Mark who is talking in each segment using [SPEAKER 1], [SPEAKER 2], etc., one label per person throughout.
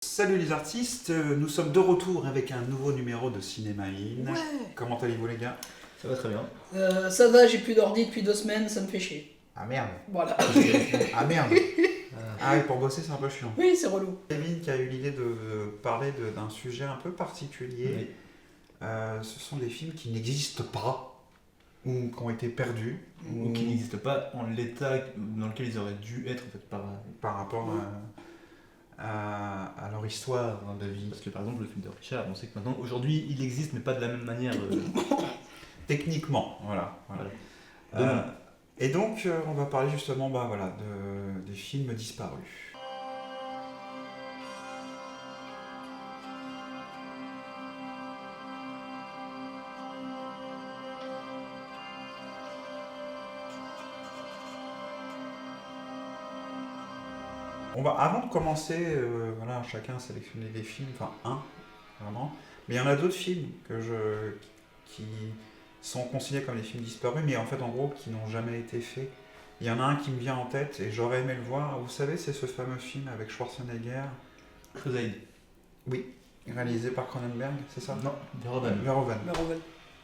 [SPEAKER 1] Salut les artistes, nous sommes de retour avec un nouveau numéro de Cinéma In.
[SPEAKER 2] Ouais.
[SPEAKER 1] Comment allez-vous les gars?
[SPEAKER 3] Ça va très bien.
[SPEAKER 2] Ça va, j'ai plus d'ordi depuis 2 semaines, ça me fait chier.
[SPEAKER 1] Ah merde.
[SPEAKER 2] Voilà.
[SPEAKER 1] Ah merde. Ah oui, pour bosser c'est un peu chiant.
[SPEAKER 2] Oui, c'est relou.
[SPEAKER 1] Kevin qui a eu l'idée de parler d'un sujet un peu particulier.
[SPEAKER 3] Oui.
[SPEAKER 1] Ce sont des films qui n'existent pas ou qui ont été perdus
[SPEAKER 3] Ou qui n'existent pas en l'état dans lequel ils auraient dû être en fait,
[SPEAKER 1] par rapport à leur histoire de vie.
[SPEAKER 3] Parce que par exemple le film de Richard, on sait que maintenant, aujourd'hui il existe mais pas de la même manière.
[SPEAKER 1] Techniquement, voilà.
[SPEAKER 3] Voilà.
[SPEAKER 1] Et donc on va parler justement des films disparus. Avant de commencer, chacun a sélectionné des films, enfin un, vraiment. Mais il y en a d'autres films qui sont considérés comme des films disparus, mais en fait, en gros, qui n'ont jamais été faits. Il y en a un qui me vient en tête et j'aurais aimé le voir. Vous savez, c'est ce fameux film avec Schwarzenegger.
[SPEAKER 3] Crusade.
[SPEAKER 1] Oui, réalisé par Cronenberg, c'est ça?
[SPEAKER 3] Non, Verhoeven.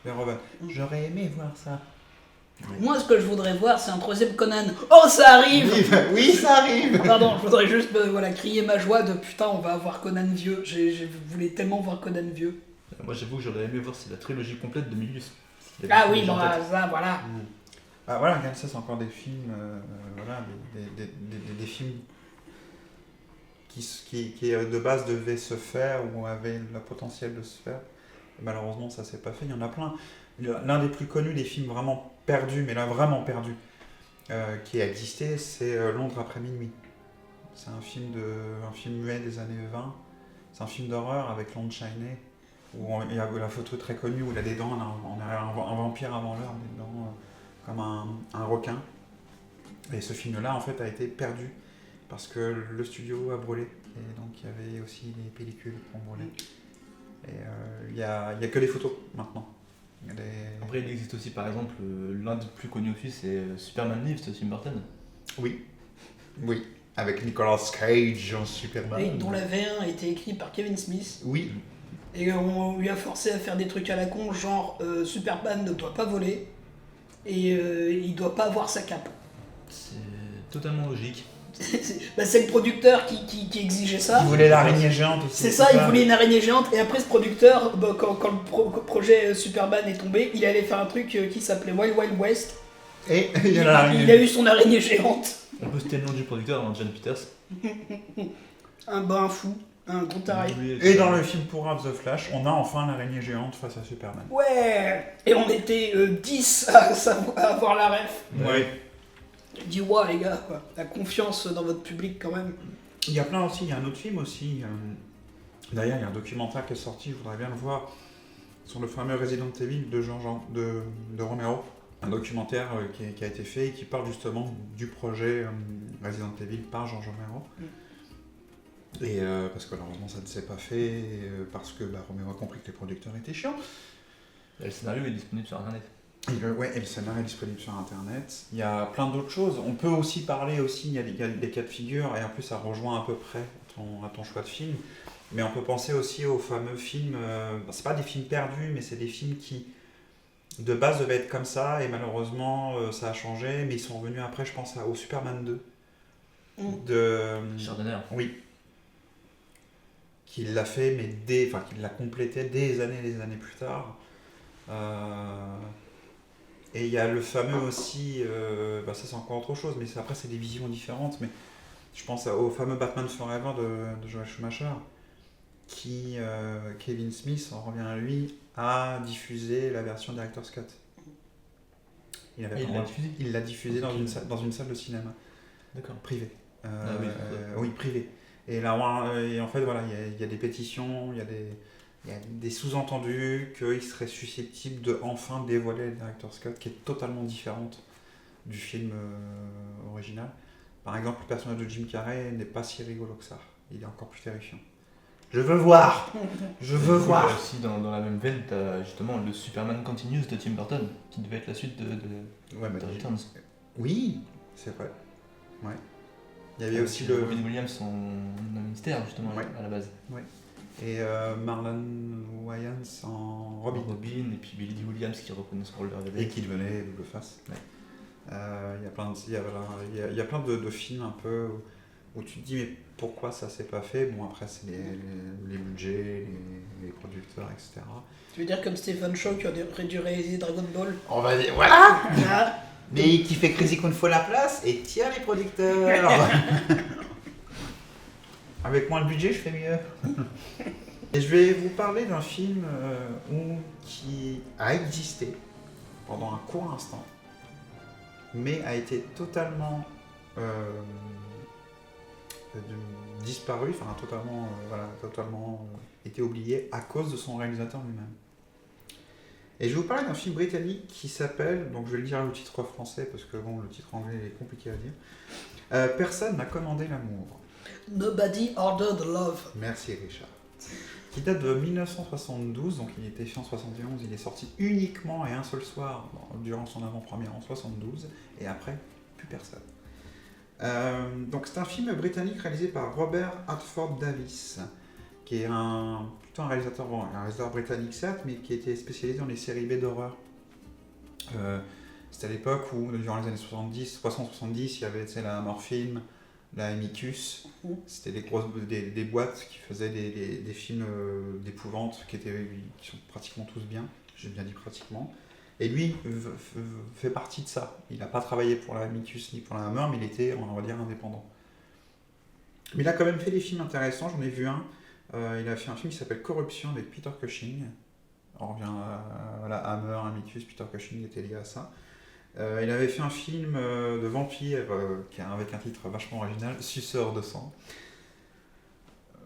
[SPEAKER 1] Verhoeven. J'aurais aimé voir ça.
[SPEAKER 3] Oui.
[SPEAKER 2] Moi, ce que je voudrais voir, c'est un troisième Conan. Oh, ça arrive.
[SPEAKER 1] Oui, ça arrive.
[SPEAKER 2] Pardon, je voudrais juste crier ma joie de putain, on va avoir Conan vieux. Je voulais tellement voir Conan vieux.
[SPEAKER 3] Moi j'avoue que j'aurais aimé voir c'est la trilogie complète de Milius.
[SPEAKER 2] Ah oui, bon, ça, voilà.
[SPEAKER 1] Ah voilà, regarde ça, c'est encore des films, des films qui de base devaient se faire ou avaient le potentiel de se faire. Et malheureusement, ça s'est pas fait. Il y en a plein. L'un des plus connus des films vraiment perdus, mais là vraiment perdus, qui a existé, c'est Londres après minuit. C'est un film muet des années 20. C'est un film d'horreur avec Lon Chaney, où il y a la photo très connue où il a des dents, on a un vampire avant l'heure, des dents comme un requin. Et ce film-là, en fait, a été perdu parce que le studio a brûlé. Et donc, il y avait aussi les pellicules qui ont brûlé. Et il y a que les photos maintenant.
[SPEAKER 3] Après il existe aussi par exemple l'un des plus connus aussi c'est Superman Lives de Tim Burton.
[SPEAKER 1] Oui, avec Nicolas Cage en Superman.
[SPEAKER 2] Et dont la V1 a été écrit par Kevin Smith.
[SPEAKER 1] Oui,
[SPEAKER 2] Et on lui a forcé à faire des trucs à la con, genre Superman ne doit pas voler. Et il doit pas avoir sa cape.
[SPEAKER 3] C'est totalement logique.
[SPEAKER 2] C'est le producteur qui exigeait ça.
[SPEAKER 1] il voulait l'araignée géante aussi.
[SPEAKER 2] C'est ça, il voulait une araignée géante, et après ce producteur, quand le projet Superman est tombé, il allait faire un truc qui s'appelait Wild Wild West.
[SPEAKER 1] Et
[SPEAKER 2] Il a eu son araignée géante.
[SPEAKER 3] On peut citer le nom du producteur, hein, John Peters.
[SPEAKER 2] Un fou, un gros taré.
[SPEAKER 1] Et dans le film Pour The Flash, on a enfin l'araignée géante face à Superman.
[SPEAKER 2] Ouais. Et on était 10 à avoir la ref.
[SPEAKER 1] Ouais.
[SPEAKER 2] Je dis ouais les gars, quoi. La confiance dans votre public quand même.
[SPEAKER 1] Il y a plein aussi, il y a un autre film aussi. D'ailleurs, il y a un documentaire qui est sorti, je voudrais bien le voir, sur le fameux Resident Evil de Romero. Un documentaire qui a été fait et qui parle justement du projet Resident Evil par George Romero. Et parce que malheureusement ça ne s'est pas fait, parce que Romero a compris que les producteurs étaient chiants.
[SPEAKER 3] Et le scénario est disponible sur internet.
[SPEAKER 1] Et le scénario est disponible sur internet. Il y a plein d'autres choses. On peut aussi parler il y a des cas de figure, et en plus ça rejoint à peu près à ton choix de film. Mais on peut penser aussi aux fameux films, c'est pas des films perdus, mais c'est des films qui de base devaient être comme ça, et malheureusement ça a changé, mais ils sont revenus après, je pense au Superman 2. De
[SPEAKER 3] Richard Donner.
[SPEAKER 1] Oui. Qu'il l'a fait, mais qu'il l'a complété des années plus tard. Et il y a le fameux aussi, ça c'est encore autre chose, mais après c'est des visions différentes, mais je pense au fameux Batman Forever de Joel Schumacher, qui, Kevin Smith, on revient à lui, a diffusé la version Director's Cut. Il l'a diffusé dans une salle de cinéma.
[SPEAKER 3] D'accord.
[SPEAKER 1] Privée.
[SPEAKER 3] Oui,
[SPEAKER 1] privée. Et là, en fait, voilà, il y a des pétitions, il y a des sous-entendus qu'il serait susceptible de enfin dévoiler le Director's Cut, qui est totalement différente du film original. Par exemple, le personnage de Jim Carrey n'est pas si rigolo que ça. Il est encore plus terrifiant. Je veux voir.
[SPEAKER 3] Aussi dans la même veine, t'as justement le Superman Continues de Tim Burton, qui devait être la suite de Returns.
[SPEAKER 1] Oui, c'est vrai. Ouais. Il y avait aussi le...
[SPEAKER 3] Robin Williams, son mystère, justement,
[SPEAKER 1] Ouais.
[SPEAKER 3] à la base.
[SPEAKER 1] Et Marlon Wayans en Robin.
[SPEAKER 3] Et puis Billy Dee Williams qui reprenait ce rôle de Daredevil.
[SPEAKER 1] Et qui devenait double face.
[SPEAKER 3] Ouais.
[SPEAKER 1] Il y a plein de, il y a plein de films un peu où tu te dis mais pourquoi ça s'est pas fait. Bon après c'est les budgets, les producteurs, etc.
[SPEAKER 2] Tu veux dire comme Stephen Chow qui aurait dû réaliser Dragon Ball?
[SPEAKER 1] On va dire voilà.
[SPEAKER 2] Ah,
[SPEAKER 1] Mais qui fait Crazy Kung Fu la place et tire les producteurs. Avec moins de budget je fais mieux. Et je vais vous parler d'un film qui a existé pendant un court instant, mais a été totalement disparu, enfin totalement été oublié à cause de son réalisateur lui-même. Et je vais vous parler d'un film britannique qui s'appelle, donc je vais le dire le titre français parce que bon, le titre anglais est compliqué à dire. Personne n'a commandé l'amour.
[SPEAKER 2] Nobody Ordered Love.
[SPEAKER 1] Merci Richard. Qui date de 1972, donc il était fait en 71, il est sorti uniquement et un seul soir durant son avant-première en 72, et après, plus personne. Donc c'est un film britannique réalisé par Robert Hartford Davis, qui est plutôt un réalisateur britannique certes, mais qui était spécialisé dans les séries B d'horreur. C'était à l'époque où, durant les années 60-70, il y avait la Hammer Film, la Amicus, c'était des boîtes qui faisaient des films d'épouvante qui sont pratiquement tous bien, j'ai bien dit pratiquement. Et lui fait partie de ça. Il n'a pas travaillé pour la Amicus ni pour la Hammer, mais il était, on va dire, indépendant. Mais il a quand même fait des films intéressants, j'en ai vu un. Il a fait un film qui s'appelle Corruption avec Peter Cushing. On revient à la Hammer, Amicus, Peter Cushing était lié à ça. Il avait fait un film de vampire avec un titre vachement original, Suceur de sang.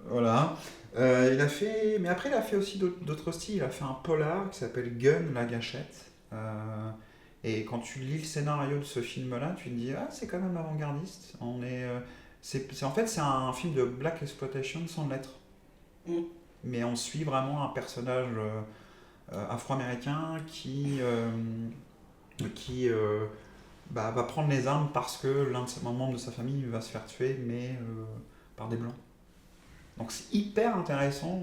[SPEAKER 1] Voilà. Mais après, il a fait aussi d'autres styles. Il a fait un polar qui s'appelle Gun, la gâchette. Et quand tu lis le scénario de ce film-là, tu te dis ah, c'est quand même avant-gardiste. En fait, c'est un film de black exploitation sans lettres. Mais on suit vraiment un personnage afro-américain qui va prendre les armes parce que l'un de ses membres de sa famille va se faire tuer, mais par des blancs. Donc c'est hyper intéressant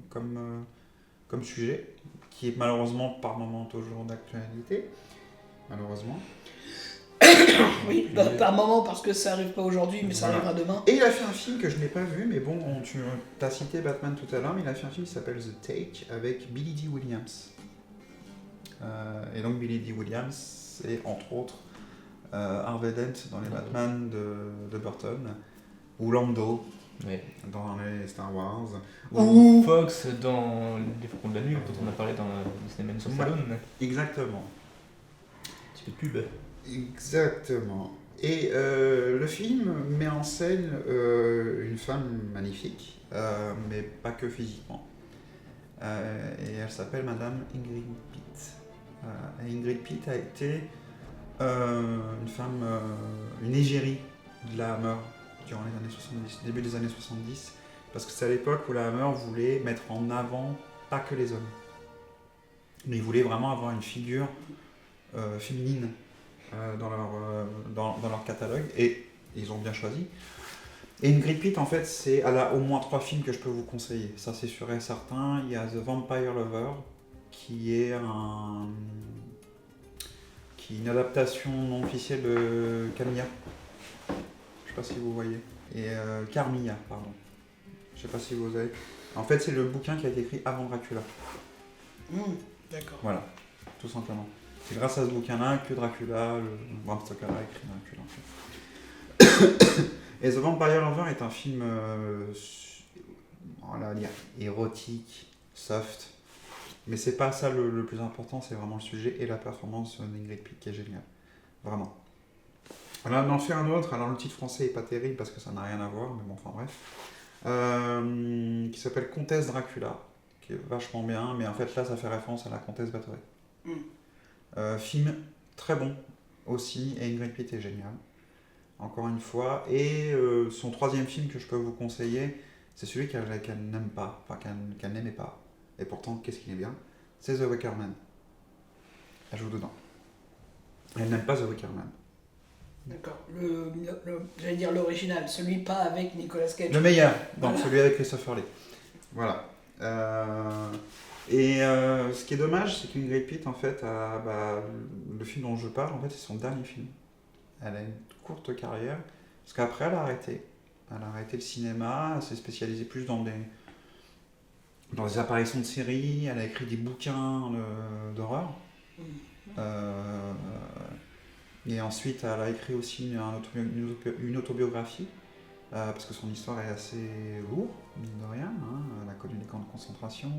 [SPEAKER 1] comme sujet, qui est malheureusement par moments toujours d'actualité, malheureusement.
[SPEAKER 2] Oui, par moment parce que ça arrive pas aujourd'hui, mais ça arrivera demain.
[SPEAKER 1] Et il a fait un film que je n'ai pas vu, mais bon, tu as cité Batman tout à l'heure, mais il a fait un film qui s'appelle The Take avec Billy Dee Williams. Et donc Billy Dee Williams, c'est entre autres Harvey Dent dans les Batman de Burton, ou Lando dans les Star Wars,
[SPEAKER 3] ou Fox dans Les Faucons de la Nuit, dont on a parlé dans Disney Man sur Salon.
[SPEAKER 1] Exactement.
[SPEAKER 3] Un petit peu de pub.
[SPEAKER 1] Exactement. Et le film met en scène une femme magnifique, mais pas que physiquement. Et elle s'appelle Madame Ingrid Pitt. Ingrid Pitt a été une femme, une égérie de la Hammer durant les années 70, début des années 70, parce que c'est à l'époque où la Hammer voulait mettre en avant pas que les hommes, mais ils voulaient vraiment avoir une figure féminine dans leur catalogue, et ils ont bien choisi. Et Ingrid Pitt, en fait, elle a au moins 3 films que je peux vous conseiller, ça c'est sûr et certain. Il y a The Vampire Lover, qui est une adaptation non officielle de Camilla. Je sais pas si vous voyez. Et Carmilla, pardon. Je sais pas si vous avez. En fait, c'est le bouquin qui a été écrit avant Dracula.
[SPEAKER 2] D'accord.
[SPEAKER 1] Voilà, tout simplement. C'est grâce à ce bouquin-là que Dracula, Bram Stoker a écrit Dracula. En fait. Et The Vampire Lover est un film érotique, soft. Mais c'est pas ça le plus important, c'est vraiment le sujet et la performance d'Ingrid Pitt qui est géniale. Vraiment. Alors, on en fait un autre, alors le titre français est pas terrible parce que ça n'a rien à voir, mais bon, enfin bref. Qui s'appelle Comtesse Dracula, qui est vachement bien, mais en fait là ça fait référence à la Comtesse Bathory. Film très bon aussi, et Ingrid Pitt est géniale, encore une fois. Et son 3e film que je peux vous conseiller, c'est celui qu'elle n'aime pas, enfin qu'elle n'aimait pas. Et pourtant, qu'est-ce qu'il est bien, c'est The Wicker Man. Elle joue dedans. Elle n'aime pas The Wicker Man.
[SPEAKER 2] D'accord. J'allais dire l'original, celui pas avec Nicolas Cage.
[SPEAKER 1] Le meilleur, donc
[SPEAKER 2] Voilà.
[SPEAKER 1] celui avec Christopher Lee. Voilà. Ce qui est dommage, c'est qu'Ingrid Pitt, en fait, le film dont je parle, en fait, c'est son dernier film. Elle a une courte carrière, parce qu'après, elle a arrêté. Elle a arrêté le cinéma, elle s'est spécialisée plus dans des apparitions de séries, elle a écrit des bouquins d'horreur. Et ensuite, elle a écrit aussi une autobiographie, parce que son histoire est assez lourde, mine de rien. Hein. Elle a connu des camps de concentration,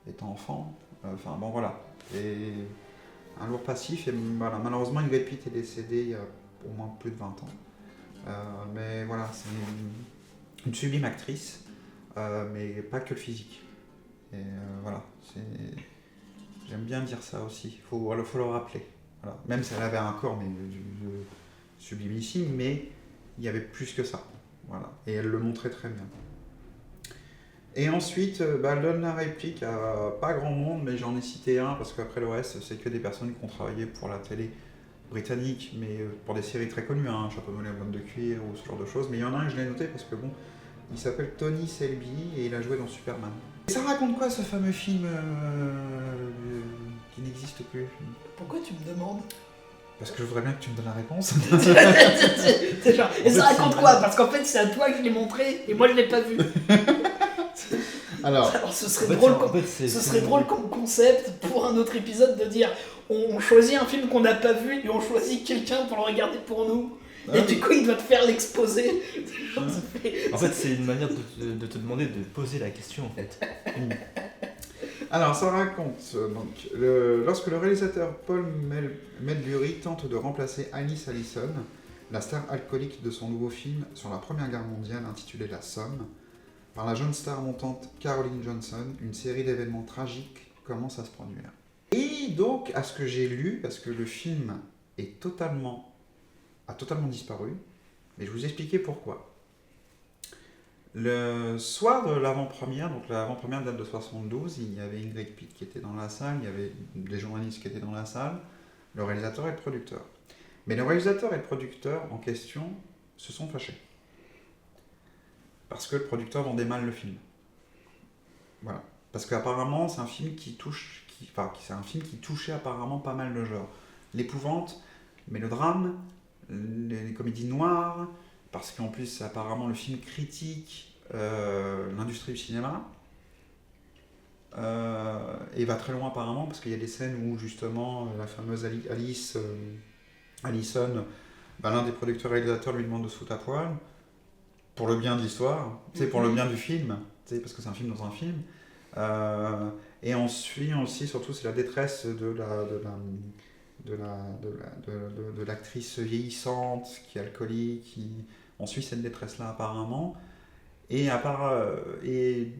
[SPEAKER 1] étant enfant. Enfin, bon, voilà. Et un lourd passif. Et voilà, malheureusement, Ingrid Pitt est décédée il y a au moins plus de 20 ans. Mais voilà, c'est une sublime actrice, mais pas que le physique. Et voilà, j'aime bien dire ça aussi. Faut le rappeler. Voilà. Même si elle avait un corps sublimissime, mais il y avait plus que ça. Voilà. Et elle le montrait très bien. Et ensuite, elle donne la réplique à pas grand monde, mais j'en ai cité un, parce qu'après le reste, c'est que des personnes qui ont travaillé pour la télé britannique, mais pour des séries très connues, hein, Chapeau de L'Homme de Cuir ou ce genre de choses. Mais il y en a un, je l'ai noté, parce que bon, il s'appelle Tony Selby, et il a joué dans Superman. Et ça raconte quoi, ce fameux film qui n'existe plus?
[SPEAKER 2] Pourquoi tu me demandes?
[SPEAKER 1] Parce que je voudrais bien que tu me donnes la réponse.
[SPEAKER 2] C'est genre, et ça raconte quoi? Parce qu'en fait, c'est à toi que je l'ai montré, et moi je l'ai pas vu.
[SPEAKER 1] Alors,
[SPEAKER 2] ce serait drôle comme concept pour un autre épisode de dire on choisit un film qu'on n'a pas vu et on choisit quelqu'un pour le regarder pour nous. Et du coup, il doit te faire l'exposer.
[SPEAKER 3] En fait, c'est une manière de te demander de poser la question, en fait.
[SPEAKER 1] Alors, ça raconte lorsque le réalisateur Paul Medbury tente de remplacer Alice Allison, la star alcoolique de son nouveau film sur la Première Guerre mondiale intitulé La Somme, par la jeune star montante Caroline Johnson, une série d'événements tragiques commence à se produire. Et donc, à ce que j'ai lu, parce que le film a totalement disparu, mais je vais vous expliquer pourquoi. Le soir de l'avant-première, donc l'avant-première date de 72, il y avait Ingrid Pitt qui était dans la salle, il y avait des journalistes qui étaient dans la salle, le réalisateur et le producteur. Mais le réalisateur et le producteur en question se sont fâchés. Parce que le producteur vendait mal le film. Voilà. Parce qu'apparemment, c'est un film qui touchait apparemment pas mal de genres. L'épouvante, mais le drame, les comédies noires, parce qu'en plus, apparemment, le film critique l'industrie du cinéma. Et va très loin apparemment, parce qu'il y a des scènes où justement la fameuse Allison, l'un des producteurs réalisateurs lui demande de se foutre à poil, pour le bien de l'histoire, pour le bien du film, parce que c'est un film dans un film. Et on suit aussi, surtout, c'est la détresse de l'actrice vieillissante, qui est alcoolique, on suit cette détresse-là apparemment. Et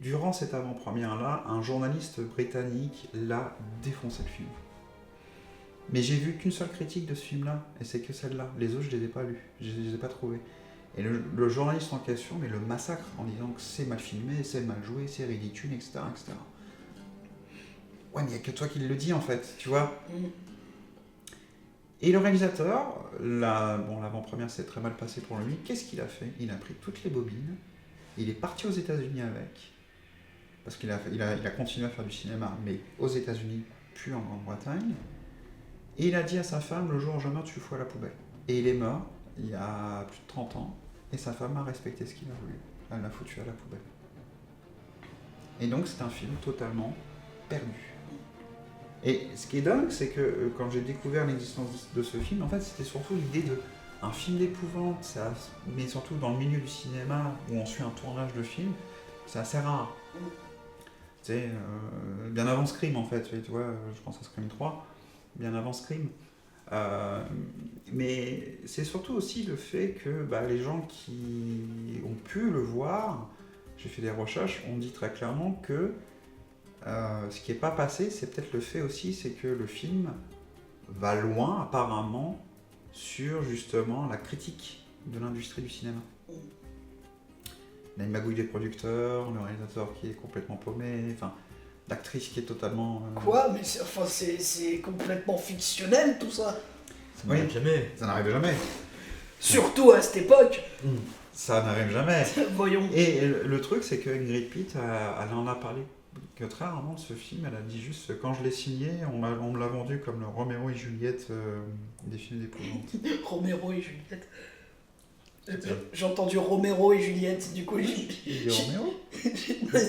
[SPEAKER 1] durant cette avant-première-là, un journaliste britannique l'a défoncé le film. Mais j'ai vu qu'une seule critique de ce film-là, et c'est que celle-là. Les autres, je les ai pas lus, je les ai pas trouvés. Et le journaliste en question, mais le massacre en disant que c'est mal filmé, c'est mal joué, c'est ridicule, etc. Ouais, mais il n'y a que toi qui le dis en fait, tu vois. Et le réalisateur, l'avant-première s'est très mal passé pour lui, qu'est-ce qu'il a fait? Il a pris toutes les bobines, il est parti aux États-Unis avec, parce qu'il a continué à faire du cinéma, mais aux États-Unis, puis en Grande-Bretagne, et il a dit à sa femme, le jour où je meurs, tu le fous à la poubelle. Et il est mort, il y a plus de 30 ans, et sa femme a respecté ce qu'il a voulu. Elle l'a foutu à la poubelle. Et donc c'est un film totalement perdu. Et ce qui est dingue, c'est que quand j'ai découvert l'existence de ce film, en fait, c'était surtout l'idée d'un film d'épouvante, mais surtout dans le milieu du cinéma, où on suit un tournage de film, c'est assez rare. Tu sais, bien avant Scream, en fait, tu vois, je pense à Scream 3, bien avant Scream. Mais c'est surtout aussi le fait que les gens qui ont pu le voir, j'ai fait des recherches, on dit très clairement que ce qui n'est pas passé, c'est peut-être le fait aussi, c'est que le film va loin apparemment sur justement la critique de l'industrie du cinéma. Il y a une magouille des producteurs, le réalisateur qui est complètement paumé, enfin l'actrice qui est totalement...
[SPEAKER 2] Quoi? Mais c'est complètement fictionnel tout ça.
[SPEAKER 3] Ça n'arrive jamais.
[SPEAKER 1] Ça n'arrive jamais.
[SPEAKER 2] Surtout à cette époque.
[SPEAKER 1] Ça n'arrive jamais.
[SPEAKER 2] Voyons.
[SPEAKER 1] Et le truc, c'est que Ingrid Pitt, elle en a parlé que très rarement de ce film. Elle a dit juste, quand je l'ai signé, on me l'a vendu comme le Roméo et Juliette des films d'épouvante.
[SPEAKER 2] Roméo et Juliette. J'ai entendu Romero et Juliette, du coup,
[SPEAKER 1] Il dit Roméo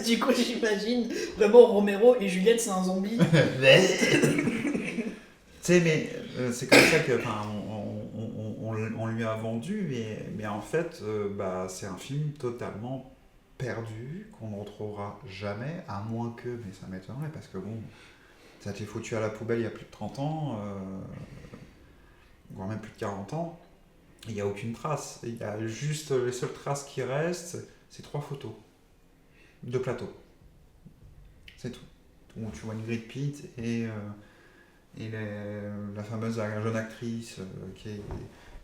[SPEAKER 2] du coup j'imagine vraiment Romero et Juliette c'est un zombie.
[SPEAKER 1] Tu sais, mais c'est comme ça que, on lui a vendu, mais en fait, c'est un film totalement perdu, qu'on ne retrouvera jamais, à moins que, mais ça m'étonnerait, parce que bon, ça a été foutu à la poubelle il y a plus de 30 ans, voire même plus de 40 ans, il n'y a aucune trace. Il y a juste, les seules traces qui restent, c'est 3 photos de plateau. C'est tout. Où tu vois une Ingrid Pitt et la fameuse jeune actrice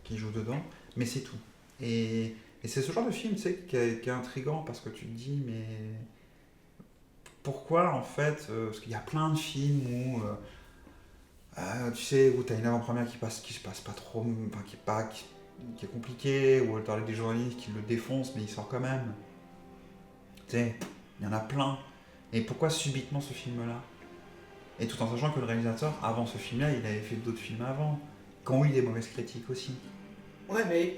[SPEAKER 1] qui joue dedans, mais c'est tout. Et c'est ce genre de film, tu sais, qui est intriguant, parce que tu te dis, mais pourquoi en fait, parce qu'il y a plein de films où tu sais, où t'as une avant-première qui se passe pas trop, enfin qui est compliquée, ou t'as des journalistes qui le défoncent, mais il sort quand même. Tu sais, il y en a plein. Et pourquoi subitement ce film-là? Et tout en sachant que le réalisateur, avant ce film-là, il avait fait d'autres films avant, qui ont eu des mauvaises critiques aussi.
[SPEAKER 2] Ouais, mais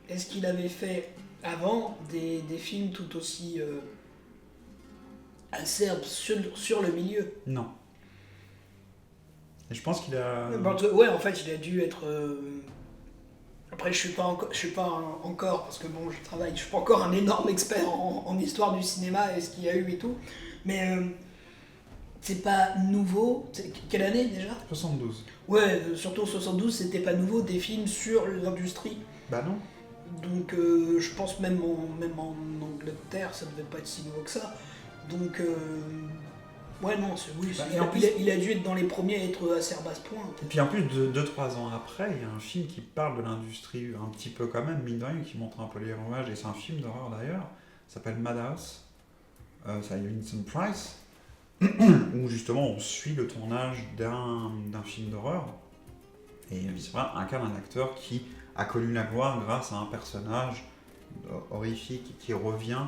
[SPEAKER 2] est-ce qu'il avait fait avant des films tout aussi acerbes sur le milieu?
[SPEAKER 1] Non. Et je pense qu'il a...
[SPEAKER 2] Ouais, en fait, il a dû être... Après, je suis pas encore, parce que bon, je travaille, je suis pas encore un énorme expert en histoire du cinéma et ce qu'il y a eu et tout, mais c'est pas nouveau. Quelle année déjà?
[SPEAKER 1] 72.
[SPEAKER 2] Ouais, surtout 72, c'était pas nouveau des films sur l'industrie.
[SPEAKER 1] Bah non.
[SPEAKER 2] Donc je pense même en Angleterre, ça devait pas être si nouveau que ça. Donc ouais, non, il a dû être dans les premiers à être acerbe à ce point.
[SPEAKER 1] Et puis en plus, 2-3 ans après, il y a un film qui parle de l'industrie un petit peu quand même, mine de rien, qui montre un peu les rouages, et c'est un film d'horreur d'ailleurs, ça s'appelle Madhouse, ça a Vincent Price, où justement on suit le tournage d'un film d'horreur, et c'est vrai, incarne un acteur qui a connu la gloire grâce à un personnage horrifique qui revient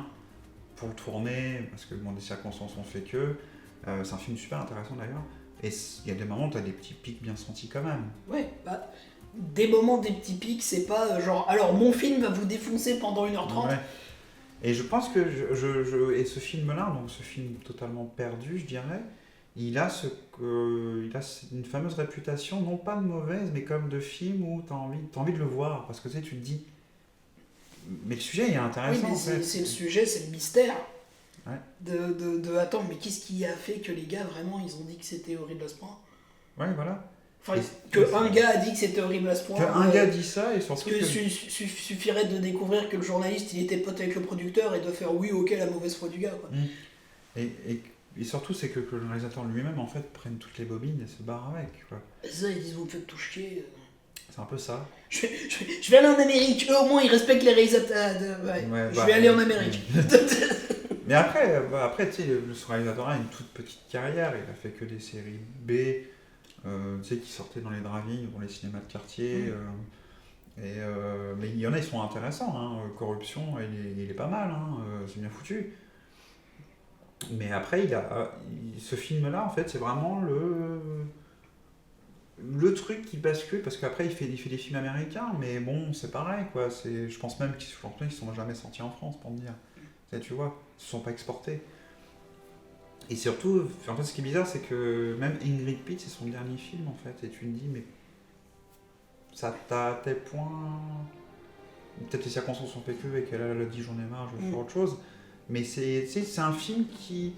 [SPEAKER 1] pour le tourner, parce que bon, des circonstances ont fait que... c'est un film super intéressant d'ailleurs, et il y a des moments où tu as des petits pics bien sentis quand même.
[SPEAKER 2] Ouais, bah, des moments, des petits pics, c'est pas genre, alors mon film va vous défoncer pendant 1h30.
[SPEAKER 1] Ouais. Et je pense que et ce film-là, donc ce film totalement perdu, je dirais, il a une fameuse réputation, non pas de mauvaise, mais comme de film où tu as envie de le voir, parce que tu sais, tu te dis, mais le sujet il est intéressant.
[SPEAKER 2] Oui, mais
[SPEAKER 1] en fait.
[SPEAKER 2] c'est le sujet, c'est le mystère.
[SPEAKER 1] Ouais.
[SPEAKER 2] Attends, mais qu'est-ce qui a fait que les gars vraiment ils ont dit que c'était horrible à ce point?
[SPEAKER 1] Ouais, voilà.
[SPEAKER 2] Enfin, un gars a dit que c'était horrible à ce point.
[SPEAKER 1] Un gars dit ça, et surtout
[SPEAKER 2] que suffirait de découvrir que le journaliste il était pote avec le producteur et de faire oui, ok, la mauvaise foi du gars, quoi.
[SPEAKER 1] Et surtout, c'est que le réalisateur lui-même en fait prenne toutes les bobines et se barre avec, quoi.
[SPEAKER 2] Ça, ils disent vous me faites tout chier.
[SPEAKER 1] C'est un peu ça.
[SPEAKER 2] Je vais aller en Amérique. Eux, au moins, ils respectent les réalisateurs. Je vais aller en Amérique.
[SPEAKER 1] Mais après tu sais, ce réalisateur a une toute petite carrière. Il a fait que des séries B, tu sais, qui sortaient dans les drive-in ou dans les cinémas de quartier. Mais il y en a, ils sont intéressants. Hein. Corruption, il est pas mal. Hein. C'est bien foutu. Mais après, ce film-là, en fait, c'est vraiment le truc qui bascule, parce qu'après il fait des films américains, mais bon, c'est pareil, quoi. Je pense même qu'ils sont jamais sortis en France, pour me dire. Tu vois, ils se sont pas exportés. Et surtout, en fait, ce qui est bizarre, c'est que même Ingrid Pitt, c'est son dernier film, en fait, et tu te dis, mais ça t'a à tel point... Peut-être les circonstances ont fait que, et qu'elle a dit j'en ai marre, je veux faire autre chose. Mais c'est un film qui...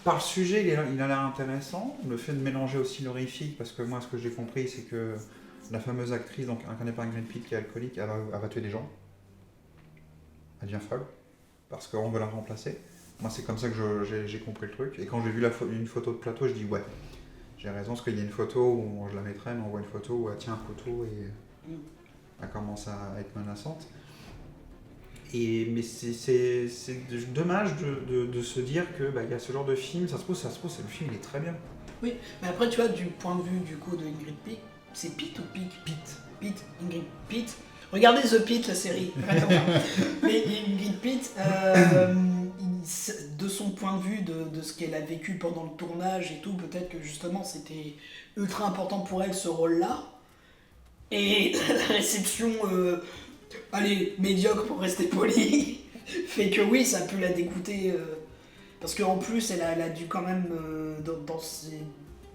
[SPEAKER 1] Par le sujet, il a l'air intéressant. Le fait de mélanger aussi l'horrifique, parce que moi, ce que j'ai compris, c'est que la fameuse actrice, donc incarnée par Ingrid Pitt, qui est alcoolique, elle va tuer des gens. Elle devient folle, parce qu'on veut la remplacer. Moi, c'est comme ça que j'ai compris le truc. Et quand j'ai vu une photo de plateau, je dis ouais, j'ai raison, parce qu'il y a une photo où je la mettrai, mais on voit une photo où elle tient un couteau et elle commence à être menaçante. Mais c'est dommage de se dire que y a ce genre de film, ça se trouve, le film il est très bien.
[SPEAKER 2] Oui, mais après tu vois, du point de vue du coup de Ingrid Pitt, C'est Pete ou Pic?
[SPEAKER 3] Pete.
[SPEAKER 2] Pete, Ingrid Pete. Regardez The Pete, la série. Rien à voir. Mais Ingrid Pete, de son point de vue, de ce qu'elle a vécu pendant le tournage et tout, peut-être que justement c'était ultra important pour elle ce rôle-là. Et la réception, allez, médiocre pour rester poli, fait que oui, ça a pu la dégoûter. Parce qu'en plus, elle a dû quand même,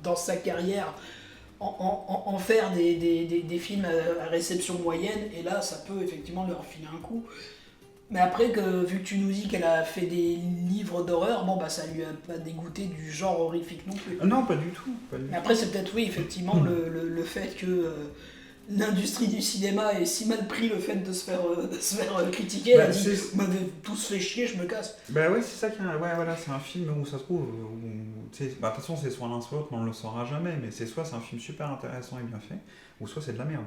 [SPEAKER 2] dans sa carrière, en faire des films à réception moyenne, et là ça peut effectivement leur filer un coup. Mais après, vu que tu nous dis qu'elle a fait des livres d'horreur, bon bah ça lui a pas dégoûté du genre horrifique non plus.
[SPEAKER 1] Non, pas du tout.
[SPEAKER 2] Mais après c'est peut-être oui effectivement le fait que l'industrie du cinéma ait si mal pris le fait de se faire critiquer, elle a dit vous m'avez tous fait chier, je me casse.
[SPEAKER 1] Bah ouais, c'est ça qui est ouais, voilà, c'est un film où ça se trouve de toute façon c'est soit l'un soit l'autre, mais on le saura jamais, mais c'est soit c'est un film super intéressant et bien fait, ou soit c'est de la merde.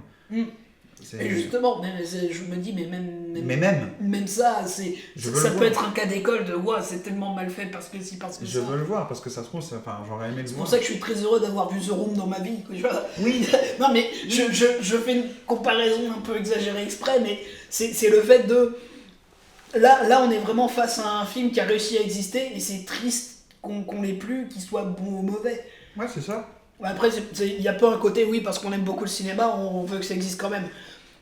[SPEAKER 2] Et justement, je me dis, mais même ça, ça peut être un cas d'école de ouais, c'est tellement mal fait parce que si, parce que
[SPEAKER 1] je
[SPEAKER 2] ça.
[SPEAKER 1] veux le voir parce que ça se trouve, j'aurais aimé le voir.
[SPEAKER 2] C'est pour ça que je suis très heureux d'avoir vu The Room dans ma vie. Tu vois.
[SPEAKER 1] Oui.
[SPEAKER 2] Non, mais je fais une comparaison un peu exagérée exprès, mais c'est le fait de. Là, on est vraiment face à un film qui a réussi à exister et c'est triste qu'on l'ait plus, qu'il soit bon ou mauvais.
[SPEAKER 1] Ouais, c'est ça.
[SPEAKER 2] Après, il y a pas un côté, oui, parce qu'on aime beaucoup le cinéma, on veut que ça existe quand même.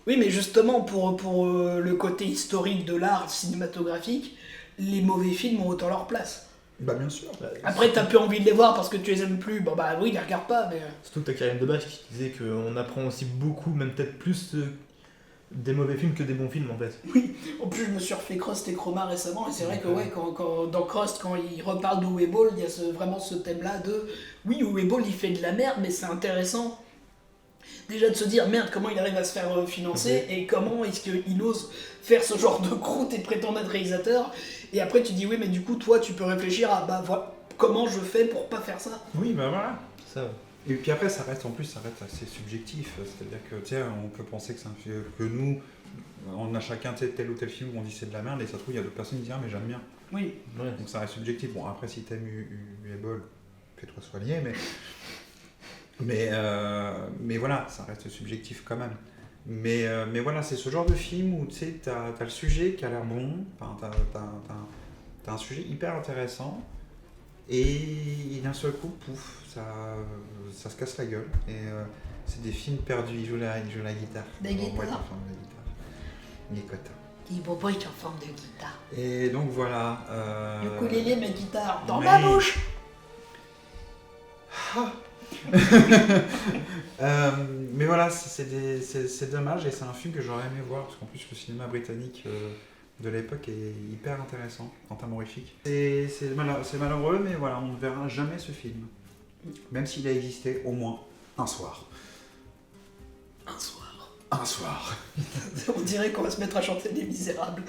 [SPEAKER 2] Oui, mais justement, pour le côté historique de l'art cinématographique, les mauvais films ont autant leur place.
[SPEAKER 1] Bah, bien sûr.
[SPEAKER 2] Après, t'as plus envie de les voir parce que tu les aimes plus, bon bah oui, les regarde pas, mais.
[SPEAKER 3] Surtout que t'as Karim Debache qui disait qu'on apprend aussi beaucoup, même peut-être plus des mauvais films que des bons films en fait.
[SPEAKER 2] Oui, en plus je me suis refait Crost et Chroma récemment, et c'est vrai que ouais, dans Crost, quand il reparle d'Uwe Boll, il y a vraiment ce thème-là de oui, Uwe Boll il fait de la merde, mais c'est intéressant déjà de se dire merde, comment il arrive à se faire financer et comment est-ce qu'il ose faire ce genre de croûte et prétendre être réalisateur. Et après tu dis oui, mais du coup toi tu peux réfléchir à bah voilà, comment je fais pour pas faire ça.
[SPEAKER 1] Oui, bah voilà.
[SPEAKER 3] Ça.
[SPEAKER 1] Et puis après, ça reste assez subjectif. C'est-à-dire que, tu sais, on peut penser que c'est un film que nous, on a chacun tel ou tel film où on dit c'est de la merde, et ça se trouve, il y a d'autres personnes qui disent ah, mais j'aime bien.
[SPEAKER 2] Oui.
[SPEAKER 1] Ouais. Donc ça reste subjectif. Bon, après, si t'aimes Uwe Boll, fais-toi soigner, mais voilà, ça reste subjectif quand même. Mais voilà, c'est ce genre de film où tu sais, t'as le sujet qui a l'air bon, enfin, t'as un sujet hyper intéressant, et d'un seul coup, pouf, ça se casse la gueule. Et c'est des films perdus, il joue la guitare.
[SPEAKER 2] La guitare.
[SPEAKER 1] Ouais, en forme de guitare. Nicotin.
[SPEAKER 2] Il bobo est en forme de guitare.
[SPEAKER 1] Et donc voilà.
[SPEAKER 2] Le ukulélé, ma guitare, dans ma bouche.
[SPEAKER 1] Mais voilà, c'est dommage, et c'est un film que j'aurais aimé voir, parce qu'en plus le cinéma britannique de l'époque est hyper intéressant en termes horrifiques. C'est malheureux, mais voilà, on ne verra jamais ce film. Même s'il a existé au moins un soir.
[SPEAKER 2] Un soir.
[SPEAKER 1] Un soir.
[SPEAKER 2] On dirait qu'on va se mettre à chanter Les Misérables.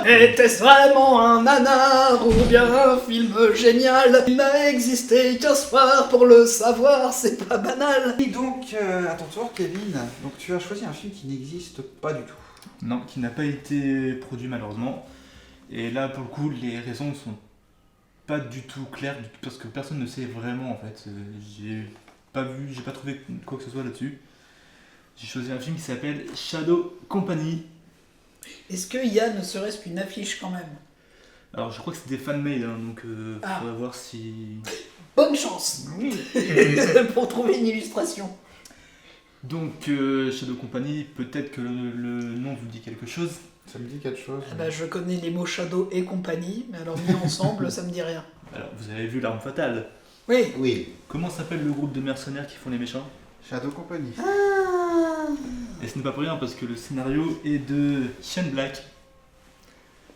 [SPEAKER 2] Était-ce vraiment un nanar ou bien un film génial? Il n'a existé qu'un soir, pour le savoir, c'est pas banal.
[SPEAKER 1] Et donc, à ton tour, Kevin, donc tu as choisi un film qui n'existe pas du tout.
[SPEAKER 3] Non, qui n'a pas été produit malheureusement. Et là, pour le coup, les raisons sont pas du tout claires, parce que personne ne sait vraiment en fait. J'ai pas trouvé quoi que ce soit là-dessus. J'ai choisi un film qui s'appelle Shadow Company.
[SPEAKER 2] Est-ce qu'il y a ne serait-ce qu'une affiche quand même?
[SPEAKER 3] Alors je crois que c'est des fan-made, hein, donc faudrait voir si...
[SPEAKER 2] Bonne chance
[SPEAKER 3] Oui.
[SPEAKER 2] pour trouver une illustration.
[SPEAKER 3] Donc Shadow Company, peut-être que le nom vous dit quelque chose.
[SPEAKER 1] Ça me dit quelque chose.
[SPEAKER 2] Ah bah, je connais les mots Shadow et compagnie, mais alors mis ensemble, ça me dit rien.
[SPEAKER 3] Alors vous avez vu L'Arme Fatale.
[SPEAKER 2] Oui.
[SPEAKER 1] Oui.
[SPEAKER 3] Comment s'appelle le groupe de mercenaires qui font les méchants?
[SPEAKER 1] Shadow Company.
[SPEAKER 3] Et ce n'est pas pour rien parce que le scénario est de Shane Black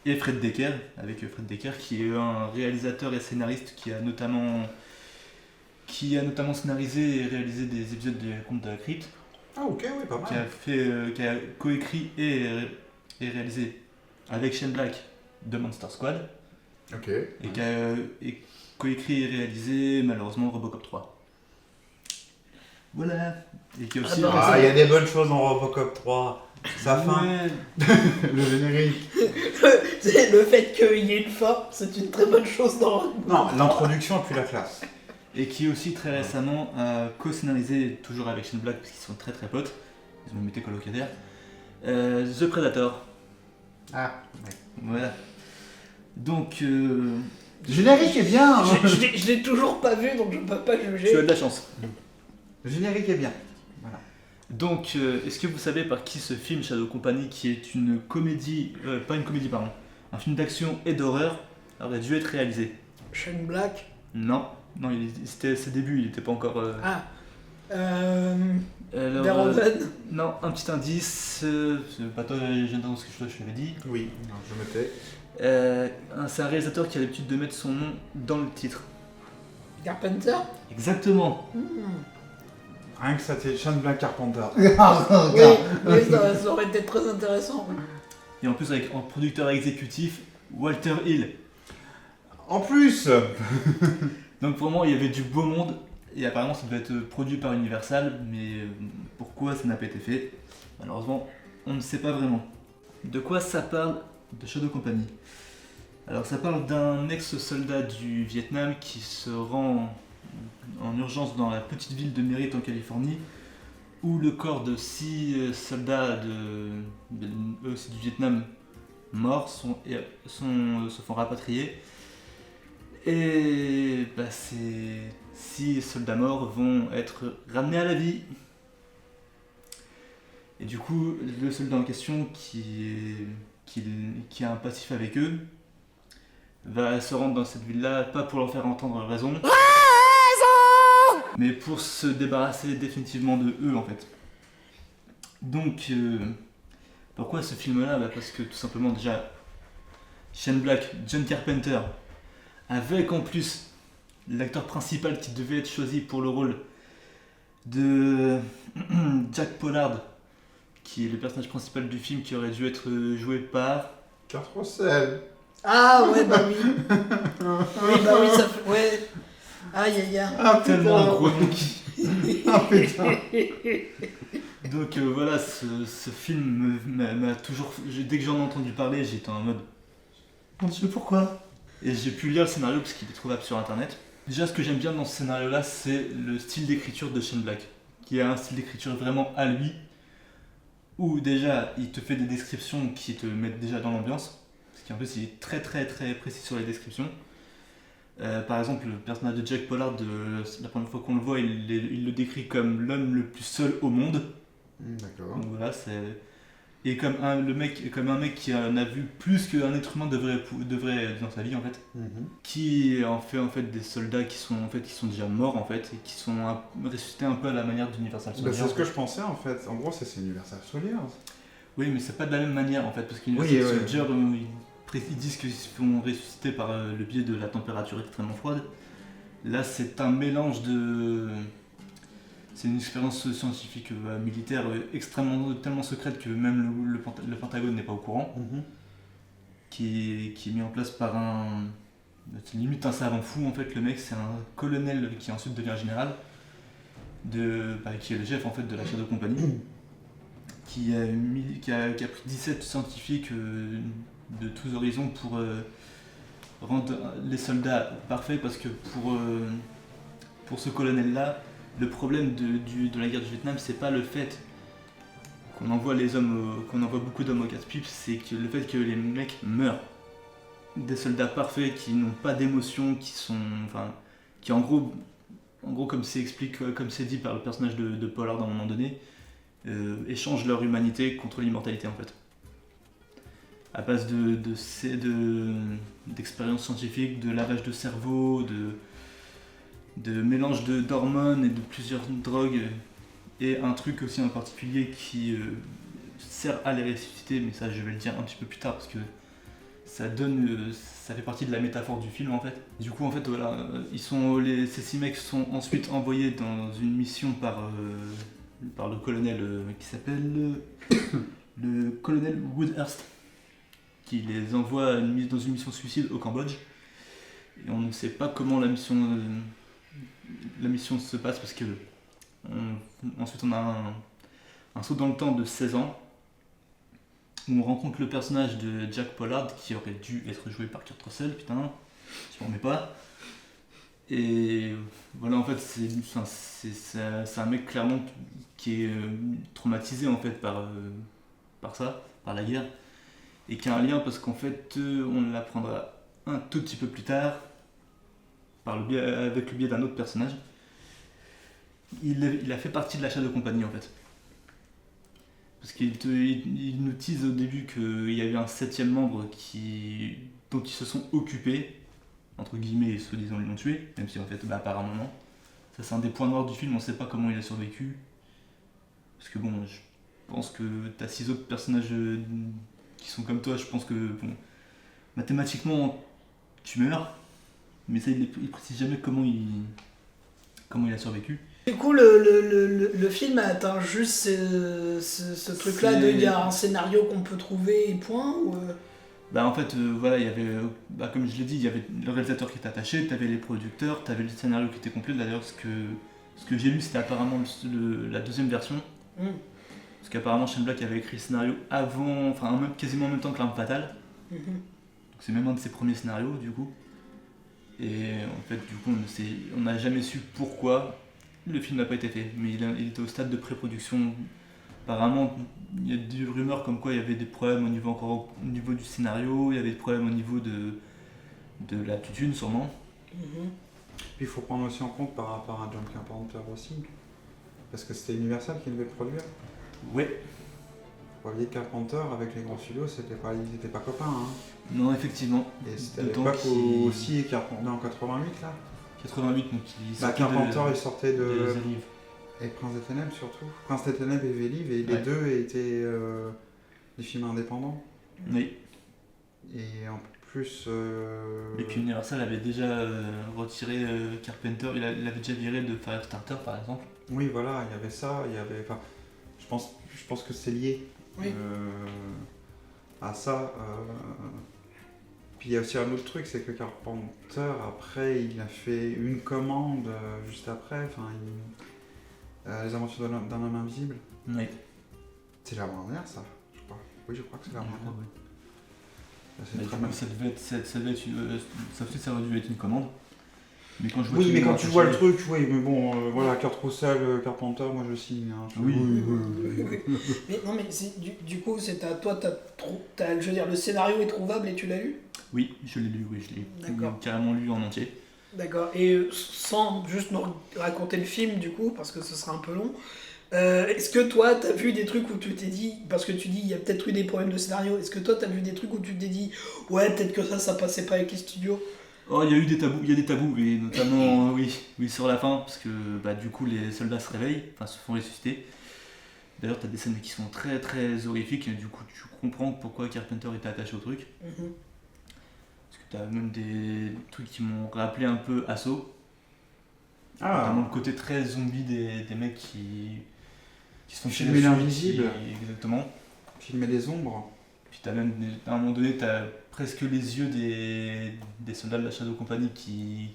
[SPEAKER 3] et Fred Decker, avec Fred Decker qui est un réalisateur et scénariste qui a notamment scénarisé et réalisé des épisodes des Contes de la Crypte.
[SPEAKER 1] Ah ok, oui, pas mal.
[SPEAKER 3] Qui a coécrit et réalisé avec Shane Black The Monster Squad.
[SPEAKER 1] Ok.
[SPEAKER 3] Et qui a coécrit et réalisé malheureusement Robocop 3. Voilà. Et qui a aussi...
[SPEAKER 1] il y a des bonnes choses dans Robocop 3. Sa fin. Le générique.
[SPEAKER 2] Le fait qu'il y ait une fin, c'est une très bonne chose dans...
[SPEAKER 1] Non, l'introduction a plus la classe.
[SPEAKER 3] et qui aussi très récemment a co-scénarisé, toujours avec Shane Black, parce qu'ils sont très très potes, ils ont même été colocataires, The Predator.
[SPEAKER 1] Ah, ouais.
[SPEAKER 3] Voilà. Donc,
[SPEAKER 1] Le générique est bien. Hein.
[SPEAKER 2] Je l'ai toujours pas vu, donc je peux pas
[SPEAKER 3] tu as
[SPEAKER 2] juger.
[SPEAKER 3] de la chance.
[SPEAKER 1] Le générique est bien. Voilà.
[SPEAKER 3] Donc, est-ce que vous savez par qui ce film Shadow Company, qui est une comédie, pas une comédie, pardon, un film d'action et d'horreur, aurait dû être réalisé?
[SPEAKER 2] Shane Black.
[SPEAKER 3] Non, c'était ses débuts, il n'était pas encore.
[SPEAKER 2] Ah.
[SPEAKER 3] Alors,
[SPEAKER 2] Verhoeven.
[SPEAKER 3] non, un petit indice, c'est pas toi, j'ai dans ce que je l'avais dit.
[SPEAKER 1] Oui, non, je me tais.
[SPEAKER 3] C'est un réalisateur qui a l'habitude de mettre son nom dans le titre.
[SPEAKER 2] Carpenter.
[SPEAKER 3] Exactement.
[SPEAKER 1] Rien que ça, c'est Shane Black Carpenter.
[SPEAKER 2] Oui, ça aurait été très intéressant.
[SPEAKER 3] Et en plus, avec en producteur exécutif, Walter Hill.
[SPEAKER 1] En plus,
[SPEAKER 3] Donc vraiment, il y avait du beau monde, et apparemment ça devait être produit par Universal, mais pourquoi ça n'a pas été fait? Malheureusement, on ne sait pas vraiment. De quoi ça parle de Shadow Company? Alors ça parle d'un ex-soldat du Vietnam qui se rend en urgence dans la petite ville de Merritt en Californie, où le corps de 6 soldats eux aussi du Vietnam morts se font rapatrier. Et ces 6 soldats morts vont être ramenés à la vie. Et du coup, le soldat en question qui a un passif avec eux va se rendre dans cette ville-là, pas pour leur faire entendre raison, mais pour se débarrasser définitivement de eux en fait. Donc, pourquoi ce film-là? Parce que tout simplement déjà, Shane Black, John Carpenter, avec en plus l'acteur principal qui devait être choisi pour le rôle de Jack Pollard, qui est le personnage principal du film, qui aurait dû être joué par...
[SPEAKER 1] Kurt Russell.
[SPEAKER 2] Ah ouais, bah oui. Oui, bah oui, ça fait. Ouais. Aïe aïe aïe.
[SPEAKER 1] Ah
[SPEAKER 3] tellement un
[SPEAKER 1] putain.
[SPEAKER 3] gros nom qui...
[SPEAKER 1] Ah putain.
[SPEAKER 3] Donc voilà, ce film m'a toujours... Dès que j'en ai entendu parler, j'étais en mode... Mon Dieu, pourquoi? Et j'ai pu lire le scénario parce qu'il est trouvable sur internet. Déjà, ce que j'aime bien dans ce scénario-là, c'est le style d'écriture de Shane Black, qui a un style d'écriture vraiment à lui, où déjà, il te fait des descriptions qui te mettent déjà dans l'ambiance, parce qu'en plus, il est très très très précis sur les descriptions. Par exemple, le personnage de Jack Pollard, la première fois qu'on le voit, il le décrit comme l'homme le plus seul au monde.
[SPEAKER 1] D'accord.
[SPEAKER 3] Donc voilà, c'est... Et comme un mec qui en a vu plus qu'un être humain devrait dans sa vie en fait, qui en fait des soldats qui sont déjà morts en fait, et qui sont ressuscités un peu à la manière d'Universal Soldier.
[SPEAKER 1] C'est ce que je pensais en fait. En gros, c'est Universal Soldier.
[SPEAKER 3] Oui, mais c'est pas de la même manière en fait, parce qu'Universal
[SPEAKER 1] Oui,
[SPEAKER 3] Soldier, ils disent qu'ils se font ressusciter par le biais de la température extrêmement froide. Là, c'est un mélange de... C'est une expérience scientifique militaire tellement secrète que même le Pentagone n'est pas au courant, qui est mis en place par c'est limite un savant fou en fait. Le mec, c'est un colonel qui ensuite devient général, qui est le chef en fait de la Shadow Company, qui a pris 17 scientifiques de tous horizons pour rendre les soldats parfaits, parce que pour ce colonel-là, le problème de la guerre du Vietnam, c'est pas le fait qu'on envoie beaucoup d'hommes au casse-pipe, c'est que le fait que les mecs meurent. Des soldats parfaits qui n'ont pas d'émotion, qui en gros comme c'est dit par le personnage de Pollard à un moment donné, échangent leur humanité contre l'immortalité en fait. À base d'expériences scientifiques, de lavage de cerveau, de mélange d'hormones et de plusieurs drogues, et un truc aussi en particulier qui sert à les ressusciter, mais ça je vais le dire un petit peu plus tard parce que ça fait partie de la métaphore du film en fait. Du coup en fait voilà, ces 6 mecs sont ensuite envoyés dans une mission par le colonel qui s'appelle le colonel Woodhurst, qui les envoie dans une mission suicide au Cambodge, et on ne sait pas comment la mission se passe, parce que ensuite on a un saut dans le temps de 16 ans où on rencontre le personnage de Jack Pollard qui aurait dû être joué par Kurt Russell, putain, je m'en remets pas. Et voilà, en fait, c'est un mec clairement qui est traumatisé en fait par ça, par la guerre, et qui a un lien parce qu'en fait, on l'apprendra un tout petit peu plus tard, avec le biais d'un autre personnage. Il a fait partie de la Shadow Company en fait. Parce qu'il nous tease au début qu'il y avait un 7ème membre dont ils se sont occupés, entre guillemets, soi-disant ils l'ont tué, même si en fait, apparemment non. Ça, c'est un des points noirs du film, on sait pas comment il a survécu. Parce que bon, je pense que t'as 6 autres personnages qui sont comme toi, je pense que, bon, mathématiquement, tu meurs, mais ça, il précise jamais comment il a survécu.
[SPEAKER 2] Du coup, le film a atteint juste ce truc-là de il y a un scénario qu'on peut trouver et point ou
[SPEAKER 3] En fait, voilà, il y avait, comme je l'ai dit, il y avait le réalisateur qui était attaché, t'avais les producteurs, t'avais le scénario qui était complet. D'ailleurs, ce que j'ai lu, c'était apparemment la 2ème version. Parce qu'apparemment, Shane Black avait écrit le scénario avant, quasiment en même temps que L'Arme Fatale. Donc c'est même un de ses premiers scénarios, du coup. Et en fait, du coup, on n'a jamais su pourquoi le film n'a pas été fait. Mais il était au stade de pré-production. Apparemment, il y a des rumeurs comme quoi il y avait des problèmes au niveau du scénario, il y avait des problèmes au niveau de la thune, sûrement.
[SPEAKER 1] Puis il faut prendre aussi en compte par rapport à John Carpenter aussi, parce que c'était Universal qui devait le produire.
[SPEAKER 3] Ouais.
[SPEAKER 1] Pour lier Carpenter avec les grands studios, ils n'étaient pas copains. Hein.
[SPEAKER 3] Non, effectivement.
[SPEAKER 1] Et c'était à l'époque aussi Carpenter en 88 là.
[SPEAKER 3] 88, donc
[SPEAKER 1] Carpenter il sortait de.
[SPEAKER 3] Zélive.
[SPEAKER 1] Et Prince des Ténèbres surtout. Prince des Ténèbres et Vélive, et les deux étaient des films indépendants.
[SPEAKER 3] Oui.
[SPEAKER 1] Et en plus.
[SPEAKER 3] Et puis Universal avait déjà retiré Carpenter, il avait déjà viré de Firestarter par exemple.
[SPEAKER 1] Oui, voilà, il y avait ça, je pense que c'est lié à ça. Puis il y a aussi un autre truc, c'est que Carpenter, après, il a fait une commande juste après, Les Aventures d'un homme invisible.
[SPEAKER 3] Oui.
[SPEAKER 1] C'est la Warner, ça, je crois. Oui, je crois que c'est la Warner.
[SPEAKER 3] Du coup, ça aurait dû être une commande. Mais quand je vois
[SPEAKER 1] oui, mais quand tu vois le truc, oui, mais bon, voilà, Kurt Russell, Carpenter, moi je signe. Hein,
[SPEAKER 3] oui.
[SPEAKER 2] Mais non, mais du coup, c'est à toi, je veux dire, le scénario est trouvable et tu l'as lu ?
[SPEAKER 3] Oui, je l'ai lu, je l'ai carrément lu en entier.
[SPEAKER 2] D'accord, et sans juste nous raconter le film, du coup, parce que ce sera un peu long, est-ce que toi, t'as vu des trucs où tu t'es dit, parce que tu dis, il y a peut-être eu des problèmes de scénario, est-ce que toi, t'as vu des trucs où tu t'es dit, ouais, peut-être que ça passait pas avec les studios ?
[SPEAKER 3] Oh, il y a des tabous, et notamment, oui, sur la fin, parce que du coup, les soldats se réveillent, se font ressusciter. D'ailleurs, t'as des scènes qui sont très très horrifiques, et du coup, tu comprends pourquoi Carpenter était attaché au truc. Parce que t'as même des trucs qui m'ont rappelé un peu Assaut. Notamment le côté très zombie des mecs qui se font
[SPEAKER 1] filmer l'invisible.
[SPEAKER 3] Exactement.
[SPEAKER 1] Filmer les ombres.
[SPEAKER 3] Puis t'as même, à un moment donné, t'as presque les yeux des soldats de la Shadow Company qui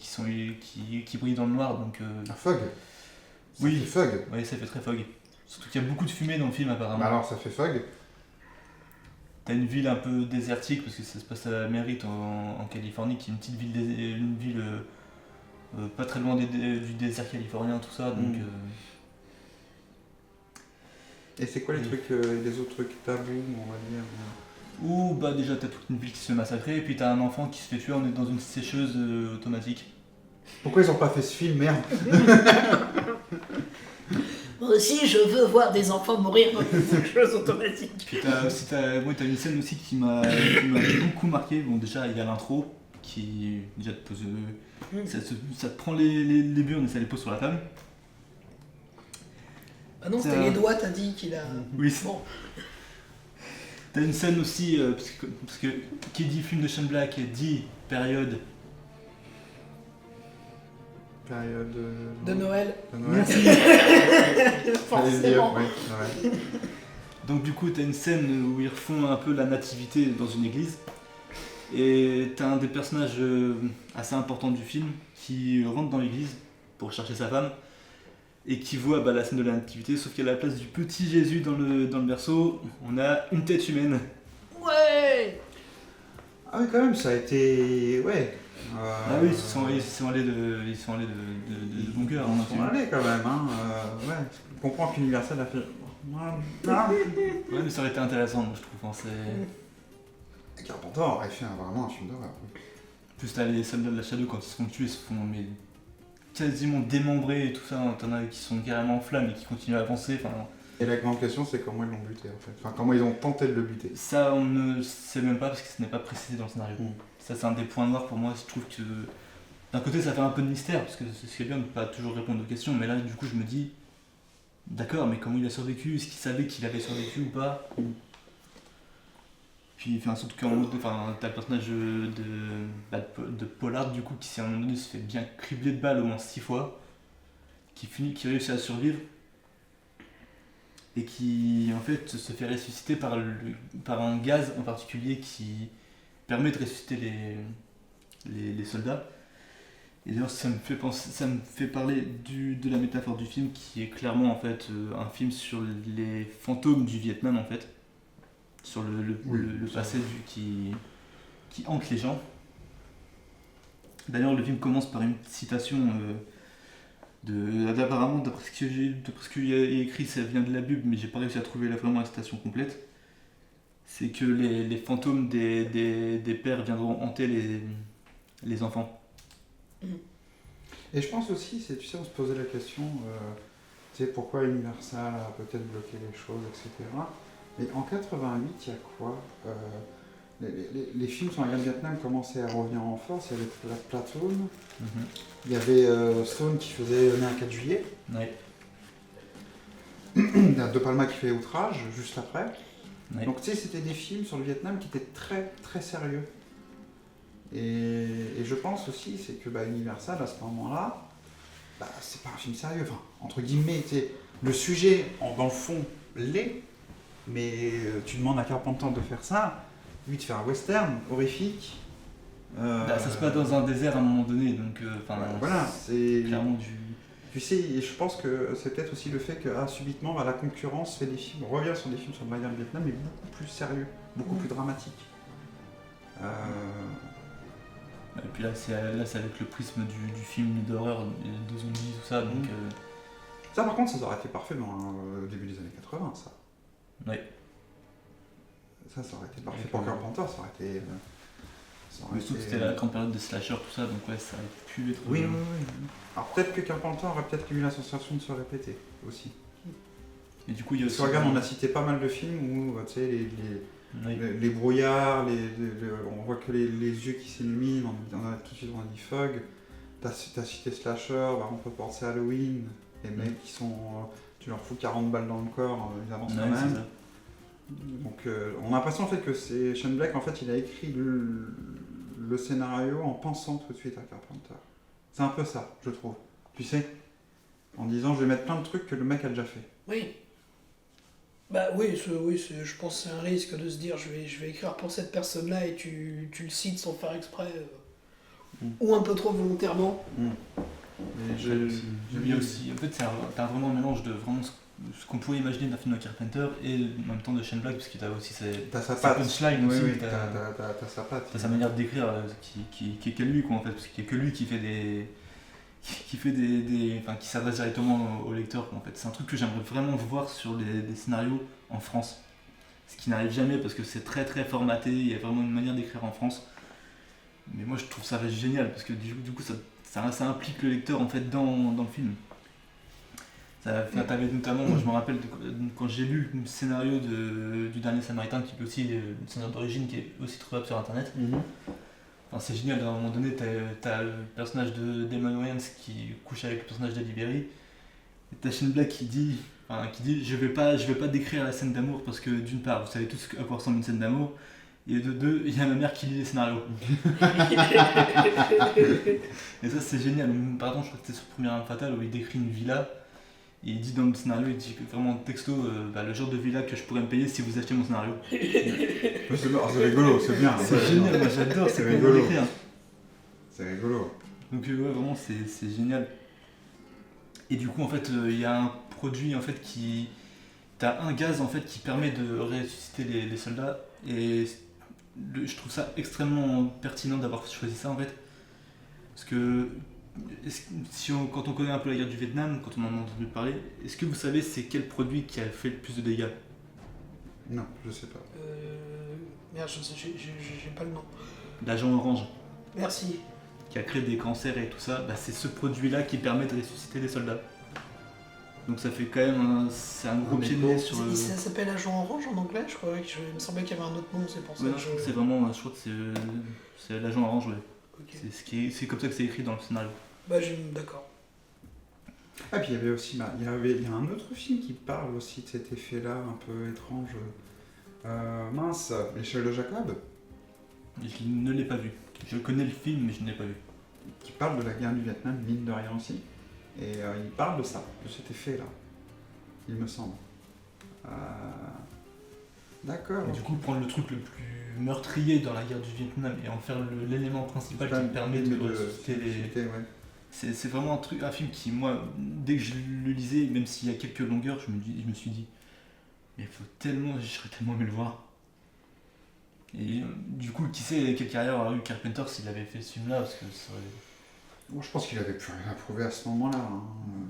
[SPEAKER 3] brillent dans le noir. Donc,
[SPEAKER 1] Fog.
[SPEAKER 3] Oui,
[SPEAKER 1] Fog.
[SPEAKER 3] Oui, ça fait très Fog. Surtout qu'il y a beaucoup de fumée dans le film apparemment.
[SPEAKER 1] Alors ça fait Fog.
[SPEAKER 3] T'as une ville un peu désertique parce que ça se passe à Merritt en Californie, qui est une petite ville, pas très loin du désert californien, tout ça. Donc,
[SPEAKER 1] Et c'est quoi les autres trucs tabous, on va dire
[SPEAKER 3] Ou déjà t'as toute une ville qui se fait massacrer et puis t'as un enfant qui se fait tuer, on est dans une sécheuse automatique.
[SPEAKER 1] Pourquoi ils ont pas fait ce film, merde?
[SPEAKER 2] Moi aussi, je veux voir des enfants mourir dans une sécheuse automatique.
[SPEAKER 3] Puis t'as une scène aussi qui m'a beaucoup marqué. Bon, déjà il y a l'intro qui déjà te pose, ça te prend les burnes et ça les pose sur la table.
[SPEAKER 2] Ah non, c'était les doigts, t'as dit qu'il a.
[SPEAKER 3] Oui.
[SPEAKER 2] Bon.
[SPEAKER 3] T'as une scène aussi, parce que qui dit film de Shane Black dit période.
[SPEAKER 1] Période
[SPEAKER 2] de Noël.
[SPEAKER 1] De Noël.
[SPEAKER 2] Forcément.
[SPEAKER 1] Ouais.
[SPEAKER 3] Donc du coup, t'as une scène où ils refont un peu la nativité dans une église. Et t'as un des personnages assez importants du film qui rentre dans l'église pour chercher sa femme et qui voit la scène de la nativité, sauf qu'à la place du petit Jésus dans le berceau, on a une tête humaine.
[SPEAKER 2] Ouais.
[SPEAKER 1] Ah oui, quand même, ça a été... Ouais.
[SPEAKER 3] Ah oui, ils sont allés de bon cœur.
[SPEAKER 1] Ils sont allés quand même, hein. Ouais. Je comprends qu'Universal a fait...
[SPEAKER 3] Ouais, mais ça aurait été intéressant, moi je trouve. Hein,
[SPEAKER 1] Carpenter aurait fait vraiment un film d'horreur.
[SPEAKER 3] plus t'as les soldats de la Shadow quand ils se font tuer, ils se font quasiment démembrer et tout ça. T'en as qui sont carrément en flammes et qui continuent à avancer.
[SPEAKER 1] Et la grande question, c'est comment ils l'ont buté en fait. Enfin, comment ils ont tenté de le buter.
[SPEAKER 3] Ça, on ne sait même pas parce que ce n'est pas précisé dans le scénario.
[SPEAKER 1] Mm.
[SPEAKER 3] Ça, c'est un des points noirs pour moi. Je trouve que d'un côté, ça fait un peu de mystère parce que c'est ce qui est bien de ne pas toujours répondre aux questions. Mais là, du coup, je me dis, d'accord, mais comment il a survécu? Est-ce qu'il savait qu'il avait survécu ou pas? Puis, surtout t'as le personnage de Pollard du coup qui, à un moment donné, se fait bien cribler de balles au moins 6 fois, qui réussit à survivre et qui en fait se fait ressusciter par un gaz en particulier qui permet de ressusciter les soldats. Et d'ailleurs ça me fait parler de la métaphore du film qui est clairement en fait un film sur les fantômes du Vietnam en fait, sur le passé qui hante les gens. D'ailleurs le film commence par une citation apparemment d'après ce qu'il y a écrit, ça vient de la Bible, mais j'ai pas réussi à trouver vraiment la citation complète. C'est que les fantômes des pères viendront hanter les enfants.
[SPEAKER 1] Et je pense aussi, tu sais, on se posait la question, tu sais, pourquoi Universal a peut-être bloqué les choses, etc. Mais en 88, il y a quoi les films sur la guerre du Vietnam commençaient à revenir en force. Il y avait la Platoon, il y avait Stone qui faisait né un 4 juillet.
[SPEAKER 3] Ouais.
[SPEAKER 1] Il y a De Palma qui fait Outrage juste après.
[SPEAKER 3] Ouais.
[SPEAKER 1] Donc tu sais, c'était des films sur le Vietnam qui étaient très très sérieux. Et je pense aussi, c'est que Universal à ce moment-là, c'est pas un film sérieux, enfin, entre guillemets, tu sais, le sujet dans le fond l'est, mais tu demandes à Carpenter de faire ça, lui de faire un western horrifique.
[SPEAKER 3] Ça se passe dans un désert à un moment donné, donc
[SPEAKER 1] voilà, c'est
[SPEAKER 3] clairement du...
[SPEAKER 1] Tu sais, et je pense que c'est peut-être aussi le fait que subitement la concurrence fait des films, revient sur des films sur la guerre du Vietnam, mais beaucoup plus sérieux, beaucoup plus dramatiques.
[SPEAKER 3] Et puis là c'est avec le prisme du film d'horreur, de zombies, tout ça, donc...
[SPEAKER 1] Ça par contre, ça aurait été parfait dans le début des années 80, ça.
[SPEAKER 3] Ouais.
[SPEAKER 1] Ça aurait été parfait pour Carpenter, ça aurait été...
[SPEAKER 3] Mais surtout que c'était la grande période de slasher, tout ça, donc ouais, ça aurait pu être...
[SPEAKER 1] Oui. Alors peut-être que Carpenter aurait peut-être eu la sensation de se répéter, aussi.
[SPEAKER 3] Et du coup, il y a aussi...
[SPEAKER 1] Regarde, on a cité pas mal de films où, tu sais, les brouillards, on voit que les yeux qui s'illuminent, tout de suite on a dit fog. T'as cité slasher, on peut penser à Halloween, les mecs qui sont... tu leur fous 40 balles dans le corps, ils avancent quand même. Donc on a l'impression en fait que c'est Shane Black, en fait il a écrit le scénario en pensant tout de suite à Carpenter. C'est un peu ça, je trouve. Tu sais, en disant je vais mettre plein de trucs que le mec a déjà fait.
[SPEAKER 2] Oui. Je pense que c'est un risque de se dire je vais écrire pour cette personne-là et tu le cites sans faire exprès ou un peu trop volontairement.
[SPEAKER 3] Il y a aussi, en fait, t'as vraiment un mélange de vraiment ce qu'on pourrait imaginer d'un film de Carpenter et en même temps de Shane Black, parce qu'il a aussi sa punchline aussi,
[SPEAKER 1] t'as sa patte.
[SPEAKER 3] T'as sa manière d'écrire qui est que lui, quoi, en fait, parce qu'il n'y a que lui qui s'adresse directement au lecteur, quoi, en fait. C'est un truc que j'aimerais vraiment voir sur des scénarios en France. Ce qui n'arrive jamais parce que c'est très très formaté, il y a vraiment une manière d'écrire en France. Mais moi je trouve ça génial parce que du coup ça implique le lecteur en fait dans le film. T'avais notamment, moi je me rappelle quand j'ai lu le scénario du Dernier Samaritain, qui est aussi le scénario d'origine qui est aussi trouvable sur internet. C'est génial, à un moment donné t'as le personnage de Damon Wayans qui couche avec le personnage d'Halle Berry, et t'as Shane Black qui dit je vais pas décrire la scène d'amour parce que d'une part vous savez tous à quoi ressemble une scène d'amour, et de deux il y a ma mère qui lit les scénarios. Et ça c'est génial. Par exemple je crois que c'était sur Première Arme Fatale où il décrit une villa. Et il dit dans le scénario, il dit que vraiment texto, le genre de villa que je pourrais me payer si vous achetiez mon scénario.
[SPEAKER 1] C'est rigolo, c'est bien.
[SPEAKER 3] C'est génial, moi j'adore,
[SPEAKER 1] c'est rigolo.
[SPEAKER 3] C'est rigolo. Donc ouais, vraiment c'est génial. Et du coup en fait il y a un produit en fait qui... T'as un gaz en fait qui permet de ressusciter les soldats, et je trouve ça extrêmement pertinent d'avoir choisi ça en fait. Parce que quand on connaît un peu la guerre du Vietnam, quand on en a entendu parler, est-ce que vous savez c'est quel produit qui a fait le plus de dégâts?
[SPEAKER 1] Non, je sais pas.
[SPEAKER 2] Merde, je sais, j'ai pas le nom.
[SPEAKER 3] L'agent orange,
[SPEAKER 2] Merci.
[SPEAKER 3] qui a créé des cancers et tout ça, bah, c'est ce produit-là qui permet de ressusciter des soldats. Donc ça fait quand même c'est un gros
[SPEAKER 1] Mais
[SPEAKER 3] pied de nez sur le...
[SPEAKER 2] Ça s'appelle Agent Orange en anglais, je croyais que il me semblait qu'il y avait un autre nom, c'est pour ça
[SPEAKER 3] Ouais, non,
[SPEAKER 2] que
[SPEAKER 3] je crois que c'est vraiment, je crois que c'est l'agent orange, ouais.
[SPEAKER 2] Ok.
[SPEAKER 3] C'est comme ça que c'est écrit dans le scénario.
[SPEAKER 2] Bah, d'accord.
[SPEAKER 1] Ah, puis il y avait aussi, il y a un autre film qui parle aussi de cet effet-là, un peu étrange. Mince, L'échelle de Jacob,
[SPEAKER 3] Je ne l'ai pas vu. Je connais le film, mais je ne l'ai pas vu.
[SPEAKER 1] qui parle de la guerre du Vietnam, mine de rien aussi. Et il parle de ça, de cet effet-là, il me semble. D'accord.
[SPEAKER 3] Et du coup, prendre le truc le plus meurtrier dans la guerre du Vietnam et en faire l'élément principal qui permet de ressusciter les...
[SPEAKER 1] Ouais.
[SPEAKER 3] C'est vraiment un film qui, moi, dès que je le lisais, même s'il y a quelques longueurs, je me suis dit, mais j'aurais tellement aimé le voir. Et du coup, qui sait quelle carrière aurait eu Carpenter s'il avait fait ce film-là, parce que ça aurait...
[SPEAKER 1] Bon, je pense qu'il avait plus rien à prouver à ce moment-là. Hein.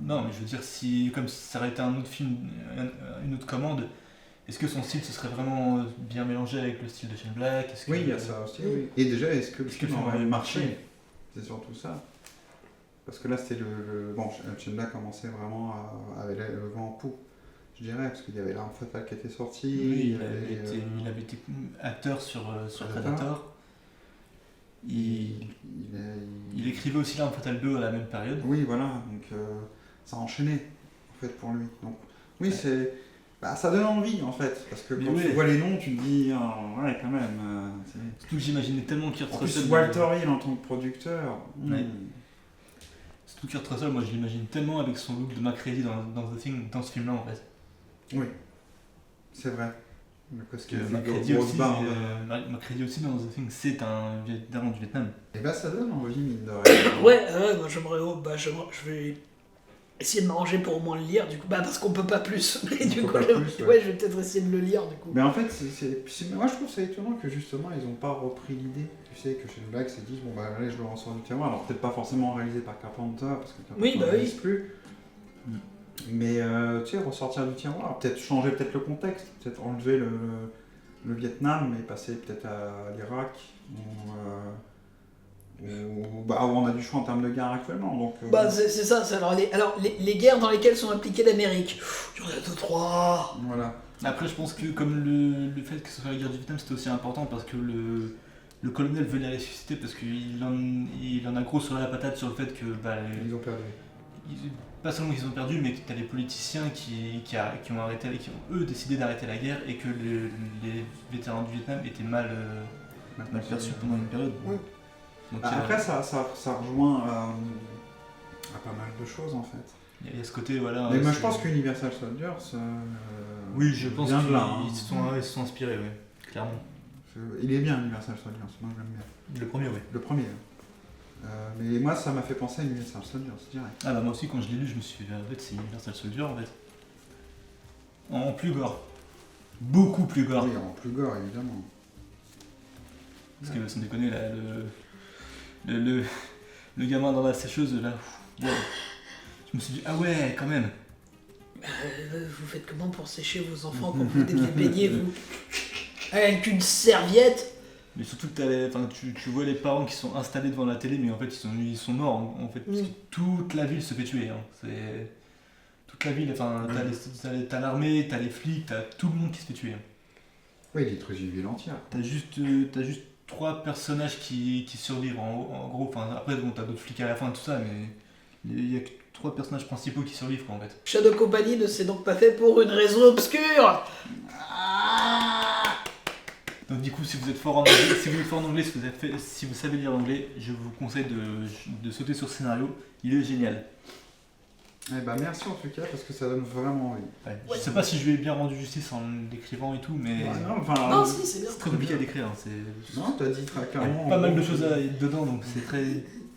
[SPEAKER 3] Non, mais je veux dire, si comme ça aurait été un autre film, une autre commande, est-ce que son style se serait vraiment bien mélangé avec le style de Shane Black?
[SPEAKER 1] Oui, il y a ça aussi. Oui. Et déjà, est-ce que le
[SPEAKER 3] Est-ce que
[SPEAKER 1] film
[SPEAKER 3] le film
[SPEAKER 1] aurait
[SPEAKER 3] aurait
[SPEAKER 1] marché?
[SPEAKER 3] marché?
[SPEAKER 1] C'est surtout ça. Parce que là, c'était Bon, Shane Black commençait vraiment avec le vent en poupe, je dirais, parce qu'il y avait L'Arme Fatale qui était sortie.
[SPEAKER 3] Oui,
[SPEAKER 1] il
[SPEAKER 3] il avait été acteur sur
[SPEAKER 1] Predator.
[SPEAKER 3] Predator. Il écrivait aussi L'Arme Fatale 2 à la même période.
[SPEAKER 1] Oui, voilà, donc ça a enchaîné, en fait, pour lui. Donc, oui, c'est... ça donne envie, en fait, parce que
[SPEAKER 3] Mais
[SPEAKER 1] quand
[SPEAKER 3] ouais.
[SPEAKER 1] tu vois les noms, tu te dis, ouais, quand même...
[SPEAKER 3] Surtout que j'imaginais tellement Kurt
[SPEAKER 1] En plus,
[SPEAKER 3] Russell.
[SPEAKER 1] Walter Hill en tant que producteur...
[SPEAKER 3] Ouais. Surtout Kurt Russell, moi je l'imagine tellement avec son look de MacReady dans The Thing, dans ce film-là en fait.
[SPEAKER 1] Oui, c'est vrai. Parce
[SPEAKER 3] Que
[SPEAKER 1] que
[SPEAKER 3] MacReady aussi dans The Thing, c'est un vétéran du Vietnam.
[SPEAKER 1] Et ça donne envie, mine de rien.
[SPEAKER 2] Ouais, moi je vais essayer de m'arranger pour au moins le lire, du coup, parce qu'on peut pas plus. Mais du coup, je vais peut-être essayer de le lire, du coup.
[SPEAKER 1] Mais en fait, moi je trouve ça étonnant que justement ils ont pas repris l'idée. Tu sais, que Shane Black s'est dit, allez, je le ressors du tiroir. Alors peut-être pas forcément réalisé par Carpenter, parce que Carpenter ne réalise plus. Mais tu sais, ressortir du tiroir, peut-être changer le contexte, peut-être enlever le Vietnam et passer peut-être à l'Irak, où on a du choix en termes de guerre actuellement. Donc,
[SPEAKER 2] c'est ça. Alors les guerres dans lesquelles sont impliquées l'Amérique, il y en a 2-3.
[SPEAKER 1] Voilà.
[SPEAKER 3] Après, je pense que comme le fait que ce soit la guerre du Vietnam, c'était aussi important parce que le colonel venait ressusciter parce qu'il en a gros sur la patate sur le fait que
[SPEAKER 1] Ils ont perdu.
[SPEAKER 3] Pas seulement qu'ils ont perdu, mais que tu as les politiciens qui ont eux décidé d'arrêter la guerre et que les vétérans du Vietnam étaient mal perçus pendant une période.
[SPEAKER 2] Oui.
[SPEAKER 3] Donc,
[SPEAKER 1] après, ça rejoint à pas mal de choses en fait.
[SPEAKER 3] Il y a ce côté, voilà.
[SPEAKER 1] Mais moi je pense qu'Universal Soldier,
[SPEAKER 3] oui, je pense
[SPEAKER 1] vient de là.
[SPEAKER 3] qu'ils se sont inspirés, oui, clairement.
[SPEAKER 1] Il est bien Universal Soldier, moi j'aime bien.
[SPEAKER 3] Le premier, oui.
[SPEAKER 1] Le premier. Mais moi ça m'a fait penser à Universal Soldier, c'est direct.
[SPEAKER 3] Ah moi aussi quand je l'ai lu, je me suis dit, en fait c'est Universal Soldier en fait. En plus gore. Beaucoup plus gore.
[SPEAKER 1] Oui, en plus gore évidemment.
[SPEAKER 3] Parce que sans déconner, là, le gamin dans la sécheuse, là, wow. Je me suis dit, ah ouais, quand même.
[SPEAKER 2] Vous faites comment pour sécher vos enfants quand vous deviez baigner, vous? Avec une serviette?
[SPEAKER 3] Mais surtout que tu vois les parents qui sont installés devant la télé, mais en fait ils sont morts en fait. Parce que toute la ville se fait tuer. Hein. Toute la ville, t'as l'armée, t'as les flics, t'as tout le monde qui se fait tuer. Hein.
[SPEAKER 1] Oui, il détruit une ville entière.
[SPEAKER 3] T'as juste 3 personnages qui survivent en gros. Après bon, t'as d'autres flics à la fin, tout ça, mais il y a que 3 personnages principaux qui survivent quoi en fait.
[SPEAKER 2] Shadow Company ne s'est donc pas fait pour une raison obscure.
[SPEAKER 3] Donc du coup, si vous êtes fort en anglais, si vous savez lire anglais, je vous conseille de sauter sur ce scénario. Il est génial.
[SPEAKER 1] Merci en tout cas parce que ça donne vraiment envie.
[SPEAKER 3] Ouais. Je sais pas si je lui ai bien rendu justice en l'écrivant et tout, mais
[SPEAKER 2] non, si, c'est bien.
[SPEAKER 3] C'est très compliqué à décrire.
[SPEAKER 1] Non, t'as dit très clairement.
[SPEAKER 3] Il y a pas mal de choses dedans, donc c'est très.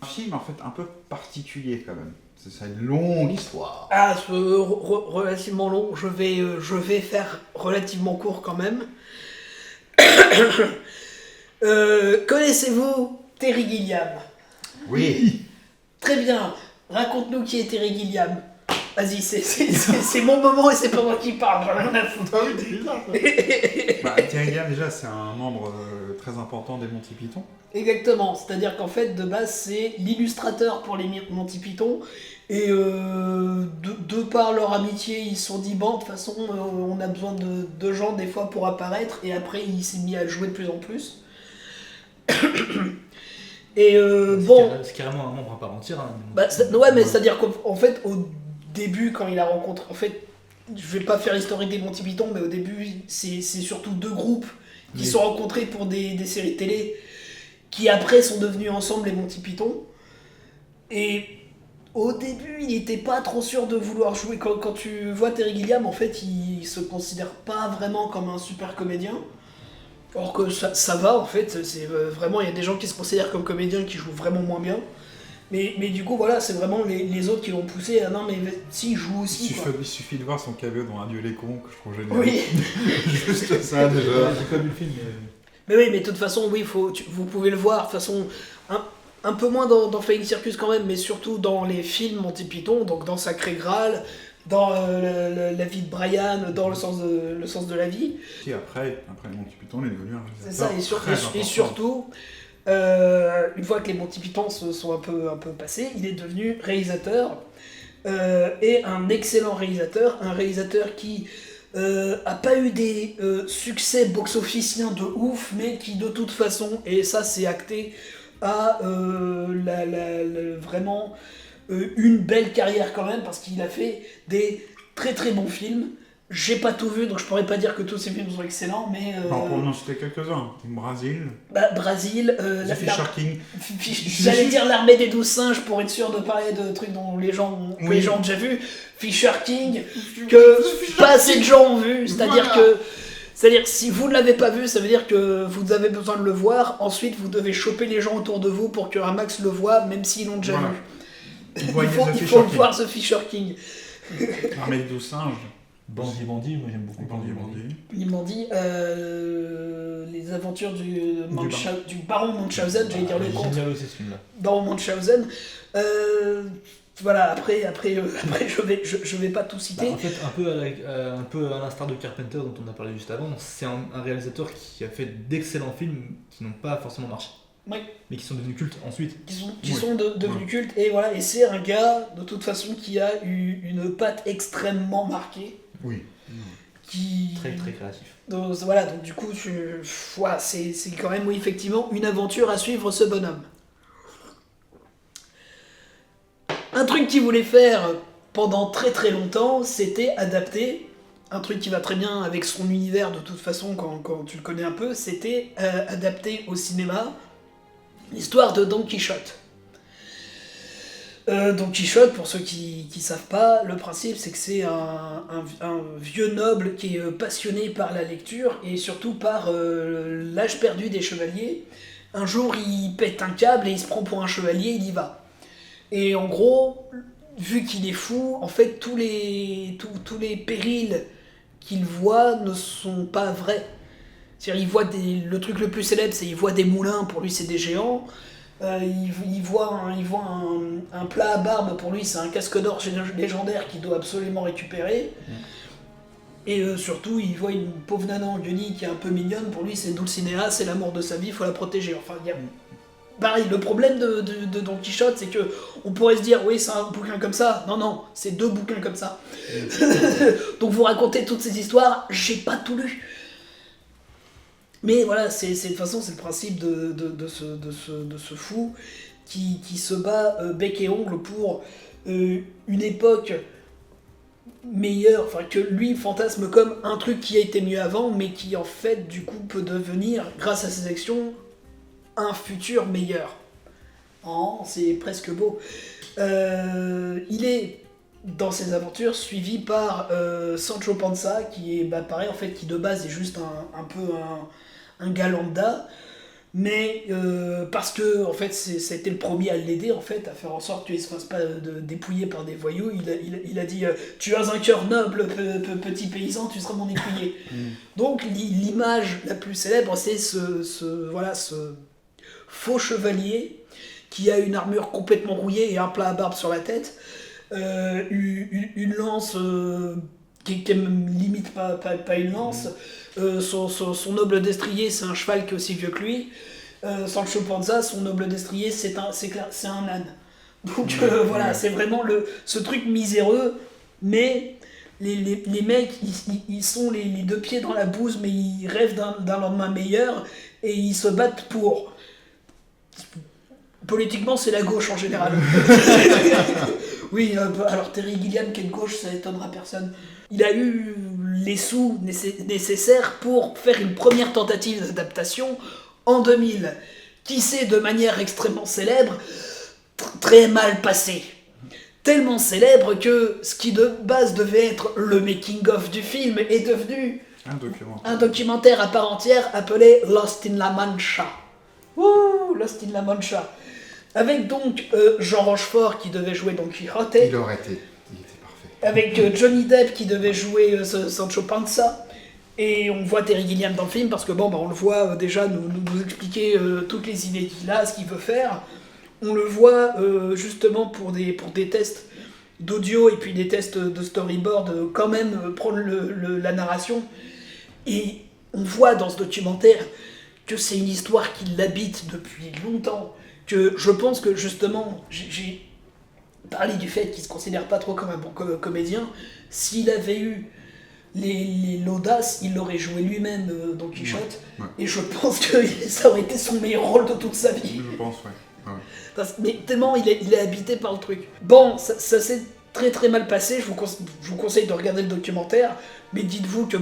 [SPEAKER 1] Un film en fait un peu particulier quand même. C'est une longue histoire.
[SPEAKER 2] Relativement long. Je vais faire relativement court quand même. Connaissez-vous Terry Gilliam?
[SPEAKER 1] Oui.
[SPEAKER 2] Très bien. Raconte-nous qui est Terry Gilliam. Vas-y, c'est mon moment et c'est pas moi qui parle, j'en ai rien à foutre.
[SPEAKER 1] Terry Gilliam, déjà, c'est un membre très important des Monty Python.
[SPEAKER 2] Exactement, c'est-à-dire qu'en fait, de base, c'est l'illustrateur pour les Monty Python. Et de par leur amitié, ils se sont dit, bon, de toute façon, on a besoin de gens des fois pour apparaître. Et après, il s'est mis à jouer de plus en plus. Et
[SPEAKER 4] C'est carrément un membre à part entière. Hein,
[SPEAKER 2] ouais, mais c'est-à-dire qu'en fait, au début, quand il a rencontré... En fait, je vais pas faire l'historique des Monty Python, mais au début, c'est surtout deux groupes qui se sont rencontrés pour des séries télé, qui après sont devenus ensemble les Monty Python. Et au début, il n'était pas trop sûr de vouloir jouer. Quand tu vois Terry Gilliam, en fait, il se considère pas vraiment comme un super comédien. Or que ça va, en fait. C'est vraiment, il y a des gens qui se considèrent comme comédiens qui jouent vraiment moins bien. Mais du coup, voilà, c'est vraiment les autres qui l'ont poussé. Ah non, mais si, il joue aussi.
[SPEAKER 1] Il suffit de voir son caméo dans Adieu les cons, que je trouve génial.
[SPEAKER 2] Oui.
[SPEAKER 1] Juste ça, déjà.
[SPEAKER 4] J'ai pas vu le film,
[SPEAKER 2] Mais oui, mais de toute façon, oui, vous pouvez le voir. De toute façon, un peu moins dans Flying Circus quand même, mais surtout dans les films Monty Python, donc dans Sacré Graal, dans la vie de Brian, dans le sens de la vie.
[SPEAKER 1] Et après Monty Python, il est devenu un
[SPEAKER 2] C'est ça,
[SPEAKER 1] réalisateur
[SPEAKER 2] et surtout, une fois que les Monty Python se sont un peu passés, il est devenu réalisateur, et un excellent réalisateur, un réalisateur qui a pas eu des succès box-officiens de ouf, mais qui de toute façon, et ça c'est acté, a vraiment une belle carrière quand même, parce qu'il a fait des très très bons films. J'ai pas tout vu, donc je pourrais pas dire que tous ces films sont excellents, mais...
[SPEAKER 1] Non, pour en citer quelques-uns. Brasil,
[SPEAKER 2] Brasil...
[SPEAKER 1] The Fisher King.
[SPEAKER 2] J'allais dire l'armée des 12 singes pour être sûr de parler de trucs dont les gens ont déjà vu. Fisher King, que pas assez de gens ont vu, c'est-à-dire que... C'est-à-dire, si vous ne l'avez pas vu, ça veut dire que vous avez besoin de le voir. Ensuite, vous devez choper les gens autour de vous pour qu'un max le voit, même s'ils l'ont déjà vu. Il faut voir The Fisher King.
[SPEAKER 1] L'armée des 12 singes.
[SPEAKER 4] Bandit, moi j'aime beaucoup
[SPEAKER 1] Bandit.
[SPEAKER 2] Ils m'ont dit les aventures du baron Munchausen, j'allais dire le conte.
[SPEAKER 4] Génial aussi ce film-là.
[SPEAKER 2] Baron Munchausen. Voilà, après je vais pas tout citer.
[SPEAKER 4] En fait, un peu à l'instar de Carpenter dont on a parlé juste avant, c'est un réalisateur qui a fait d'excellents films qui n'ont pas forcément marché.
[SPEAKER 2] Oui.
[SPEAKER 4] Mais qui sont devenus cultes ensuite.
[SPEAKER 2] Qui sont devenus cultes, et voilà, et c'est un gars de toute façon qui a eu une patte extrêmement marquée.
[SPEAKER 1] Oui.
[SPEAKER 2] Qui...
[SPEAKER 4] Très très créatif.
[SPEAKER 2] Donc voilà, donc du coup, voilà, c'est quand même, oui, effectivement, une aventure à suivre ce bonhomme. Un truc qu'il voulait faire pendant très très longtemps, c'était adapter, un truc qui va très bien avec son univers de toute façon quand tu le connais un peu, c'était adapter au cinéma l'histoire de Don Quichotte. Don Quichotte, pour ceux qui savent pas, le principe c'est que c'est un vieux noble qui est passionné par la lecture et surtout par l'âge perdu des chevaliers. Un jour il pète un câble et il se prend pour un chevalier, il y va. Et en gros, vu qu'il est fou, en fait tous les périls qu'il voit ne sont pas vrais. C'est-à-dire, il voit le truc le plus célèbre, c'est qu'il voit des moulins, pour lui c'est des géants. Il voit un plat à barbe, pour lui c'est un casque d'or légendaire qu'il doit absolument récupérer. Et surtout, il voit une pauvre nana en guenille qui est un peu mignonne, pour lui c'est Dulcinea, c'est l'amour de sa vie, il faut la protéger. Enfin, il y a... Pareil, le problème de Don Quichotte, c'est que on pourrait se dire, oui, c'est un bouquin comme ça. Non, c'est 2 bouquins comme ça. Donc vous racontez toutes ces histoires, j'ai pas tout lu. Mais voilà, de toute façon, c'est le principe de ce fou qui se bat bec et ongle pour une époque meilleure, enfin que lui fantasme comme un truc qui a été mieux avant, mais qui en fait, du coup, peut devenir, grâce à ses actions, un futur meilleur. Oh, c'est presque beau. Il est, dans ses aventures, suivi par Sancho Panza, qui est pareil, en fait, qui de base est juste un peu un gars lambda, mais parce que en fait ça a été le premier à l'aider en fait, à faire en sorte qu'il ne se fasse pas dépouiller par des voyous. Il a dit tu as un cœur noble, petit paysan, tu seras mon écuyer. Donc l'image la plus célèbre, c'est ce faux chevalier qui a une armure complètement rouillée et un plat à barbe sur la tête, une lance qui est limite pas une lance. Son noble destrier, c'est un cheval qui est aussi vieux que lui. Sancho Panza, son noble destrier, c'est un âne. Donc voilà, c'est vraiment ce truc miséreux, mais les mecs, ils sont les deux pieds dans la bouse, mais ils rêvent d'un lendemain meilleur, et ils se battent pour... Politiquement, c'est la gauche en général. Oui, alors Terry Gilliam qui est de gauche, ça étonnera personne. Il a eu les sous nécessaires pour faire une première tentative d'adaptation en 2000, qui s'est de manière extrêmement célèbre, très mal passée. Tellement célèbre que ce qui de base devait être le making-of du film est devenu un documentaire à part entière appelé Lost in La Mancha. Ouh, Lost in La Mancha. Avec donc Jean Rochefort qui devait jouer Don Quixote.
[SPEAKER 5] Il était parfait.
[SPEAKER 2] Avec Johnny Depp qui devait jouer Sancho Panza. Et on voit Terry Gilliam dans le film parce que on le voit déjà nous expliquer toutes les idées qu'il a, ce qu'il veut faire. On le voit justement pour des tests d'audio et puis des tests de storyboard quand même prendre la narration. Et on voit dans ce documentaire que c'est une histoire qui l'habite depuis longtemps. Que je pense que justement, j'ai parlé du fait qu'il se considère pas trop comme un bon comédien. S'il avait eu l'audace, il l'aurait joué lui-même Don Quichotte.
[SPEAKER 5] Ouais.
[SPEAKER 2] Et je pense que ça aurait été son meilleur rôle de toute sa vie.
[SPEAKER 5] Je pense, ouais.
[SPEAKER 2] Mais tellement il est habité par le truc. Bon, ça s'est très très mal passé, je vous conseille de regarder le documentaire, mais dites-vous que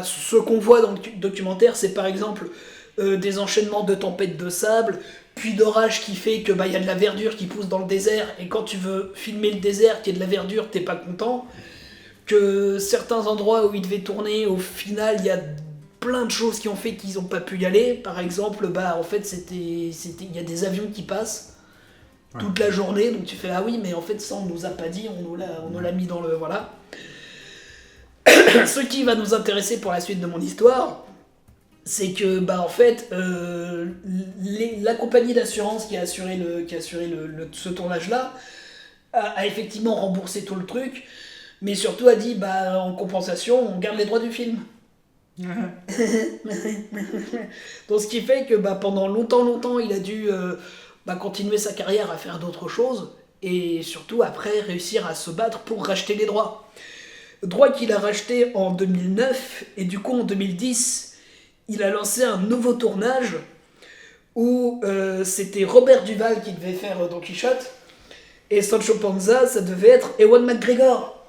[SPEAKER 2] ce qu'on voit dans le documentaire, c'est par exemple des enchaînements de tempêtes de sable, puis d'orage qui fait que y a de la verdure qui pousse dans le désert, et quand tu veux filmer le désert, qu'il y ait de la verdure, t'es pas content, que certains endroits où ils devaient tourner, au final, il y a plein de choses qui ont fait qu'ils ont pas pu y aller. Par exemple, en fait, il y a des avions qui passent toute la journée, donc tu fais ah oui, mais en fait ça on nous a pas dit, on nous l'a mis dans le voilà. Ce qui va nous intéresser pour la suite de mon histoire, c'est que en fait la compagnie d'assurance qui a assuré ce tournage là a effectivement remboursé tout le truc, mais surtout a dit en compensation on garde les droits du film. Donc ce qui fait que pendant longtemps il a dû continuer sa carrière à faire d'autres choses, et surtout après réussir à se battre pour racheter les droits. Droits qu'il a rachetés en 2009, et du coup en 2010 il a lancé un nouveau tournage où c'était Robert Duval qui devait faire Don Quichotte, et Sancho Panza ça devait être Ewan McGregor.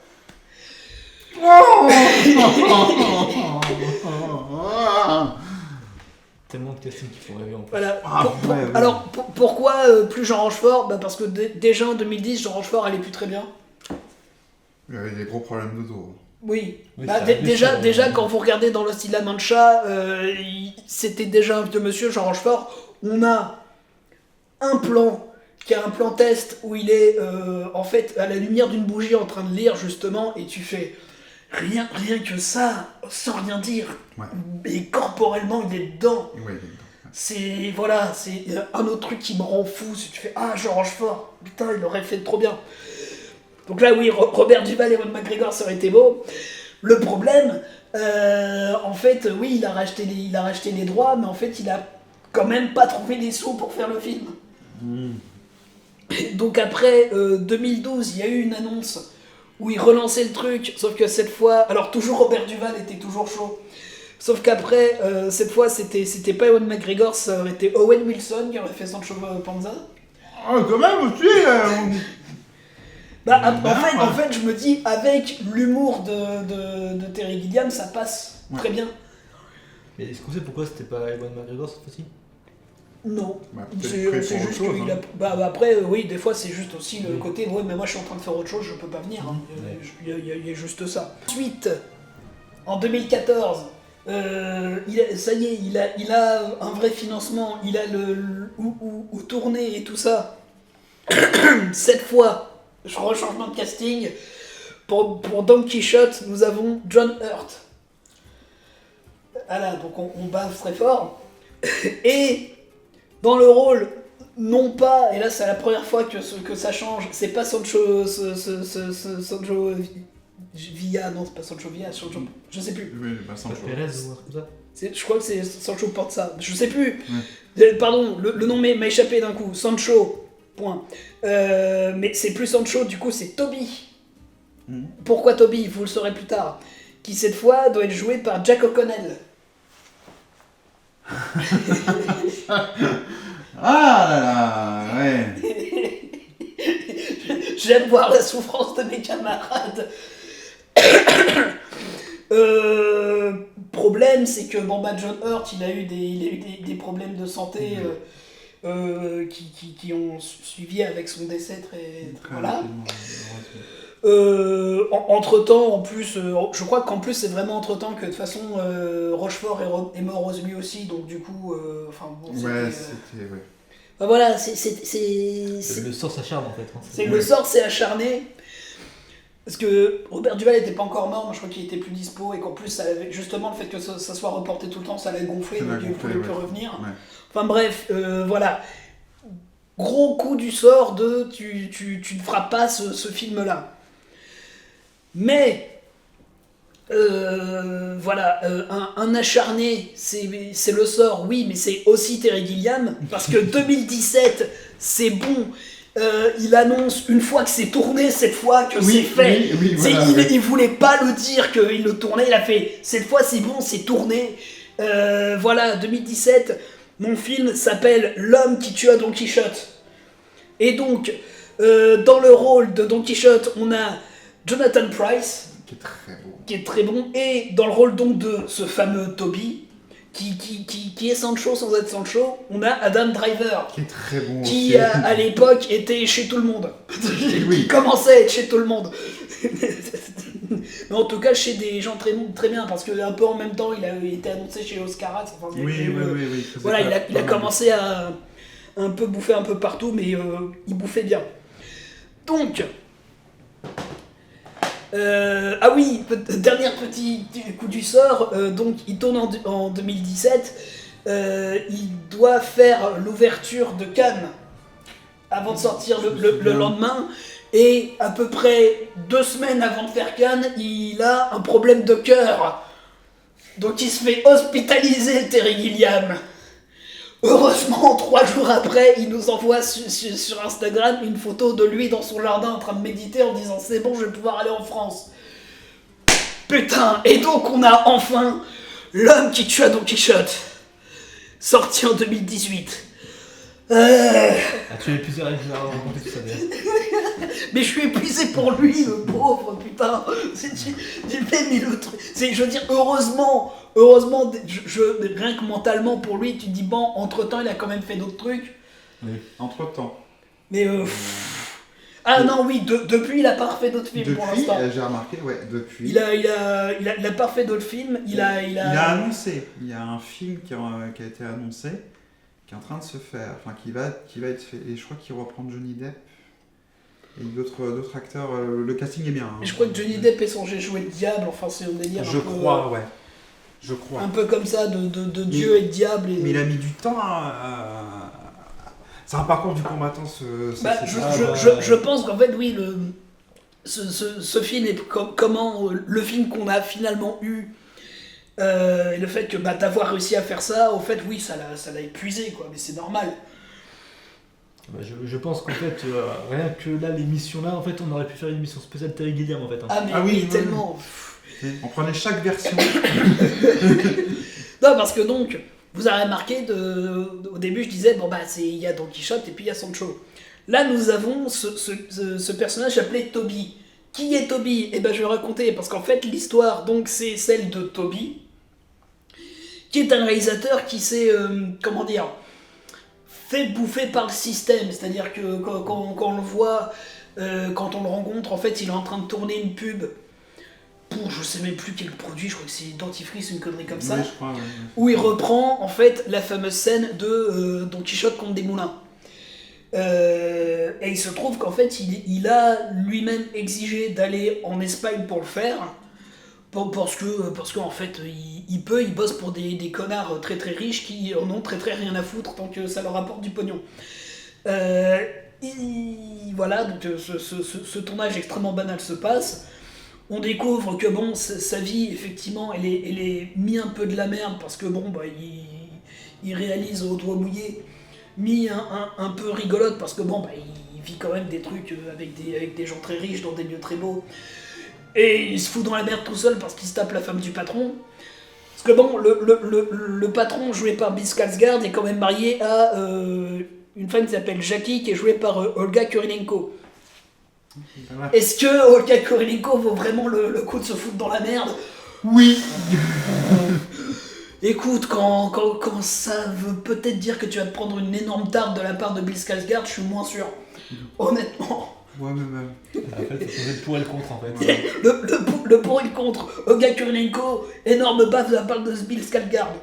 [SPEAKER 4] Tellement de casting qu'il faut rêver en plus.
[SPEAKER 2] Voilà. Alors pourquoi plus Jean Rochefort ? Parce que déjà en 2010 Jean Rochefort allait plus très bien.
[SPEAKER 5] Il y avait des gros problèmes de dos.
[SPEAKER 2] Oui.
[SPEAKER 4] Oui,
[SPEAKER 2] Déjà quand vous regardez dans Lost in La Mancha, c'était déjà un vieux monsieur, Jean Rochefort. On a un plan qui est un plan test où il est en fait à la lumière d'une bougie en train de lire justement, et tu fais rien que ça, sans rien dire.
[SPEAKER 5] Ouais.
[SPEAKER 2] Et corporellement il est dedans.
[SPEAKER 5] Ouais,
[SPEAKER 2] C'est un autre truc qui me rend fou, si tu fais Jean Rochefort, putain il aurait fait trop bien. Donc là oui, Robert Duval et Ewan McGregor ça aurait été beau. Le problème, en fait oui il a racheté les droits, mais en fait il a quand même pas trouvé les sous pour faire le film. Donc après 2012 il y a eu une annonce où il relançait le truc, sauf que cette fois, alors toujours Robert Duval était toujours chaud, sauf qu'après cette fois c'était pas Ewan McGregor, ça aurait été Owen Wilson qui aurait fait Sancho Panza.
[SPEAKER 5] Ah, quand même aussi
[SPEAKER 2] En fait je me dis avec l'humour de Terry Gilliam ça passe très bien.
[SPEAKER 4] Mais est-ce qu'on sait pourquoi c'était pas Ewan McGregor cette fois-ci ?
[SPEAKER 2] Non,
[SPEAKER 5] peut-être
[SPEAKER 2] c'est
[SPEAKER 5] prêt pour
[SPEAKER 2] juste
[SPEAKER 5] autre chose,
[SPEAKER 2] qu'il a... après oui des fois c'est juste aussi le côté mais moi je suis en train de faire autre chose, je peux pas venir, il y a juste ça. Ensuite, en 2014, Ça y est, il a un vrai financement, il a où tourner et tout ça. Cette fois, changement de casting. Pour Don Quichotte, nous avons John Hurt. Voilà, donc on bave très fort. Et dans le rôle, non pas, et là c'est la première fois que ça change, c'est pas Sancho Villa, non c'est pas Sancho Villa, je sais plus.
[SPEAKER 5] Oui, bah, sans
[SPEAKER 4] Pérez ou un truc comme ça.
[SPEAKER 2] Je crois que c'est Sancho Panza, je sais plus. Pardon, le nom m'a échappé d'un coup. Sancho, point. Mais c'est plus Sancho, du coup c'est Toby. Pourquoi Toby? Vous le saurez plus tard. Qui cette fois doit être joué par Jack O'Connell.
[SPEAKER 5] Ah là là, ouais.
[SPEAKER 2] J'aime voir la souffrance de mes camarades. Problème, c'est que John Hurt, il a eu des problèmes de santé qui ont suivi avec son décès très voilà. Entre-temps, en plus, je crois qu'en plus c'est vraiment entre-temps que de toute façon Rochefort est mort lui aussi, donc du coup,
[SPEAKER 5] Ouais, c'était... Ouais.
[SPEAKER 2] Voilà,
[SPEAKER 4] Le sort s'acharne en fait. Hein.
[SPEAKER 2] le sort s'est acharné. Parce que Robert Duvall n'était pas encore mort, mais je crois qu'il était plus dispo, et qu'en plus, ça avait, justement, le fait que ça soit reporté tout le temps, ça l'a gonflé, donc il ne pouvait plus revenir. Ouais. Enfin bref, voilà. Gros coup du sort de tu ne feras pas ce film-là. Mais, voilà, un acharné, c'est le sort, oui, mais c'est aussi Terry Gilliam, parce que 2017, c'est bon. Il annonce une fois que c'est tourné, cette fois que c'est fait.
[SPEAKER 5] Oui, voilà,
[SPEAKER 2] il voulait pas le dire qu'il le tournait, il a fait cette fois c'est bon, c'est tourné. Voilà, 2017, mon film s'appelle L'homme qui tua Don Quichotte. Et donc, dans le rôle de Don Quichotte, on a Jonathan Pryce, qui est très bon, et dans le rôle donc de ce fameux Toby, qui est Sancho sans être Sancho, on a Adam Driver,
[SPEAKER 5] qui est très bon
[SPEAKER 2] qui
[SPEAKER 5] aussi.
[SPEAKER 2] à l'époque était chez tout le monde,
[SPEAKER 5] Oui.
[SPEAKER 2] qui commençait à être chez tout le monde. Mais en tout cas chez des gens très bien, parce que un peu en même temps il a été annoncé chez Oscarax. Enfin,
[SPEAKER 5] Oui.
[SPEAKER 2] Voilà, il a commencé à un peu bouffer un peu partout, mais il bouffait bien. Donc, ah oui, dernier petit coup du sort, donc il tourne en 2017, il doit faire l'ouverture de Cannes avant de sortir le lendemain, et à peu près 2 semaines avant de faire Cannes, il a un problème de cœur, donc il se fait hospitaliser, Terry Gilliam. Heureusement, 3 jours après, il nous envoie sur Instagram une photo de lui dans son jardin en train de méditer en disant « C'est bon, je vais pouvoir aller en France ». Putain, et donc on a enfin L'homme qui tua Don Quichotte, sorti en 2018.
[SPEAKER 4] Tu es épuisé à raconter tout ça déjà.
[SPEAKER 2] Mais je suis épuisé pour lui, le pauvre, putain. J'ai fait mis le truc. Je veux dire, heureusement, rien que mentalement pour lui, tu te dis bon, entre-temps, il a quand même fait d'autres trucs.
[SPEAKER 5] Oui, entre-temps.
[SPEAKER 2] Mais ah non, oui, depuis, il a pas refait d'autres films pour l'instant.
[SPEAKER 5] J'ai remarqué, ouais, depuis.
[SPEAKER 2] Il a pas refait d'autres films. Il a
[SPEAKER 1] annoncé. Il y a un film qui a été annoncé, qui est en train de se faire, enfin qui va être fait. Et je crois qu'il reprend Johnny Depp et d'autres acteurs. Le casting est bien. Hein.
[SPEAKER 2] Je crois que Johnny Depp est censé jouer le diable. Enfin, c'est un délire.
[SPEAKER 1] Je crois, ouais. Je crois.
[SPEAKER 2] Un peu comme ça, de Dieu et de diable.
[SPEAKER 1] Mais il a mis du temps à... C'est un parcours du combattant,
[SPEAKER 2] je pense qu'en fait, oui, ce film est comment le film qu'on a finalement eu, et le fait que d'avoir réussi à faire ça, au fait, oui, ça l'a épuisé, quoi, mais c'est normal.
[SPEAKER 4] Je pense qu'en fait, rien que là, l'émission là, en fait, on aurait pu faire une émission spéciale Terry Gilliam en fait. Hein.
[SPEAKER 2] Ah, mais oui, tellement.
[SPEAKER 1] On prenait chaque version.
[SPEAKER 2] Non, parce que donc, vous avez remarqué, au début, je disais, bon, il y a Don Quichotte et puis il y a Sancho. Là, nous avons ce personnage appelé Toby. Qui est Toby ? Eh ben, je vais raconter, parce qu'en fait, l'histoire, donc, c'est celle de Toby, qui est un réalisateur qui s'est, fait bouffer par le système. C'est-à-dire que quand on le voit, quand on le rencontre, en fait, il est en train de tourner une pub pour je sais même plus quel produit, je crois que c'est dentifrice ou une connerie comme ça,
[SPEAKER 5] Oui, je crois, ouais.
[SPEAKER 2] où il reprend en fait la fameuse scène de Don Quichotte contre des moulins. Et il se trouve qu'en fait il a lui-même exigé d'aller en Espagne pour le faire, parce que en fait il bosse pour des connards très très riches qui en ont très très rien à foutre tant que ça leur apporte du pognon. Voilà, donc ce tournage extrêmement banal se passe. On découvre que bon, sa vie, effectivement, elle est mis un peu de la merde parce que bon, bah, il réalise au doigt mouillé, mis un peu rigolote parce que bon, bah, il vit quand même des trucs avec des gens très riches dans des lieux très beaux. Et il se fout dans la merde tout seul parce qu'il se tape la femme du patron. Parce que bon, le patron joué par Bill Skarsgård est quand même marié à une femme qui s'appelle Jackie qui est jouée par Olga Kurylenko. Est-ce que Olga Kurylenko vaut vraiment le coup de se foutre dans la merde?
[SPEAKER 5] Oui.
[SPEAKER 2] Écoute, quand ça veut peut-être dire que tu vas te prendre une énorme tarte de la part de Bill Skarsgård, je suis moins sûr. Honnêtement.
[SPEAKER 5] Ouais, mais même.
[SPEAKER 4] En fait, ça faisait le pour et le contre en fait.
[SPEAKER 2] Le pour et le contre. Olga Kurylenko, énorme baffe de la part de Bill Skarsgård.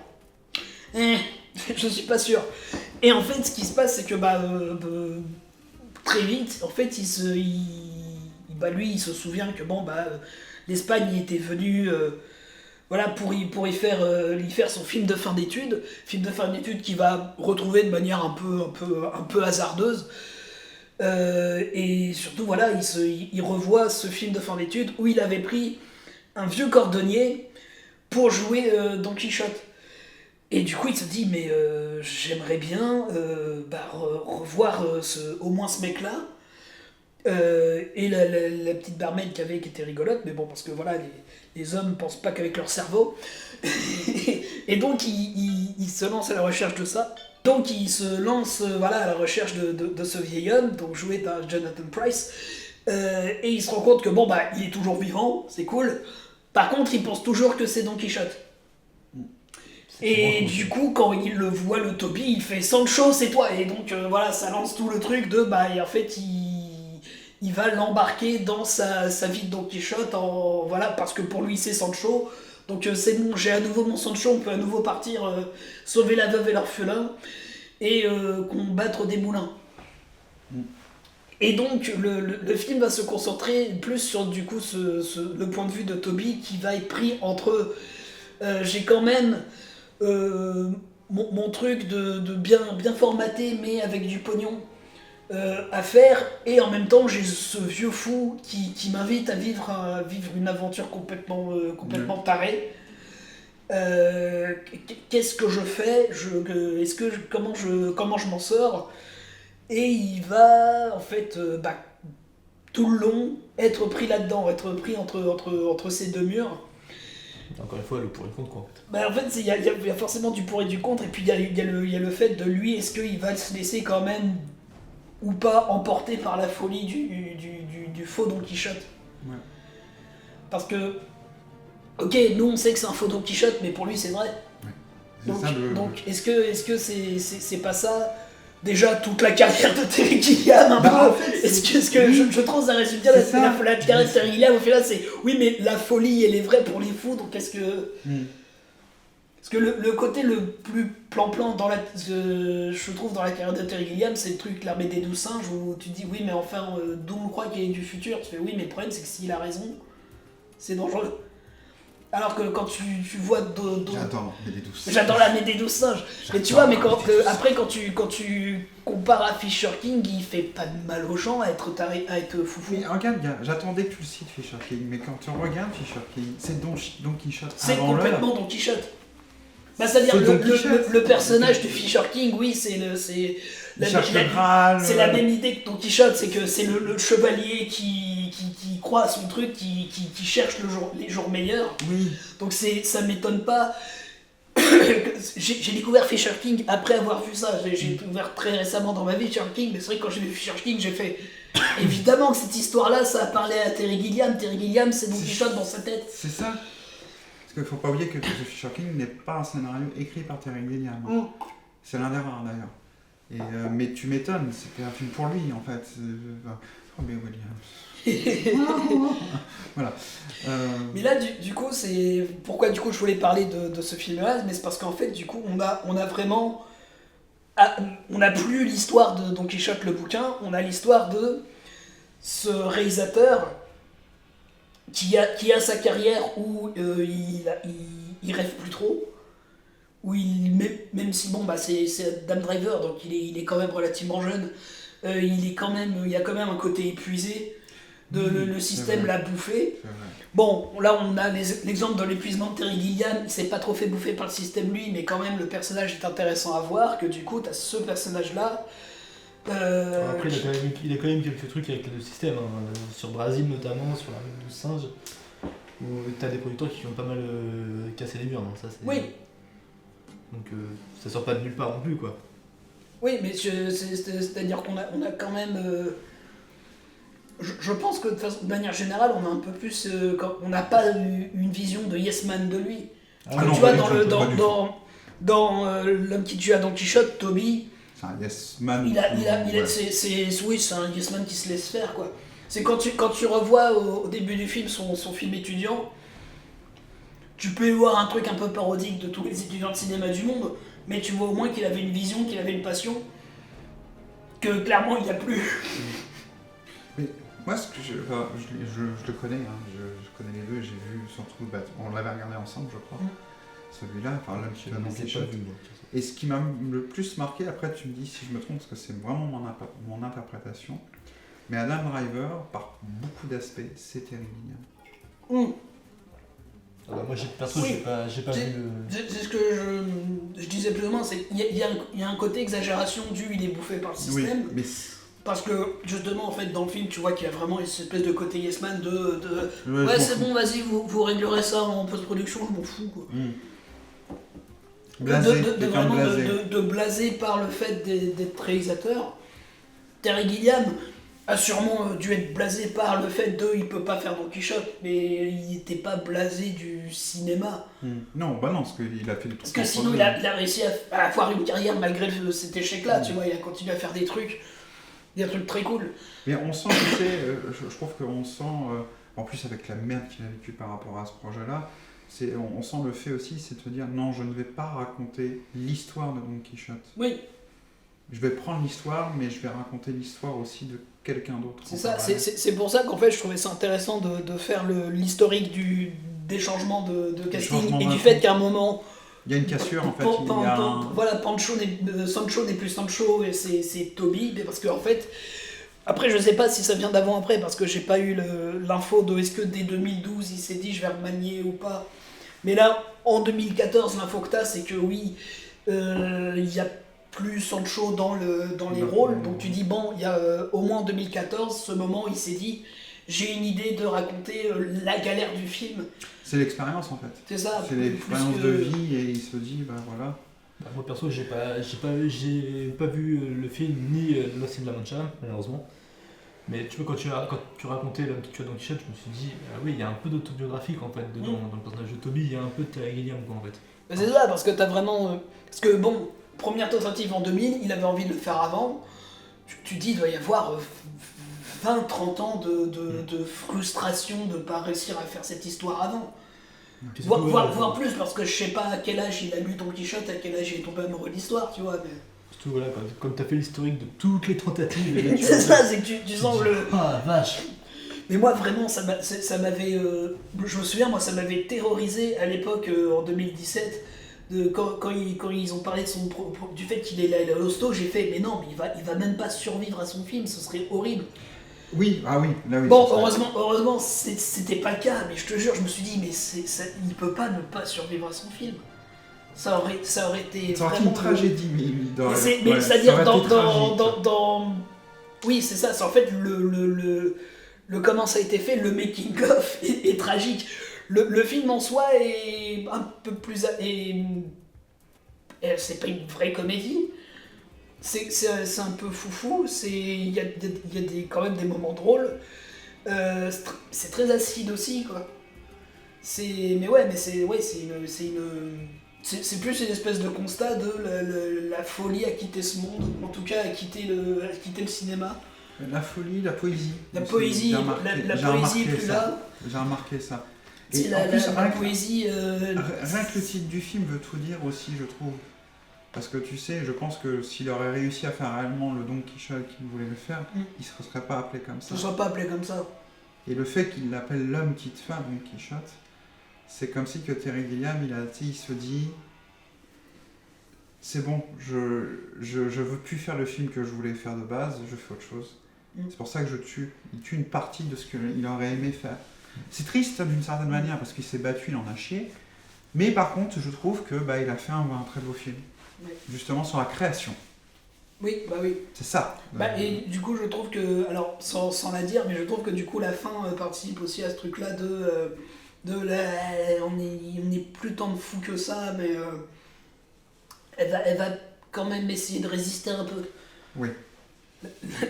[SPEAKER 2] Je suis pas sûr. Et en fait, ce qui se passe, c'est que très vite, en fait, lui, il se souvient que bon, l'Espagne y était venue, voilà, pour y faire son film de fin d'études, qu'il va retrouver de manière un peu hasardeuse. Et surtout, voilà, il revoit ce film de fin d'études où il avait pris un vieux cordonnier pour jouer Don Quichotte. Et du coup, il se dit, mais j'aimerais bien revoir au moins ce mec-là. Et la petite barmaid qui était rigolote, mais bon, parce que voilà, les hommes pensent pas qu'avec leur cerveau. Et donc, il se lance à la recherche de ça. Donc, il se lance à la recherche de ce vieil homme, donc joué par Jonathan Pryce. Et il se rend compte que bon, il est toujours vivant, c'est cool. Par contre, il pense toujours que c'est Don Quichotte. Et du coup, quand il le voit, le Toby, il fait Sancho, c'est toi. Et donc voilà, ça lance tout le truc de et en fait, il va l'embarquer dans sa vie de Don Quichotte, parce que pour lui, c'est Sancho. Donc c'est bon, j'ai à nouveau mon Sancho, on peut à nouveau partir sauver la veuve et l'orphelin et combattre des moulins. Et donc le film va se concentrer plus sur du coup le point de vue de Toby qui va être pris entre j'ai quand même mon truc de bien formaté mais avec du pognon à faire, et en même temps j'ai ce vieux fou qui m'invite à vivre une aventure complètement tarée. Qu'est-ce que je fais, comment je m'en sors? Et il va en fait tout le long être pris là-dedans, être pris entre ces deux murs.
[SPEAKER 4] Encore une fois, le pour et le contre, quoi, en fait.
[SPEAKER 2] En fait, il y a forcément du pour et du contre, et puis il y a le fait de lui, est-ce qu'il va se laisser quand même ou pas emporté par la folie du faux Don Quichotte.
[SPEAKER 5] Ouais.
[SPEAKER 2] Parce que, ok, nous on sait que c'est un faux Don Quichotte, mais pour lui c'est vrai.
[SPEAKER 5] Ouais.
[SPEAKER 2] Donc est-ce que c'est pas ça déjà toute la carrière de Terry Gilliam un peu
[SPEAKER 5] en fait,
[SPEAKER 2] est-ce que je trouve ça résume bien la carrière de Terry Gilliam, au fait là c'est oui mais la folie elle est vraie pour les fous, donc est-ce que... Parce que le côté le plus plan-plan je trouve dans la carrière de Terry Gilliam, c'est le truc l'armée des 12 singes où tu dis oui mais enfin d'où on croit qu'il y a du futur, tu fais oui mais le problème c'est que s'il a raison, c'est dangereux. Alors que quand tu vois
[SPEAKER 5] J'adore l'armée des 12 singes.
[SPEAKER 2] J'adore l'armée des 12 singes. Mais tu vois, mais après quand tu compares à Fisher King, il fait pas de mal aux gens à être taré, à être foufou.
[SPEAKER 1] Mais regarde, gars, j'attendais que tu le cites Fisher King, mais quand tu regardes Fisher King, c'est Don Quichotte.
[SPEAKER 2] C'est
[SPEAKER 1] avant l'heure.
[SPEAKER 2] complètement Don Quichotte. C'est-à-dire le personnage de Fisher King, oui, c'est la même idée que Don Quichotte, c'est que c'est le chevalier qui croit à son truc, qui cherche les jours meilleurs.
[SPEAKER 1] Oui.
[SPEAKER 2] Donc ça m'étonne pas. J'ai découvert Fisher King après avoir vu ça. J'ai découvert très récemment dans ma vie Fisher King, mais c'est vrai que quand j'ai vu Fisher King, j'ai fait évidemment que cette histoire-là, ça a parlé à Terry Gilliam. Terry Gilliam, c'est Don Quichotte dans sa tête.
[SPEAKER 1] C'est ça. Parce qu'il faut pas oublier que The Fisher King n'est pas un scénario écrit par Terry Gilliam. C'est l'un des rares d'ailleurs. Mais tu m'étonnes, c'était un film pour lui en fait. Robbie Williams. Voilà.
[SPEAKER 2] Mais là, du coup, c'est pourquoi du coup je voulais parler de ce film-là, mais c'est parce qu'en fait, du coup, on a vraiment, on n'a plus l'histoire de Don Quichotte le bouquin, on a l'histoire de ce réalisateur qui a sa carrière où il rêve plus trop, où même si bon bah c'est Adam Driver, donc il est quand même relativement jeune, il y a quand même un côté épuisé. Le système l'a bouffé. Bon, là on a l'exemple de l'épuisement de Terry Gilliam, il s'est pas trop fait bouffer par le système lui, mais quand même le personnage est intéressant à voir, que du coup t'as ce personnage-là.
[SPEAKER 4] Après, il a quand même quelques trucs avec le système, hein. Sur Brasil notamment, sur la même 12 singes, où t'as des producteurs qui ont pas mal cassé les murs. Hein. Ça,
[SPEAKER 2] Oui.
[SPEAKER 4] Donc ça sort pas de nulle part non plus, quoi.
[SPEAKER 2] Oui, mais c'est-à-dire qu'on a quand même... Je pense que de manière générale, on a un peu plus... on n'a pas une vision de Yes Man de lui.
[SPEAKER 1] Ah non,
[SPEAKER 2] tu vois,
[SPEAKER 1] pas du tout.
[SPEAKER 2] dans L'homme qui tue à Don Quichotte, Toby,
[SPEAKER 1] C'est un yes man.
[SPEAKER 2] oui, c'est un Yes Man qui se laisse faire, quoi. C'est quand tu revois au début du film son film étudiant, tu peux y voir un truc un peu parodique de tous les étudiants de cinéma du monde, mais tu vois au moins qu'il avait une vision, qu'il avait une passion, que clairement il n'y a plus.
[SPEAKER 1] Mais moi, ce que je le connais, hein, je connais les deux, j'ai vu surtout, on l'avait regardé ensemble, je crois, celui-là, enfin l'homme qui va dans Quichotte. Et ce qui m'a le plus marqué, après tu me dis si je me trompe, parce que c'est vraiment mon interprétation, mais Adam Driver, par beaucoup d'aspects, c'est Terry Gilliam.
[SPEAKER 4] Ah bah moi, perso,
[SPEAKER 2] Oui.
[SPEAKER 4] j'ai pas vu le...
[SPEAKER 2] C'est ce que je disais plus ou moins, c'est qu'il y a un côté exagération dû, il est bouffé par le système.
[SPEAKER 1] Oui, mais
[SPEAKER 2] Parce que justement, en fait, dans le film, tu vois qu'il y a vraiment une espèce de côté yes man
[SPEAKER 1] ouais,
[SPEAKER 2] ouais, c'est bon, vas-y, vous réglerez ça en post-production, je m'en fous, quoi.
[SPEAKER 1] Blasé,
[SPEAKER 2] Vraiment
[SPEAKER 1] blasé.
[SPEAKER 2] de blaser par le fait d'être réalisateur. Terry Gilliam a sûrement dû être blasé par le fait il peut pas faire Don Quichotte, mais il était pas blasé du cinéma.
[SPEAKER 1] Non, bah non, parce qu'il a fait le truc.
[SPEAKER 2] Parce que sinon, il a réussi à avoir une carrière malgré cet échec-là, tu vois, il a continué à faire des trucs très cool.
[SPEAKER 1] Mais on sent, tu sais, je trouve qu'on sent, en plus avec la merde qu'il a vécue par rapport à ce projet-là, on sent le fait aussi, c'est de te dire non, je ne vais pas raconter l'histoire de Don Quichotte.
[SPEAKER 2] Oui.
[SPEAKER 1] Je vais prendre l'histoire, mais je vais raconter l'histoire aussi de quelqu'un d'autre.
[SPEAKER 2] C'est ça, c'est pour ça qu'en fait je trouvais ça intéressant de faire l'historique des changements de casting et du fait qu'à un moment...
[SPEAKER 1] Il y a une cassure en fait.
[SPEAKER 2] Voilà, Sancho n'est plus Sancho et c'est Toby, parce qu'en fait... Après je sais pas si ça vient d'avant ou après, parce que j'ai pas eu l'info de est-ce que dès 2012 il s'est dit je vais remanier ou pas. Mais là, en 2014, l'info que t'as, c'est que oui, il y a plus Sancho dans les rôles, donc tu dis bon, il y a au moins en 2014, ce moment il s'est dit j'ai une idée de raconter la galère du film.
[SPEAKER 1] C'est l'expérience en fait.
[SPEAKER 2] C'est ça.
[SPEAKER 1] C'est l'expérience de vie et il se dit bah voilà.
[SPEAKER 4] Bah, moi perso j'ai pas vu le film ni Lost in La Mancha malheureusement. Mais tu vois quand tu racontais L'homme qui tue à Don Quichotte, je me suis dit ah oui il y a un peu d'autobiographique en fait dedans, dans le personnage de Toby, il y a un peu de Terry Gilliam quoi en fait.
[SPEAKER 2] Mais c'est ça, parce que t'as vraiment... parce que bon, première tentative en 2000, il avait envie de le faire avant. Tu dis, il doit y avoir 20-30 ans de frustration de ne pas réussir à faire cette histoire avant. Voire plus, parce que je sais pas à quel âge il a lu Don Quichotte, à quel âge il est tombé amoureux de l'histoire, tu vois. Mais...
[SPEAKER 4] Surtout voilà, comme t'as fait l'historique de toutes les tentatives.
[SPEAKER 2] C'est ça, c'est que tu sens le...
[SPEAKER 4] Ah vache.
[SPEAKER 2] Mais moi vraiment, ça m'avait... je me souviens, moi ça m'avait terrorisé à l'époque, en 2017, quand ils ont parlé de du fait qu'il est là à l'hosto, j'ai fait, mais non, mais il va même pas survivre à son film, ce serait horrible.
[SPEAKER 1] Oui, ah oui, là oui.
[SPEAKER 2] Bon, heureusement, c'était pas le cas, mais je te jure, je me suis dit, mais il peut pas ne pas survivre à son film. Ça aurait été
[SPEAKER 1] ça aurait été
[SPEAKER 2] vraiment
[SPEAKER 1] une tragédie,
[SPEAKER 2] mais c'est-à-dire dans... Oui, c'est ça, c'est en fait le comment ça a été fait, le making-of est tragique. Le film en soi est un peu plus... c'est pas une vraie comédie. C'est un peu foufou, il y a quand même des moments drôles. C'est très acide aussi, quoi. Mais c'est une c'est plus une espèce de constat de la folie à quitter ce monde, en tout cas à quitter le cinéma.
[SPEAKER 1] La folie, la poésie.
[SPEAKER 2] La
[SPEAKER 1] aussi,
[SPEAKER 2] poésie,
[SPEAKER 1] j'ai remarqué-
[SPEAKER 2] la
[SPEAKER 1] j'ai
[SPEAKER 2] poésie est
[SPEAKER 1] remarqué
[SPEAKER 2] plus
[SPEAKER 1] ça.
[SPEAKER 2] là.
[SPEAKER 1] J'ai remarqué ça.
[SPEAKER 2] C'est
[SPEAKER 1] Et en plus,
[SPEAKER 2] la poésie.
[SPEAKER 1] rien que le titre du film veut tout dire aussi, je trouve. Parce que tu sais, je pense que s'il aurait réussi à faire réellement le Don Quichotte qu'il voulait le faire, il ne se serait pas appelé comme ça.
[SPEAKER 2] ne soit pas appelé comme ça.
[SPEAKER 1] Et le fait qu'il l'appelle l'homme qui te fait Don Quichotte, c'est comme si que Terry Gilliam, il se dit, c'est bon, je veux plus faire le film que je voulais faire de base, je fais autre chose. C'est pour ça que il tue une partie de ce qu'il aurait aimé faire. C'est triste d'une certaine manière parce qu'il s'est battu, il en a chié. Mais par contre, je trouve que il a fait un très beau film.
[SPEAKER 2] Oui.
[SPEAKER 1] Justement sur la création.
[SPEAKER 2] Oui, bah oui.
[SPEAKER 1] C'est ça.
[SPEAKER 2] Et du coup, je trouve que, alors sans la dire, mais je trouve que du coup la fin participe aussi à ce truc-là on est plus tant de fou que ça, mais elle va quand même essayer de résister un peu.
[SPEAKER 1] Oui.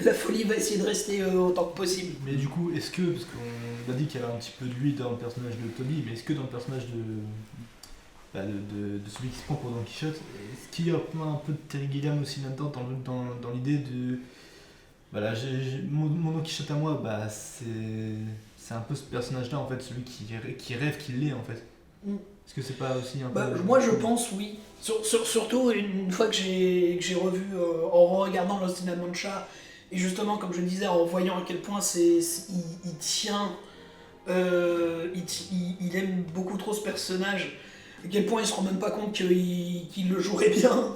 [SPEAKER 2] La folie va essayer de rester autant que possible.
[SPEAKER 4] Mais du coup, est-ce que, parce qu'on a dit qu'il y avait un petit peu de lui dans le personnage de Tommy, mais est-ce que dans le personnage de celui qui se prend pour Don Quichotte, est-ce qu'il y a un peu de Terry Gilliam aussi là-dedans, dans l'idée de... Voilà, mon Don Quichotte à moi, c'est un peu ce personnage-là, en fait, celui qui rêve qu'il l'est, en fait. Est-ce que c'est pas aussi un peu...
[SPEAKER 2] Moi, je pense, oui. Surtout une fois que j'ai revu, en regardant Lost in La Mancha, et justement, comme je disais, en voyant à quel point il tient... il aime beaucoup trop ce personnage, à quel point il se rend même pas compte qu'il le jouerait bien.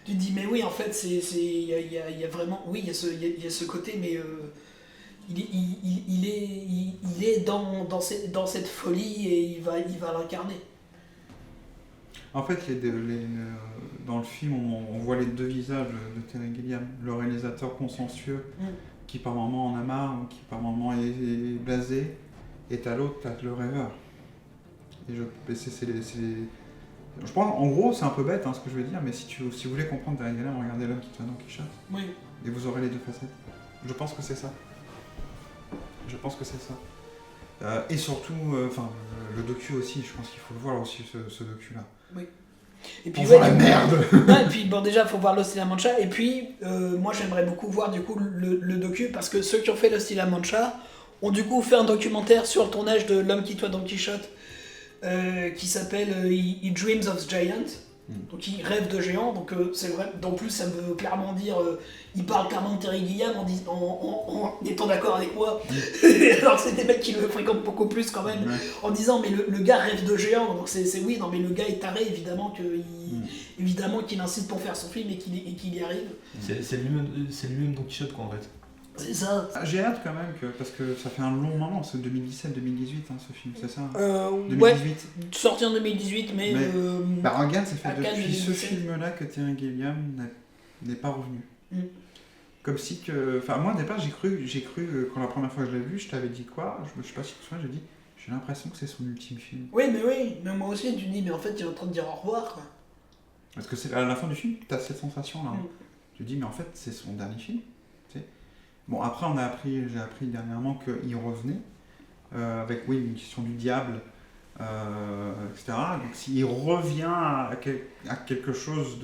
[SPEAKER 2] Tu te dis, mais oui, en fait, il y a vraiment... Oui, il y a ce côté, mais... il est dans cette folie et il va l'incarner.
[SPEAKER 1] En fait, dans le film, on voit les deux visages de Terry Gilliam. Le réalisateur consciencieux, qui par moment en a marre, ou qui par moment est blasé, et t'as l'autre, t'as le rêveur. Et je pense, en gros, c'est un peu bête ce que je veux dire, mais si vous voulez comprendre Terry Gilliam, regardez l'homme qui te fait Don Quichotte.
[SPEAKER 2] Oui.
[SPEAKER 1] Et vous aurez les deux facettes. Je pense que c'est ça. Et surtout, le docu aussi, je pense qu'il faut le voir aussi, ce docu-là.
[SPEAKER 2] Oui. Et puis,
[SPEAKER 1] la merde.
[SPEAKER 2] Et puis bon, déjà, il faut voir Lost in La Mancha. Et puis, moi, j'aimerais beaucoup voir du coup le docu, parce que ceux qui ont fait Lost in La Mancha ont du coup fait un documentaire sur le tournage de L'homme qui tue Don Quichotte, qui s'appelle He Dreams of Giant. Donc il rêve de géant, donc c'est vrai, en plus ça veut clairement dire, il parle clairement de Terry Gilliam en étant d'accord avec moi, alors que c'est des mecs qui le fréquentent beaucoup plus quand même, en disant mais le gars rêve de géant, donc oui, non mais le gars est taré, évidemment qu'il insiste pour faire son film et qu'il y arrive.
[SPEAKER 4] C'est lui-même Don Quichotte quoi en fait.
[SPEAKER 2] C'est ça.
[SPEAKER 1] J'ai hâte quand même, parce que ça fait un long moment, c'est 2017-2018 ce film, c'est ça 2018.
[SPEAKER 2] Ouais, sorti en 2018, mais
[SPEAKER 1] regarde, ça fait
[SPEAKER 2] Cannes,
[SPEAKER 1] depuis ce
[SPEAKER 2] 2017.
[SPEAKER 1] film-là que Terry Gilliam n'est pas revenu. Comme si que... Enfin, moi, au départ, j'ai cru quand la première fois que je l'ai vu, je t'avais dit quoi? Je sais pas si tu te souviens, j'ai dit, j'ai l'impression que c'est son ultime film.
[SPEAKER 2] Oui, mais moi aussi, tu dis, mais en fait, il est en train de dire au revoir, quoi.
[SPEAKER 1] Parce que c'est à la fin du film, t'as cette sensation-là. Tu dis, mais en fait, c'est son dernier film. Tu sais. Bon, après, j'ai appris dernièrement qu'il revenait, avec, une question du diable, etc. Donc, s'il revient à quelque chose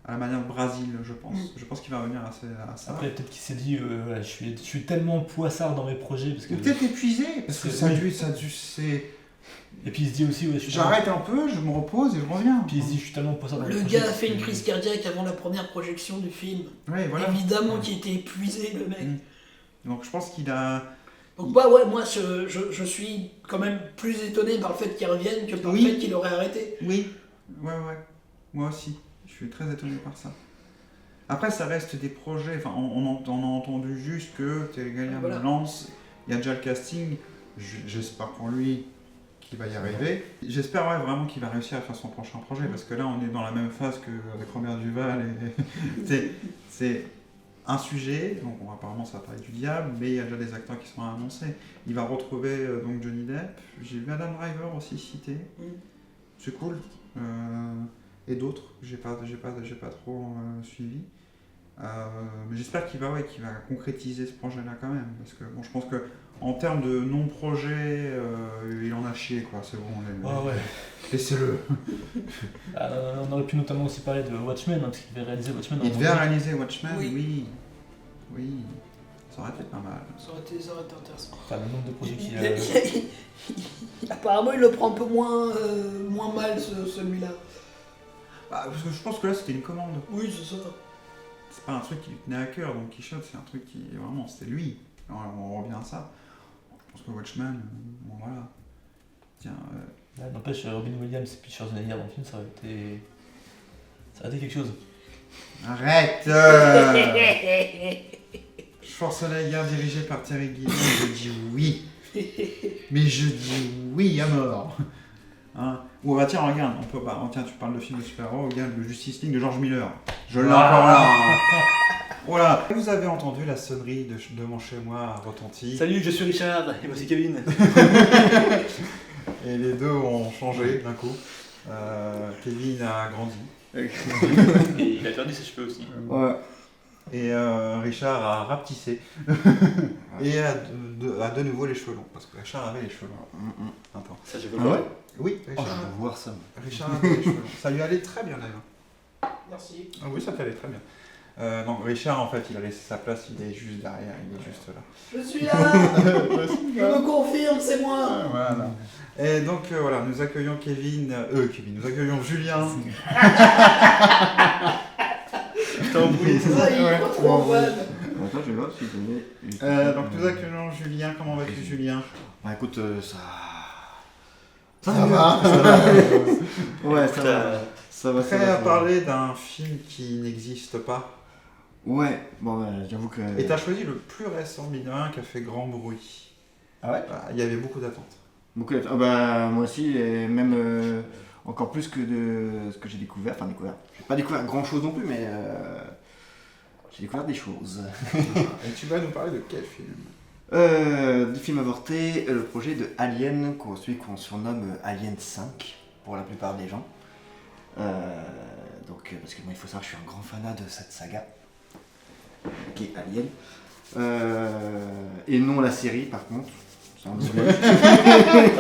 [SPEAKER 1] à la manière de Brésil, je pense. Je pense qu'il va revenir à ça.
[SPEAKER 4] Après, peut-être qu'il s'est dit, je suis tellement poissard dans mes projets. Parce que...
[SPEAKER 1] Ou peut-être épuisé, parce que ça a dû c'est...
[SPEAKER 4] Et puis il se dit aussi,
[SPEAKER 1] j'arrête un peu, je me repose et je reviens.
[SPEAKER 4] Puis il se dit, je suis tellement poissard dans mes
[SPEAKER 2] Le
[SPEAKER 4] projets.
[SPEAKER 2] gars a fait une crise cardiaque avant la première projection du film.
[SPEAKER 1] Ouais, voilà.
[SPEAKER 2] Évidemment qu'il était épuisé, le mec.
[SPEAKER 1] Donc je pense qu'il a...
[SPEAKER 2] Donc moi je suis quand même plus étonné par le fait qu'il revienne que par le fait qu'il aurait arrêté.
[SPEAKER 1] Oui, ouais. Moi aussi. Je suis très étonné par ça. Après, ça reste des projets. Enfin, on a entendu juste que Terry Gilliam le lance. Il y a déjà le casting. J'espère pour lui qu'il va y arriver. J'espère vraiment qu'il va réussir à faire son prochain projet. Parce que là, on est dans la même phase qu'avec Robert Duval. C'est un sujet. Donc, apparemment, ça va parler du diable. Mais il y a déjà des acteurs qui sont annoncés. Il va retrouver donc Johnny Depp. J'ai vu Adam Driver aussi cité. C'est cool. Et d'autres, j'ai pas trop suivi. Mais j'espère qu'il va concrétiser ce projet-là quand même. Parce que bon, je pense que en termes de non-projet, il en a chié, quoi. C'est bon,
[SPEAKER 4] Ouais.
[SPEAKER 1] laissez-le.
[SPEAKER 4] On aurait pu notamment aussi parler de Watchmen, parce qu'il devait réaliser Watchmen.
[SPEAKER 1] Il devait réaliser Watchmen,
[SPEAKER 2] Oui.
[SPEAKER 1] oui. Ça aurait été pas mal.
[SPEAKER 2] Ça aurait été intéressant.
[SPEAKER 4] Enfin, le nombre de projets qu'il
[SPEAKER 2] Apparemment, il le prend un peu moins mal, celui-là.
[SPEAKER 1] Bah, parce que je pense que là, c'était une commande.
[SPEAKER 2] Oui, c'est ça.
[SPEAKER 1] C'est pas un truc qui lui tenait à cœur, Don Quichotte, c'est un truc qui, vraiment, c'était lui. On revient à ça. Je pense que Watchmen, bon voilà. Tiens,
[SPEAKER 4] N'empêche, Robin Williams et puis Schwarzenegger dans le film, ça aurait été quelque chose.
[SPEAKER 1] arrête Schwarzenegger dirigé par Terry Gilliam, je dis oui. Mais je dis oui à mort. Hein. Ou bah tiens, regarde, on peut pas. Tiens, tu parles de film de super-héros, regarde le Justice League de George Miller. Je l'ai encore là. Voilà. Vous avez entendu la sonnerie de mon chez-moi retentir.
[SPEAKER 4] Salut, je suis Richard, et voici Kevin.
[SPEAKER 1] Et les deux ont changé d'un coup. Kevin a grandi.
[SPEAKER 4] Et il a perdu ses cheveux aussi.
[SPEAKER 3] Ouais.
[SPEAKER 1] Et Richard a rapetissé. Et a de nouveau les cheveux longs. Parce que Richard avait les cheveux longs. Attends.
[SPEAKER 4] Ça, je veux
[SPEAKER 3] Ah ouais?
[SPEAKER 1] Oui,
[SPEAKER 3] Oh, je veux voir ça.
[SPEAKER 1] Richard avait les cheveux longs. Ça lui allait très bien d'ailleurs.
[SPEAKER 2] Merci.
[SPEAKER 1] Ah oui, ça t'allait très bien. Donc Richard, en fait, il a laissé sa place, il est juste derrière, il est juste là.
[SPEAKER 2] Je suis là. Je me confirme, c'est moi.
[SPEAKER 1] Voilà. Et donc voilà, nous accueillons nous accueillons Julien.
[SPEAKER 4] t'embrouille.
[SPEAKER 2] Ça, il est pas trop fan.
[SPEAKER 3] Attends, je vais voir si je mets.
[SPEAKER 1] Donc nous accueillons Julien, comment vas-tu Julien?
[SPEAKER 3] Bah écoute, ça.
[SPEAKER 1] Ça va.
[SPEAKER 3] Ouais, ça va. Ça va, ça
[SPEAKER 1] Prêt
[SPEAKER 3] va.
[SPEAKER 1] à parler d'un film qui n'existe pas.
[SPEAKER 3] Ouais, bon, bah, j'avoue que.
[SPEAKER 1] Et t'as choisi le plus récent, mine de rien, qui a fait grand bruit.
[SPEAKER 3] Ah ouais?
[SPEAKER 1] Bah, il y avait beaucoup d'attentes.
[SPEAKER 3] Beaucoup d'attentes. Ah bah, moi aussi, et même encore plus que de ce que j'ai découvert. Enfin, découvert. J'ai pas découvert grand chose non plus, mais j'ai découvert des choses.
[SPEAKER 1] Et tu vas nous parler de quel film?
[SPEAKER 3] Du film avorté, le projet de Alien, celui qu'on surnomme Alien 5 pour la plupart des gens. Donc, parce que moi, il faut savoir que je suis un grand fanat de cette saga, qui est Alien. Et non la série, par contre. C'est un dommage.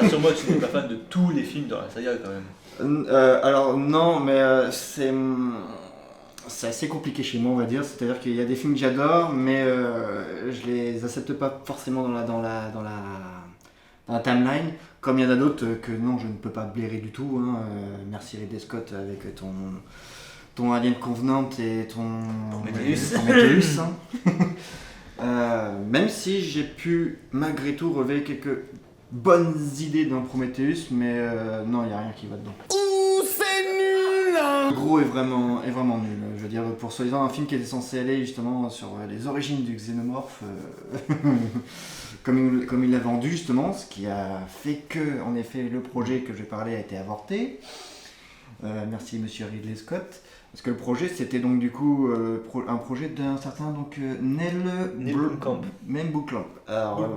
[SPEAKER 4] Rassure-moi, tu n'es pas fan de tous les films dans la saga quand même.
[SPEAKER 3] Alors, non, mais c'est assez compliqué chez moi, on va dire. C'est-à-dire qu'il y a des films que j'adore, mais je les accepte pas forcément dans la timeline. Comme il y en a d'autres que non, je ne peux pas blairer du tout. Hein. Merci Ridley Scott avec ton Alien Covenant et ton Prometheus. Hein. Même si j'ai pu malgré tout relever quelques bonnes idées dans Prometheus, mais non, il n'y a rien qui va dedans. Le gros est vraiment nul. Je veux dire, pour soi-disant un film qui était censé aller justement sur les origines du xénomorphe, comme il l'a vendu justement, ce qui a fait que, en effet, le projet que je vais parler a été avorté. Merci Monsieur Ridley Scott. Parce que le projet, c'était donc du coup un projet d'un certain donc Neil
[SPEAKER 4] Blomkamp.
[SPEAKER 3] Même Blomkamp. Alors,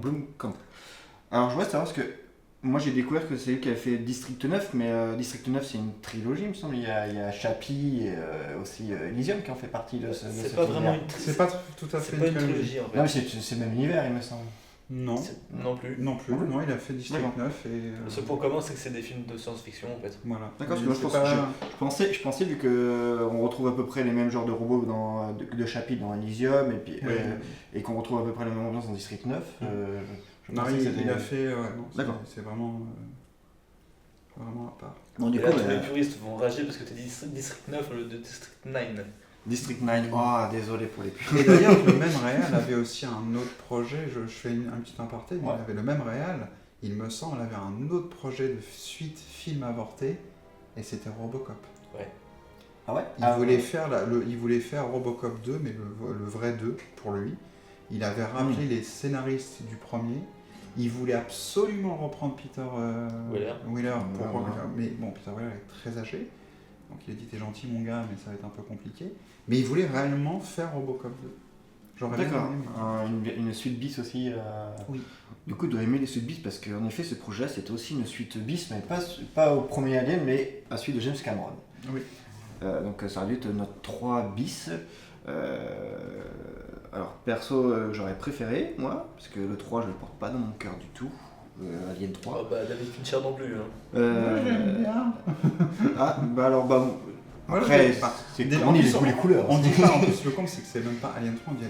[SPEAKER 3] Blomkamp. Alors je voudrais savoir parce que moi j'ai découvert que c'est lui qui avait fait District 9, mais District 9 c'est une trilogie, il me semble. Il y a Chappie et aussi Elysium qui en fait partie de ce.
[SPEAKER 4] C'est pas vraiment une
[SPEAKER 1] C'est pas tout à fait
[SPEAKER 4] C'est pas une trilogie en fait.
[SPEAKER 3] Non, mais c'est le même univers, il me semble.
[SPEAKER 1] Non.
[SPEAKER 4] Non plus.
[SPEAKER 1] Non plus. Non, il a fait District
[SPEAKER 3] D'accord.
[SPEAKER 1] 9 et.
[SPEAKER 4] Le seul point commun, c'est que c'est des films de science-fiction en fait.
[SPEAKER 1] Voilà.
[SPEAKER 3] D'accord,
[SPEAKER 1] Mais
[SPEAKER 3] parce que moi,
[SPEAKER 1] c'est
[SPEAKER 3] je pensais vu que on retrouve à peu près les mêmes genres de robots de Chappie dans Elysium et puis et qu'on retrouve à peu près la même ambiance dans District 9. Je
[SPEAKER 1] Non,
[SPEAKER 3] pensais que
[SPEAKER 1] il
[SPEAKER 3] c'était-
[SPEAKER 1] a fait. Non,
[SPEAKER 3] D'accord.
[SPEAKER 1] c'est vraiment. Vraiment à part.
[SPEAKER 3] Bon, du
[SPEAKER 4] Et
[SPEAKER 3] coup,
[SPEAKER 4] là, tous les puristes vont rager parce que t'as dit District 9 au lieu de District 9.
[SPEAKER 3] District 9, oh désolé pour les puristes.
[SPEAKER 1] Et d'ailleurs, le même réal avait aussi un autre projet, je fais un petit aparté, mais
[SPEAKER 3] Ouais.
[SPEAKER 1] il avait le même réal, il me semble, il avait un autre projet de suite film avorté, et c'était Robocop.
[SPEAKER 3] Ah ouais
[SPEAKER 1] Il voulait faire Robocop 2, mais le vrai 2 pour lui. Il avait rappelé les scénaristes du premier. Il voulait absolument reprendre Peter Wheeler pour mais bon, Peter Wheeler est très âgé. Donc il a dit t'es gentil mon gars, mais ça va être un peu compliqué. Mais il voulait réellement faire Robocop 2. J'aurais bien
[SPEAKER 3] D'accord.
[SPEAKER 1] aimé.
[SPEAKER 3] Une suite bis aussi.
[SPEAKER 1] Oui.
[SPEAKER 3] Du coup, il doit aimer les suites bis parce qu'en effet, ce projet-là, c'était aussi une suite bis, mais pas au premier Alien, mais à celui de James Cameron.
[SPEAKER 1] Oui.
[SPEAKER 3] Donc, ça a dû être notre 3 bis.
[SPEAKER 6] Alors perso, j'aurais préféré, moi, parce que le 3, je le porte pas dans mon cœur du tout. Alien 3.
[SPEAKER 4] Oh, bah, David Fincher non plus. Hein.
[SPEAKER 1] Moi, j'aime bien.
[SPEAKER 6] Ah, bah alors, bah.
[SPEAKER 1] Moi,
[SPEAKER 6] Après,
[SPEAKER 1] je sais pas.
[SPEAKER 6] c'est
[SPEAKER 1] Des-
[SPEAKER 6] on
[SPEAKER 1] en
[SPEAKER 6] dit
[SPEAKER 1] plus,
[SPEAKER 6] les goûts, les couleurs.
[SPEAKER 1] On dit pas, en plus, le con, c'est que c'est même pas Alien 3, on dit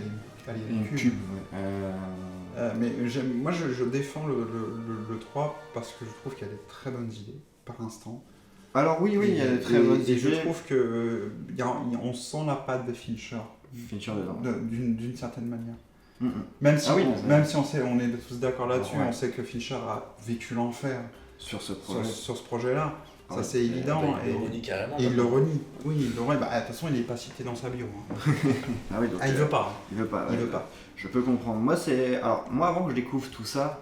[SPEAKER 1] Alien
[SPEAKER 6] Une
[SPEAKER 1] Cube.
[SPEAKER 6] cube, ouais.
[SPEAKER 1] Mais moi, je défends le 3 parce que je trouve qu'il y a des très bonnes idées, par instant.
[SPEAKER 6] Alors oui, il y a de très bonnes
[SPEAKER 1] Et je
[SPEAKER 6] idées.
[SPEAKER 1] trouve que on sent la patte de Fincher,
[SPEAKER 6] Fincher dedans.
[SPEAKER 1] d'une certaine manière.
[SPEAKER 6] Mm, mm.
[SPEAKER 1] Même si,
[SPEAKER 6] Ah oui,
[SPEAKER 1] même si on est tous d'accord là-dessus,
[SPEAKER 6] Ouais.
[SPEAKER 1] on sait que Fincher a vécu l'enfer
[SPEAKER 6] Sur ce
[SPEAKER 1] sur,
[SPEAKER 6] projet.
[SPEAKER 1] sur ce projet-là. Ça,
[SPEAKER 6] Ouais.
[SPEAKER 1] c'est évident.
[SPEAKER 4] Il le renie carrément.
[SPEAKER 1] Et il le renie. Oui, il le renie. Bah, de toute façon, il n'est pas cité dans sa bio. Hein.
[SPEAKER 6] Ah oui, donc,
[SPEAKER 1] Ah, il veut pas.
[SPEAKER 6] Il veut pas.
[SPEAKER 1] Il
[SPEAKER 6] ouais.
[SPEAKER 1] veut pas.
[SPEAKER 6] Je peux comprendre. Moi, alors, moi, avant que je découvre tout ça,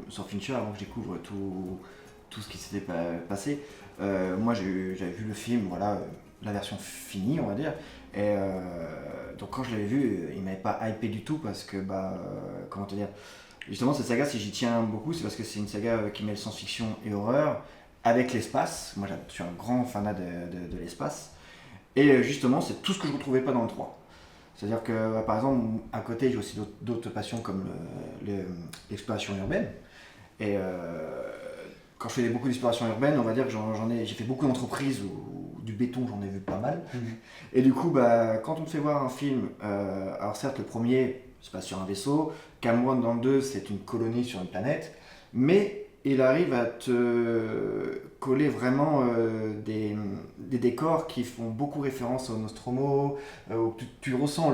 [SPEAKER 6] sur Fincher, avant que je découvre tout ce qui s'était passé, moi, j'avais vu le film, voilà, la version finie, on va dire. Et donc, quand je l'avais vu, il m'avait pas hypé du tout parce que, comment te dire, justement, cette saga, si j'y tiens beaucoup, c'est parce que c'est une saga qui mêle science-fiction et horreur avec l'espace. Moi, je suis un grand fanat de l'espace. Et justement, c'est tout ce que je ne retrouvais pas dans le 3. C'est-à-dire que, par exemple, à côté, j'ai aussi d'autres passions comme l'exploration urbaine. Et quand je fais beaucoup d'exploration urbaine, on va dire que j'ai fait beaucoup d'entreprises ou du béton, j'en ai vu pas mal. Et du coup, quand on te fait voir un film, alors certes, le premier se passe sur un vaisseau, Cameron dans le 2, c'est une colonie sur une planète, mais il arrive à te coller vraiment des décors qui font beaucoup référence au Nostromo, où tu ressens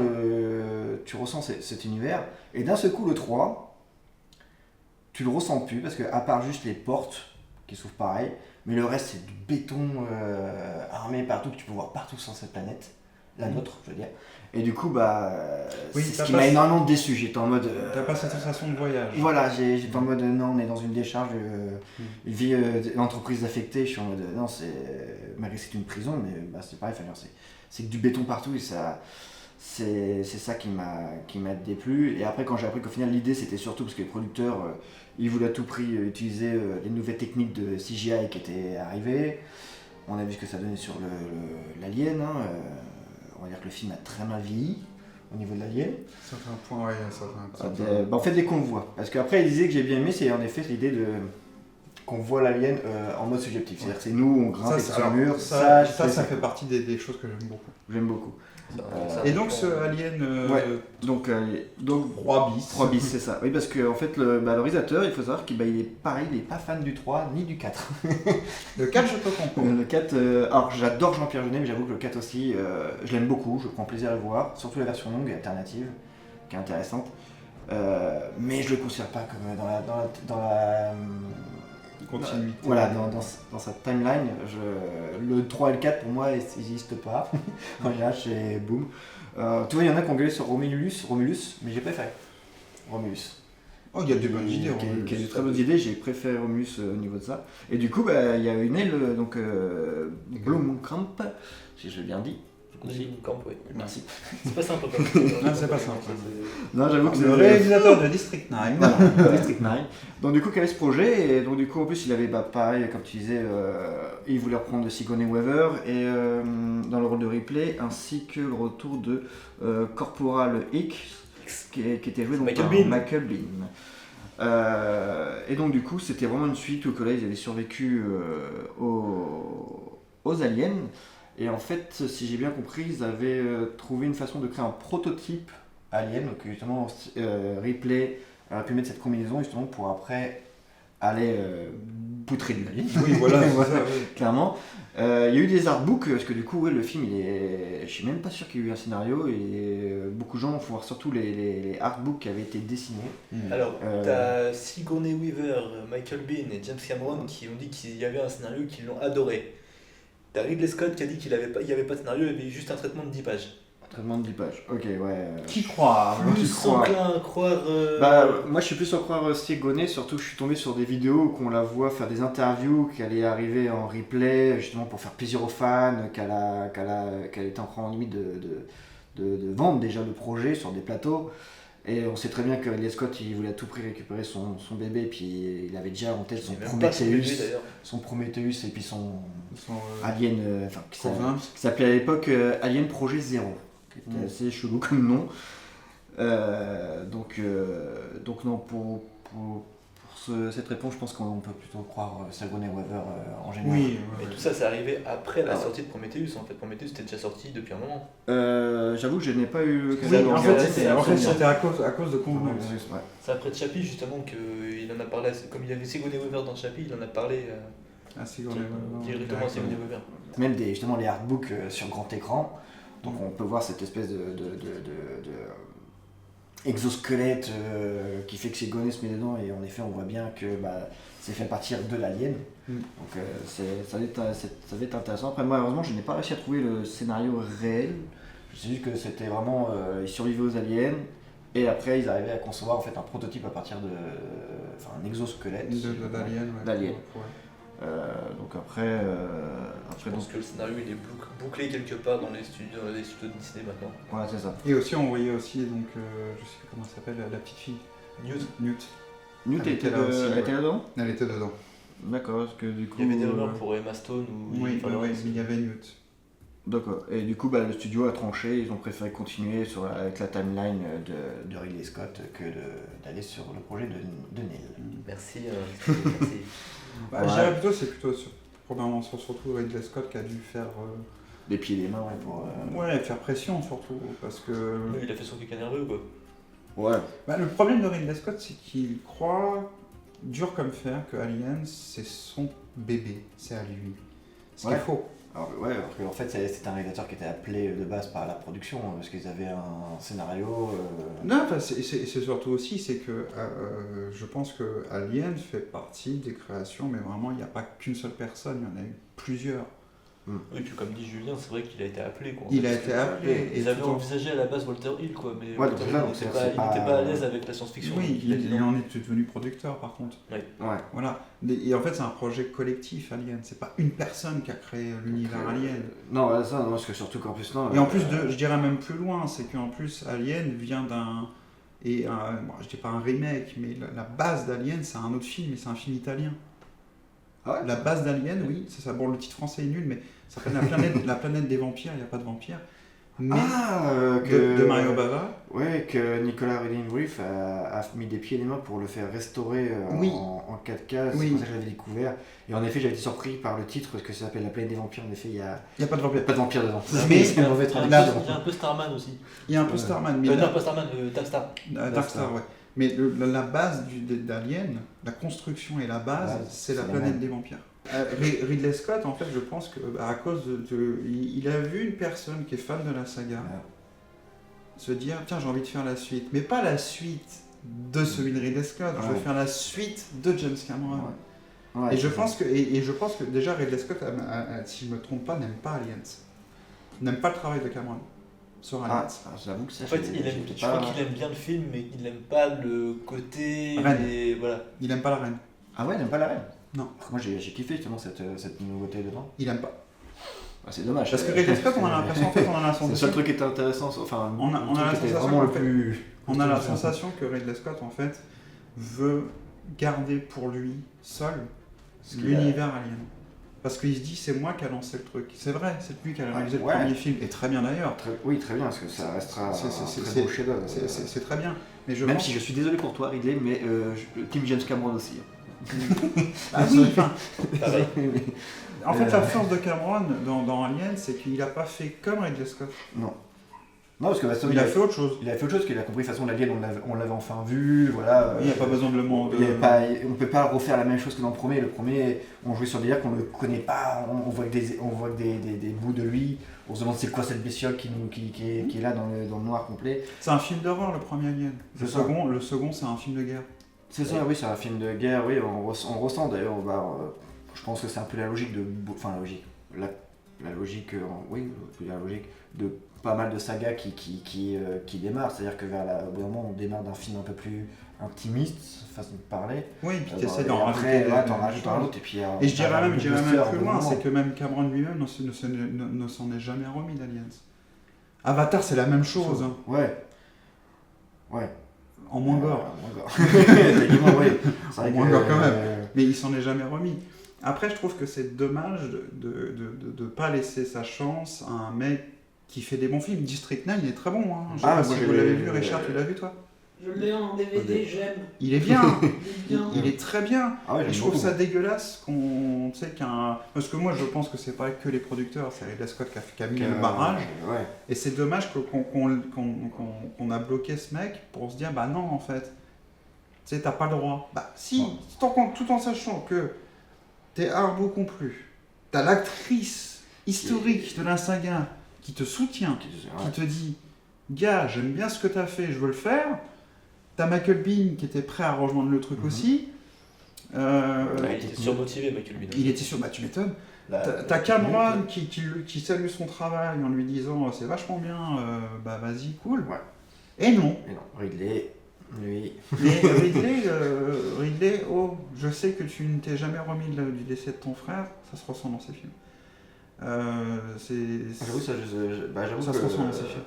[SPEAKER 6] cet univers. Et d'un seul coup, le 3, tu le ressens plus, parce qu'à part juste les portes qui s'ouvrent pareil, mais le reste c'est du béton armé partout, que tu peux voir partout sur cette planète, la nôtre, je veux dire. Et du coup,
[SPEAKER 1] Oui,
[SPEAKER 6] c'est ce
[SPEAKER 1] t'as
[SPEAKER 6] qui
[SPEAKER 1] pas-
[SPEAKER 6] m'a énormément déçu. J'étais en mode.
[SPEAKER 1] T'as pas cette sensation de voyage.
[SPEAKER 6] Voilà, j'étais en mode non, on est dans une décharge, une vie d'entreprise affectée. Je suis en mode non, malgré que c'est une prison, mais c'est pareil, c'est que du béton partout et ça. C'est ça qui m'a déplu. Et après, quand j'ai appris qu'au final, l'idée c'était surtout parce que les producteurs ils voulaient à tout prix utiliser les nouvelles techniques de CGI qui étaient arrivées. On a vu ce que ça donnait sur l'Alien. On va dire que le film a très mal vieilli au niveau de l'Alien.
[SPEAKER 1] Ça fait un point, ouais, ça fait un
[SPEAKER 6] En fait, dès qu'on le voit. Parce qu'après, il disait que j'ai bien aimé, c'est en effet l'idée qu'on voit l'Alien en mode subjectif. C'est-à-dire que c'est nous, on grimpe sur le mur.
[SPEAKER 1] Ça fait partie des choses que j'aime beaucoup.
[SPEAKER 6] J'aime beaucoup.
[SPEAKER 1] Et donc ce Alien
[SPEAKER 6] Ouais. Donc
[SPEAKER 1] 3 bis.
[SPEAKER 6] 3 bis, c'est ça. Oui, parce que en fait, le réalisateur, il faut savoir qu'il est pareil, il n'est pas fan du 3 ni du 4.
[SPEAKER 1] Le 4, je peux comprendre.
[SPEAKER 6] Le 4, alors j'adore Jean-Pierre Jeunet, mais j'avoue que le 4 aussi, je l'aime beaucoup, je prends plaisir à le voir, surtout la version longue et alternative, qui est intéressante. Mais je le considère pas comme dans la
[SPEAKER 1] Continuité.
[SPEAKER 6] voilà, dans sa timeline, le 3 et le 4 pour moi, ils n'existent pas. En général, c'est boum. Tu vois, il y en a qui ont gueulé sur Romulus, mais j'ai préféré Romulus.
[SPEAKER 1] Oh, il y a des bonnes idées.
[SPEAKER 6] Qui a de très bonnes idées, j'ai préféré Romulus au niveau de ça. Et du coup, il y a une aile, donc Blomkamp, si je l'ai bien dit.
[SPEAKER 4] Oui.
[SPEAKER 6] Merci.
[SPEAKER 4] C'est pas simple.
[SPEAKER 1] Non, c'est pas simple.
[SPEAKER 6] Non, j'avoue que
[SPEAKER 1] Le réalisateur de District 9.
[SPEAKER 6] Voilà, District 9. Donc du coup, quel est ce projet? Et donc du coup, en plus, il avait pareil, comme tu disais, il voulait reprendre Sigourney Weaver et dans le rôle de Ripley, ainsi que le retour de Corporal X, qui était joué donc
[SPEAKER 4] Michael
[SPEAKER 6] par
[SPEAKER 4] Biehn.
[SPEAKER 6] Michael Biehn. Et donc du coup, c'était vraiment une suite où là, ils avaient survécu aux aliens. Et en fait, si j'ai bien compris, ils avaient trouvé une façon de créer un prototype alien, donc justement Ripley aurait pu mettre cette combinaison justement pour après aller poutrer du alien.
[SPEAKER 1] Oui, voilà, c'est
[SPEAKER 6] Voilà,
[SPEAKER 1] ça, oui.
[SPEAKER 6] clairement. Il y a eu des artbooks, parce que du coup, ouais, le film, je suis même pas sûr qu'il y ait eu un scénario, et beaucoup de gens faut voir surtout les artbooks qui avaient été dessinés.
[SPEAKER 4] Alors, t'as Sigourney Weaver, Michael Biehn et James Cameron qui ont dit qu'il y avait un scénario qu'ils l'ont adoré. T'as Ridley Scott qui a dit qu'il n'y avait pas de scénario, il y avait juste un traitement de 10 pages.
[SPEAKER 6] Traitement de 10 pages, ok, ouais.
[SPEAKER 1] Qui croit
[SPEAKER 4] Plus enclin à croire.
[SPEAKER 6] Moi je suis plus à croire Sigourney, surtout que je suis tombé sur des vidéos où on la voit faire des interviews, qu'elle est arrivée en replay justement pour faire plaisir aux fans, qu'elle était en limite de vendre déjà le projet sur des plateaux. Et on sait très bien que Ridley Scott il voulait à tout prix récupérer son bébé, puis il avait déjà en tête son Prometheus et puis son Alien, qui s'appelait à l'époque Alien Projet 0. qui était assez chelou comme nom. Donc non, pour cette réponse, je pense qu'on peut plutôt croire Sigourney Weaver en général.
[SPEAKER 1] Oui,
[SPEAKER 7] Mais
[SPEAKER 1] ouais.
[SPEAKER 7] tout ça, c'est arrivé après la
[SPEAKER 6] Ah.
[SPEAKER 7] sortie de Prometheus. En fait, Prometheus était déjà sorti depuis un moment.
[SPEAKER 6] J'avoue que je n'ai pas eu l'occasion
[SPEAKER 1] Oui,
[SPEAKER 6] de
[SPEAKER 1] en
[SPEAKER 6] regarder,
[SPEAKER 1] fait,
[SPEAKER 6] c'est
[SPEAKER 1] c'était à cause de convenance.
[SPEAKER 6] Ouais.
[SPEAKER 7] C'est après Chappie, justement, qu'il en a parlé. Comme il y avait Sigourney Weaver dans Chappie, il en a parlé
[SPEAKER 1] Ah, Sigourney Weaver,
[SPEAKER 7] directement à Sigourney Weaver.
[SPEAKER 6] Même justement les artbooks sur grand écran, donc on peut voir cette espèce de exosquelette qui fait que Sigourney se met dedans, et en effet on voit bien que c'est fait à partir de l'alien. Donc ça va être intéressant. Après moi heureusement je n'ai pas réussi à trouver le scénario réel, je sais juste que c'était vraiment ils survivaient aux aliens et après ils arrivaient à concevoir en fait un prototype à partir un exosquelette
[SPEAKER 1] D'Alien, ouais.
[SPEAKER 6] d'Alien.
[SPEAKER 1] Ouais.
[SPEAKER 6] Donc après
[SPEAKER 7] Je pense que le scénario il est bouclé quelque part dans les studios de Disney maintenant.
[SPEAKER 6] voilà c'est ça.
[SPEAKER 1] Et aussi, on voyait aussi, donc, je sais plus comment elle s'appelle, la petite fille.
[SPEAKER 7] Newt.
[SPEAKER 1] Newt.
[SPEAKER 6] Newt
[SPEAKER 1] Elle était là aussi,
[SPEAKER 6] elle était
[SPEAKER 1] ouais.
[SPEAKER 6] là-dedans.
[SPEAKER 1] Elle était dedans.
[SPEAKER 6] D'accord, parce que du coup.
[SPEAKER 7] Il y avait des rumeurs pour Emma Stone ou
[SPEAKER 1] Oui,
[SPEAKER 7] Jennifer Lawrence.
[SPEAKER 1] il y avait Newt.
[SPEAKER 6] D'accord. Et du coup, le studio a tranché, ils ont préféré continuer avec la timeline de Ridley Scott que d'aller sur le projet de Neil.
[SPEAKER 7] Merci. Merci.
[SPEAKER 1] Bah,
[SPEAKER 6] Ouais.
[SPEAKER 1] Je dirais plutôt, c'est plutôt probablement surtout Ridley Scott qui a dû faire,
[SPEAKER 6] Des pieds et des mains, ouais, pour.
[SPEAKER 1] faire pression surtout, parce que
[SPEAKER 7] Il a fait son kick nerveux quoi.
[SPEAKER 6] Ouais.
[SPEAKER 1] le problème de Ridley Scott, c'est qu'il croit dur comme fer que Alien c'est son bébé, c'est à lui. Ce qui est
[SPEAKER 6] Ouais.
[SPEAKER 1] faux.
[SPEAKER 6] Alors, ouais, parce qu'en fait, c'était un réalisateur qui était appelé de base par la production, parce qu'ils avaient un scénario.
[SPEAKER 1] Non, enfin, c'est surtout aussi, c'est que je pense que Alien fait partie des créations, mais vraiment il n'y a pas qu'une seule personne, il y en a eu plusieurs.
[SPEAKER 7] Oui, puis comme dit Julien, c'est vrai qu'il a été appelé quoi.
[SPEAKER 1] Il a
[SPEAKER 7] Parce
[SPEAKER 1] été
[SPEAKER 7] que
[SPEAKER 1] appelé.
[SPEAKER 7] Ils
[SPEAKER 1] et
[SPEAKER 7] avaient
[SPEAKER 1] tout en-
[SPEAKER 7] envisagé à la base Walter Hill quoi, mais
[SPEAKER 6] Ouais,
[SPEAKER 7] Walter
[SPEAKER 6] donc
[SPEAKER 7] Hill
[SPEAKER 6] là,
[SPEAKER 7] il
[SPEAKER 6] donc
[SPEAKER 7] n'était
[SPEAKER 6] c'est
[SPEAKER 7] pas,
[SPEAKER 6] pas-
[SPEAKER 7] à l'aise avec la science-fiction.
[SPEAKER 1] Oui,
[SPEAKER 7] donc il a dit
[SPEAKER 1] il
[SPEAKER 7] non.
[SPEAKER 1] en est devenu producteur par contre.
[SPEAKER 6] Ouais.
[SPEAKER 1] Voilà. Et en fait, c'est un projet collectif, Alien. C'est pas une personne qui a créé l'univers Alien.
[SPEAKER 6] Non, ouais, ça, non, parce que surtout qu'en plus, non.
[SPEAKER 1] Et en plus, je dirais même plus loin, c'est qu'en plus, Alien vient d'un. Bon, je dis pas un remake, mais la base d'Alien, c'est un autre film, et c'est un film italien.
[SPEAKER 6] Ah ouais.
[SPEAKER 1] La base d'Alien, oui, c'est ça. Bon, le titre français est nul, mais ça s'appelle la planète des vampires, il n'y a pas de vampires. Mais de Mario Bava.
[SPEAKER 6] Ouais, que Nicolas Winding Refn a mis des pieds et des mains pour le faire restaurer
[SPEAKER 1] Oui.
[SPEAKER 6] en 4K, c'est
[SPEAKER 1] Oui.
[SPEAKER 6] pour ça que je l'avais découvert. Et en effet, j'avais été surpris par le titre, parce que ça s'appelle La planète des vampires. En effet, il n'y a
[SPEAKER 1] Il n'y a pas de vampires.
[SPEAKER 6] pas de vampires dedans.
[SPEAKER 1] Mais-
[SPEAKER 6] c'est une mauvaise
[SPEAKER 7] Il y a
[SPEAKER 6] traduction.
[SPEAKER 7] il y a un peu Starman aussi.
[SPEAKER 1] Il y a un peu Starman, mais
[SPEAKER 7] Non,
[SPEAKER 1] là-
[SPEAKER 7] pas Starman, Darkstar.
[SPEAKER 1] Darkstar, ouais. Mais la base d'Alien, la construction et la base,
[SPEAKER 6] Ouais,
[SPEAKER 1] c'est la
[SPEAKER 6] c'est la
[SPEAKER 1] planète
[SPEAKER 6] même.
[SPEAKER 1] des vampires. Ridley Scott, en fait, je pense que à cause il a vu une personne qui est fan de la saga se dire tiens, j'ai envie de faire la suite, mais pas la suite de celui de Ridley Scott, je veux
[SPEAKER 6] Ouais.
[SPEAKER 1] faire la suite de James Cameron.
[SPEAKER 6] Ouais,
[SPEAKER 1] Et je
[SPEAKER 6] c'est
[SPEAKER 1] pense que je pense que déjà Ridley Scott, si je me trompe pas, n'aime pas Aliens, n'aime pas le travail de Cameron sur Aliens.
[SPEAKER 6] J'avoue que ça,
[SPEAKER 7] En fait,
[SPEAKER 6] j'étais
[SPEAKER 7] je crois qu'il aime bien le film, mais il n'aime pas le côté.
[SPEAKER 1] Reine.
[SPEAKER 7] Et voilà.
[SPEAKER 1] Il aime pas la reine.
[SPEAKER 6] Ah ouais, il n'aime pas la reine.
[SPEAKER 1] Non.
[SPEAKER 6] Moi, j'ai kiffé justement cette nouveauté dedans.
[SPEAKER 1] Il aime pas.
[SPEAKER 6] Ah, c'est dommage.
[SPEAKER 1] Parce que Ridley Scott, on a l'impression, en fait, on a la
[SPEAKER 6] C'est le seul
[SPEAKER 1] sensation.
[SPEAKER 6] truc qui était intéressant, enfin,
[SPEAKER 1] On a
[SPEAKER 6] le truc
[SPEAKER 1] la
[SPEAKER 6] qui était
[SPEAKER 1] sensation
[SPEAKER 6] vraiment le
[SPEAKER 1] qu'en fait-
[SPEAKER 6] plus.
[SPEAKER 1] On a la sensation que Ridley Scott, en fait, veut garder pour lui seul
[SPEAKER 6] Ce qu'il
[SPEAKER 1] l'univers Alien. Parce qu'il se dit, c'est moi qui a lancé le truc. C'est vrai, c'est lui qui a réalisé
[SPEAKER 6] Ouais.
[SPEAKER 1] le premier film, et très bien d'ailleurs.
[SPEAKER 6] Oui, très bien, parce que ça restera
[SPEAKER 1] C'est-
[SPEAKER 6] un
[SPEAKER 1] c'est-
[SPEAKER 6] très beau chef-d'œuvre.
[SPEAKER 1] C'est très bien. Mais je
[SPEAKER 6] Même
[SPEAKER 1] pense...
[SPEAKER 6] si je suis désolé pour toi, Ridley, mais Team James Cameron aussi.
[SPEAKER 1] Ah oui, enfin,
[SPEAKER 7] Pareil.
[SPEAKER 1] en fait, la force de Cameron dans Alien, c'est qu'il n'a pas fait comme Ridley Scott.
[SPEAKER 6] Non, parce que
[SPEAKER 1] Il a fait autre chose.
[SPEAKER 6] il a fait autre chose, qu'il a compris, de toute façon, l'alien, on l'avait enfin vu, voilà.
[SPEAKER 1] Il n'y a pas besoin de le monde.
[SPEAKER 6] On ne peut pas refaire la même chose que dans le premier. Le premier, on jouait sur des délires qu'on ne connaît pas, on voit que des bouts de lui, on se demande c'est quoi cette bestiole qui est là dans le noir complet.
[SPEAKER 1] C'est un film d'horreur, le premier Alien.
[SPEAKER 6] C'est ça.
[SPEAKER 1] Le second, c'est un film de guerre.
[SPEAKER 6] C'est ça, oui, c'est un film de guerre, oui, on ressent d'ailleurs, je pense que c'est un peu la logique la logique de pas mal de sagas qui démarrent, c'est-à-dire que au bout d'un moment on démarre d'un film un peu plus intimiste, façon de parler.
[SPEAKER 1] Oui, puis tu
[SPEAKER 6] Et
[SPEAKER 1] essaies d'en
[SPEAKER 6] après,
[SPEAKER 1] rajouter.
[SPEAKER 6] t'en rajoutes un autre, et puis...
[SPEAKER 1] Et je dirais même plus loin,
[SPEAKER 6] c'est
[SPEAKER 1] c'est que même Cameron lui-même ne s'en est jamais remis d'Aliens. Avatar, c'est la même chose, hein,
[SPEAKER 6] Ouais.
[SPEAKER 1] en moins gore.
[SPEAKER 6] Moins gore. Effectivement, oui. C'est vrai
[SPEAKER 1] Moins
[SPEAKER 6] que,
[SPEAKER 1] gore quand même. Mais il s'en est jamais remis. Après, je trouve que c'est dommage de ne pas laisser sa chance à un mec qui fait des bons films. District 9 il est très bon. Hein. Je sais
[SPEAKER 6] Ah,
[SPEAKER 1] pas
[SPEAKER 6] moi,
[SPEAKER 1] si
[SPEAKER 6] j'ai
[SPEAKER 1] vous l'avez
[SPEAKER 6] vu,
[SPEAKER 1] vu, Richard, tu l'as vu toi?
[SPEAKER 2] Je l'ai en DVD, j'aime.
[SPEAKER 1] Il est bien.
[SPEAKER 2] Il est bien.
[SPEAKER 1] Il est très bien.
[SPEAKER 6] Ah ouais,
[SPEAKER 1] Et
[SPEAKER 6] j'aime
[SPEAKER 1] je trouve
[SPEAKER 6] beaucoup.
[SPEAKER 1] ça dégueulasse qu'on, tu sais, parce que moi je pense que c'est pas que les producteurs, c'est Ridley Scott qui a mis le barrage.
[SPEAKER 6] Ouais.
[SPEAKER 1] Et c'est dommage qu'on a bloqué ce mec pour se dire bah non en fait, tu sais t'as pas le droit. Bah si, tout en sachant que t'es arbre conclu, t'as l'actrice historique de l'Insaga qui te soutient, qui te dit gars j'aime bien ce que t'as fait, je veux le faire. T'as Michael Biehn qui était prêt à rejoindre le truc aussi.
[SPEAKER 7] Il était surmotivé, Michael Biehn.
[SPEAKER 1] Il était sûr, bah tu m'étonnes. T'as Cameron qui salue son travail en lui disant c'est vachement bien, bah vas-y, cool.
[SPEAKER 6] Ouais.
[SPEAKER 1] Et non.
[SPEAKER 6] Et non, Ridley, lui.
[SPEAKER 1] Mais Ridley, oh, je sais que tu ne t'es jamais remis du décès de ton frère, ça se ressent dans ses films.
[SPEAKER 6] J'avoue, j'avoue
[SPEAKER 1] ça
[SPEAKER 6] que,
[SPEAKER 1] se ressent dans ses films.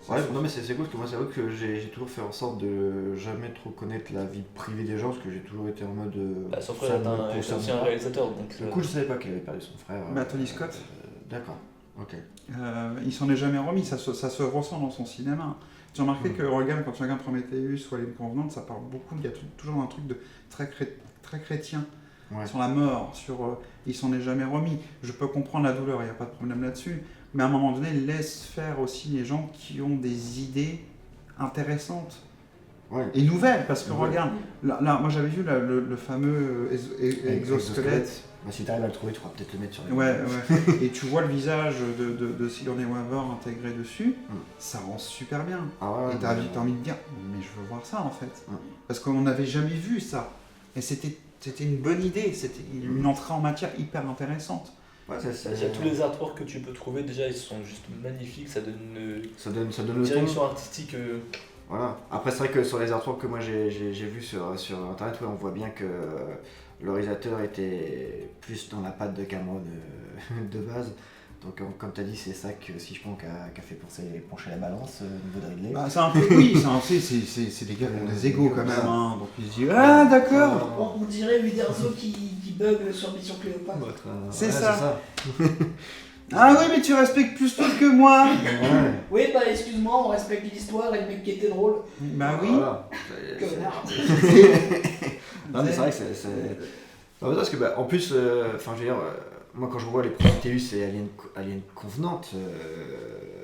[SPEAKER 6] Ouais, non mais c'est cool parce que moi c'est vrai que j'ai toujours fait en sorte de jamais trop connaître la vie privée des gens parce que j'ai toujours été en mode.
[SPEAKER 7] Son frère est aussi un réalisateur donc.
[SPEAKER 6] Du coup, je savais pas qu'il avait perdu son frère.
[SPEAKER 1] Bah, Tony Scott.
[SPEAKER 6] D'accord, ok.
[SPEAKER 1] Il s'en est jamais remis, ça se ressent dans son cinéma. Tu as remarqué que regarde, quand tu regardes Prometheus ou Alien Covenant, ça parle beaucoup, il y a toujours un truc de très chrétien.
[SPEAKER 6] Ouais.
[SPEAKER 1] Sur la mort, il s'en est jamais remis. Je peux comprendre la douleur, il n'y a pas de problème là-dessus. Mais à un moment donné, laisse faire aussi les gens qui ont des idées intéressantes et nouvelles. Parce que regarde, là, moi j'avais vu le fameux exosquelette.
[SPEAKER 6] Bah, si t'arrives à le trouver, tu pourras peut-être le mettre sur les.
[SPEAKER 1] Ouais. Et tu vois le visage de Sigourney Weaver intégré dessus, ça rend super bien.
[SPEAKER 6] Ah ouais,
[SPEAKER 1] et t'as envie de dire, mais je veux voir ça en fait. Parce qu'on n'avait jamais vu ça. Et c'était une bonne idée, c'était une entrée en matière hyper intéressante.
[SPEAKER 6] Ouais,
[SPEAKER 7] il y a tous les artworks que tu peux trouver, déjà ils sont juste magnifiques, ça donne
[SPEAKER 6] une
[SPEAKER 7] direction artistique.
[SPEAKER 6] Voilà. Après c'est vrai que sur les artworks que moi j'ai vu sur internet, on voit bien que le réalisateur était plus dans la patte de Cameron de base. Donc comme tu as dit, c'est ça que si je pense qu'a fait pencher la balance au niveau de Ridley.
[SPEAKER 1] Bah, c'est un peu c'est des gars qui ont des égos quand même, hein, donc ils se disent ah d'accord.
[SPEAKER 2] On dirait Uderzo qui bug sur Mission Cléopâtre.
[SPEAKER 1] C'est ça. Ah oui mais tu respectes plus toi que moi.
[SPEAKER 2] Oui bah excuse-moi, on respecte l'histoire et le mec qui était drôle.
[SPEAKER 1] Bah oui.
[SPEAKER 6] Voilà. Non mais c'est vrai que c'est... Non, parce que en plus, enfin je veux dire, moi quand je revois les Prometheus et Alien Covenant,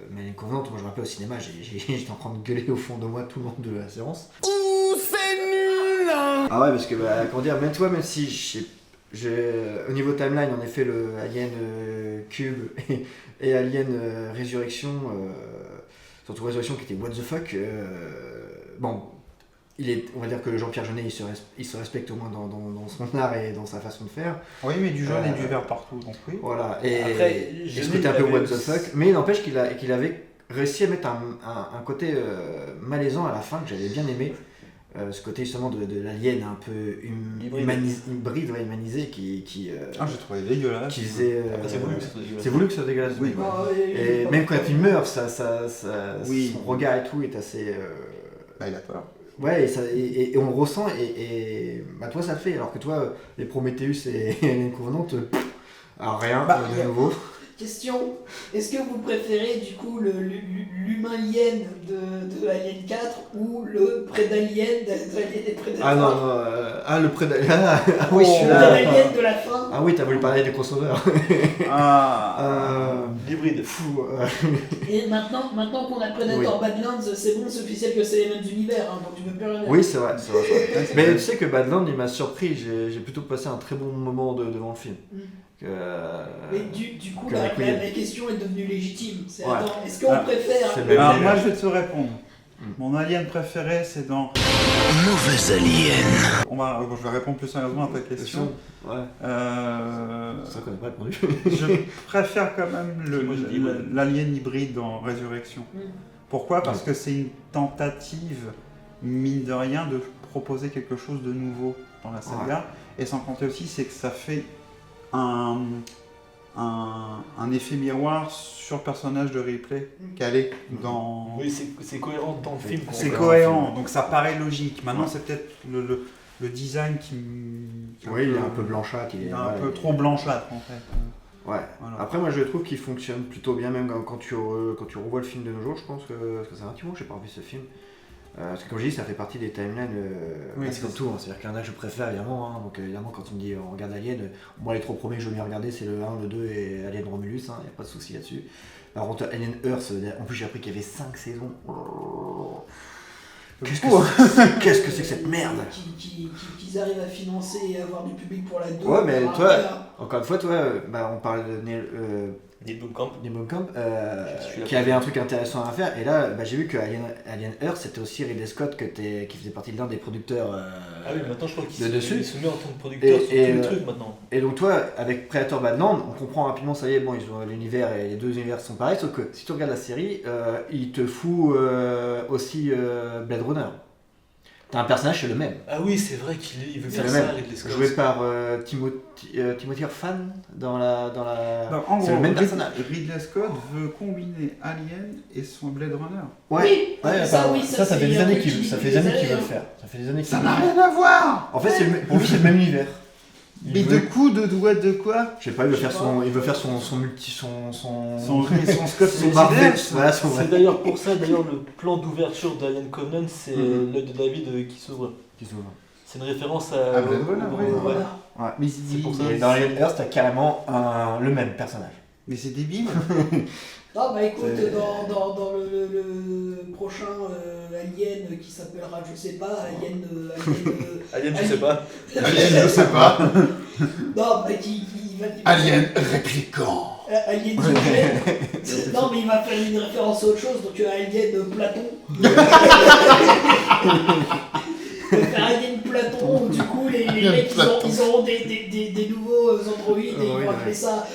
[SPEAKER 6] mais Alien Covenant, moi je me rappelle au cinéma, j'étais en train de gueuler au fond de moi tout le long de la séance.
[SPEAKER 5] Ouh, c'est nul hein.
[SPEAKER 6] Ah ouais, parce que comment dire, même si au niveau timeline, en effet, le Alien Cube et Alien Résurrection, surtout Résurrection qui était what the fuck, bon, on va dire que Jean-Pierre Jeunet il se respecte au moins dans son art et dans sa façon de faire.
[SPEAKER 1] Oui, mais du jaune et du vert partout, donc oui.
[SPEAKER 6] Voilà, et
[SPEAKER 7] Après,
[SPEAKER 6] ce côté un peu what the fuck, mais il n'empêche qu'il avait réussi à mettre un côté malaisant à la fin que j'avais bien aimé. Ce côté justement de l'alien un peu hybride, humanisé qui
[SPEAKER 1] j'ai trouvé dégueulasse.
[SPEAKER 6] Qui faisait. C'est voulu que ça soit dégueulasse.
[SPEAKER 1] Oui.
[SPEAKER 6] Et même quand il meurt, son regard et tout est assez.
[SPEAKER 1] Bah, il a peur.
[SPEAKER 6] Ouais, et on le ressent, et bah, toi ça le fait, alors que toi, les Prometheus et Alien Covenant, alors rien de nouveau.
[SPEAKER 2] Question, est-ce que vous préférez du coup l'humain lien de Alien 4 ou le prédalien d'Alien et Predator?
[SPEAKER 6] Ah non, le prédalien. Ah oui,
[SPEAKER 2] Le prédalien de la fin.
[SPEAKER 6] Ah oui, t'as voulu parler des crossovers.
[SPEAKER 7] L'hybride.
[SPEAKER 6] Fou.
[SPEAKER 2] Et maintenant qu'on a Predator Badlands, c'est bon, c'est officiel que c'est les mêmes univers, hein, donc tu peux plus rien dire.
[SPEAKER 6] Oui, c'est vrai. Mais tu sais que Badlands, il m'a surpris, j'ai plutôt passé un très bon moment devant le film.
[SPEAKER 2] Mais du coup, la question est devenue légitime. C'est attends, est-ce qu'on préfère.
[SPEAKER 1] Alors, moi, je vais te répondre. Mon alien préféré, c'est dans.
[SPEAKER 5] Mauvais alien.
[SPEAKER 1] Je vais répondre plus sérieusement à ta question.
[SPEAKER 6] Ouais.
[SPEAKER 1] C'est
[SPEAKER 6] ça qu'on n'a pas répondu.
[SPEAKER 1] Je préfère quand même l'alien hybride dans Résurrection. Pourquoi ? Parce que c'est une tentative, mine de rien, de proposer quelque chose de nouveau dans la saga. Et sans compter aussi, c'est que ça fait un effet miroir sur le personnage de Ripley calé dans...
[SPEAKER 7] Oui, c'est cohérent dans le film.
[SPEAKER 1] C'est cohérent, donc ça paraît logique. Maintenant, c'est peut-être le design qui...
[SPEAKER 6] Oui, il est un peu blanchâtre.
[SPEAKER 1] Il est un peu trop blanchâtre, en fait.
[SPEAKER 6] Ouais.
[SPEAKER 1] Voilà.
[SPEAKER 6] Après, moi, je trouve qu'il fonctionne plutôt bien, même quand tu revois le film de nos jours. Je pense que ça fait un petit moment que j'ai pas revu ce film. Parce que comme je dis, ça fait partie des timelines.
[SPEAKER 1] Oui,
[SPEAKER 6] c'est comme tout. Hein. C'est-à-dire qu'il y en a que je préfère, évidemment. Hein. Donc, évidemment, quand tu me dis on regarde Alien, moi, les 3 premiers que je vais regarder, c'est le 1, le 2 et Alien Romulus. Il n'y a pas de souci là-dessus. Par contre, Alien Earth, en plus, j'ai appris qu'il y avait 5 saisons. Qu'est-ce que c'est que cette merde?
[SPEAKER 2] Qu'ils arrivent à financer et avoir du public pour la 2.
[SPEAKER 6] Ouais, mais toi, encore une fois, on parle de
[SPEAKER 7] Neil Blomkamp.
[SPEAKER 6] Neil Blomkamp,
[SPEAKER 7] Je suis là
[SPEAKER 6] qui avait un truc intéressant à faire. Et là, j'ai vu que Alien Earth, c'était aussi Ridley Scott qui faisait partie de l'un des producteurs.
[SPEAKER 7] Ah oui, maintenant je crois qu'il
[SPEAKER 6] dessus.
[SPEAKER 7] se met en tant que producteur sur tous les trucs maintenant.
[SPEAKER 6] Et donc toi, avec Predator Badland, on comprend rapidement, ça y est, bon, ils ont l'univers et les 2 univers sont pareils, sauf que si tu regardes la série, il te fout aussi Blade Runner. T'as un personnage, c'est le même.
[SPEAKER 7] Ah oui, c'est vrai qu'il veut
[SPEAKER 6] C'est
[SPEAKER 7] faire
[SPEAKER 6] le
[SPEAKER 7] ça,
[SPEAKER 6] même.
[SPEAKER 7] Ridley Scott.
[SPEAKER 6] Joué par Timothy Olyphant dans la...
[SPEAKER 1] Donc, en
[SPEAKER 6] C'est
[SPEAKER 1] gros,
[SPEAKER 6] le même personnage.
[SPEAKER 1] Ridley Scott veut combiner Alien et son Blade Runner.
[SPEAKER 2] Oui, ça
[SPEAKER 6] fait
[SPEAKER 2] c'est
[SPEAKER 6] des
[SPEAKER 2] un
[SPEAKER 6] années
[SPEAKER 2] truc
[SPEAKER 6] qu'il
[SPEAKER 2] qui-
[SPEAKER 6] ça fait
[SPEAKER 2] qui
[SPEAKER 6] des années
[SPEAKER 2] les
[SPEAKER 6] qu'il veut
[SPEAKER 2] années,
[SPEAKER 6] le faire. Ça fait des années qu'il
[SPEAKER 1] Ça
[SPEAKER 6] veut
[SPEAKER 1] n'a
[SPEAKER 6] le faire.
[SPEAKER 1] rien à voir.
[SPEAKER 6] En fait, pour lui, c'est le même univers.
[SPEAKER 1] Mais de coups, de doigts, de quoi?
[SPEAKER 6] Je sais pas, il veut faire son
[SPEAKER 1] Scott
[SPEAKER 6] son Marvel. Voilà, son
[SPEAKER 4] C'est d'ailleurs pour ça, d'ailleurs, le plan d'ouverture d'Alien Covenant, c'est l'œil de David qui s'ouvre.
[SPEAKER 6] qui s'ouvre.
[SPEAKER 4] C'est une référence
[SPEAKER 1] Ah, Blade Runner,
[SPEAKER 4] au-
[SPEAKER 1] ouais.
[SPEAKER 4] ouais.
[SPEAKER 6] Ouais.
[SPEAKER 1] Mais
[SPEAKER 4] C'est pour ça.
[SPEAKER 6] Et dans Alien Earth, t'as carrément le même personnage.
[SPEAKER 1] Mais c'est débile.
[SPEAKER 2] Non, bah écoute,
[SPEAKER 6] C'est-
[SPEAKER 2] dans le prochain Alien qui s'appellera, je sais pas,
[SPEAKER 7] Alien, tu sais pas.
[SPEAKER 1] Alien, je sais pas.
[SPEAKER 2] Non, bah qui va.
[SPEAKER 1] Alien répliquant.
[SPEAKER 2] Alien Diogène. Non, mais il va faire une référence à autre chose, donc Alien Platon. Il va faire Alien Platon, où du coup, les mecs ils auront des nouveaux androïdes et ils vont appeler ça.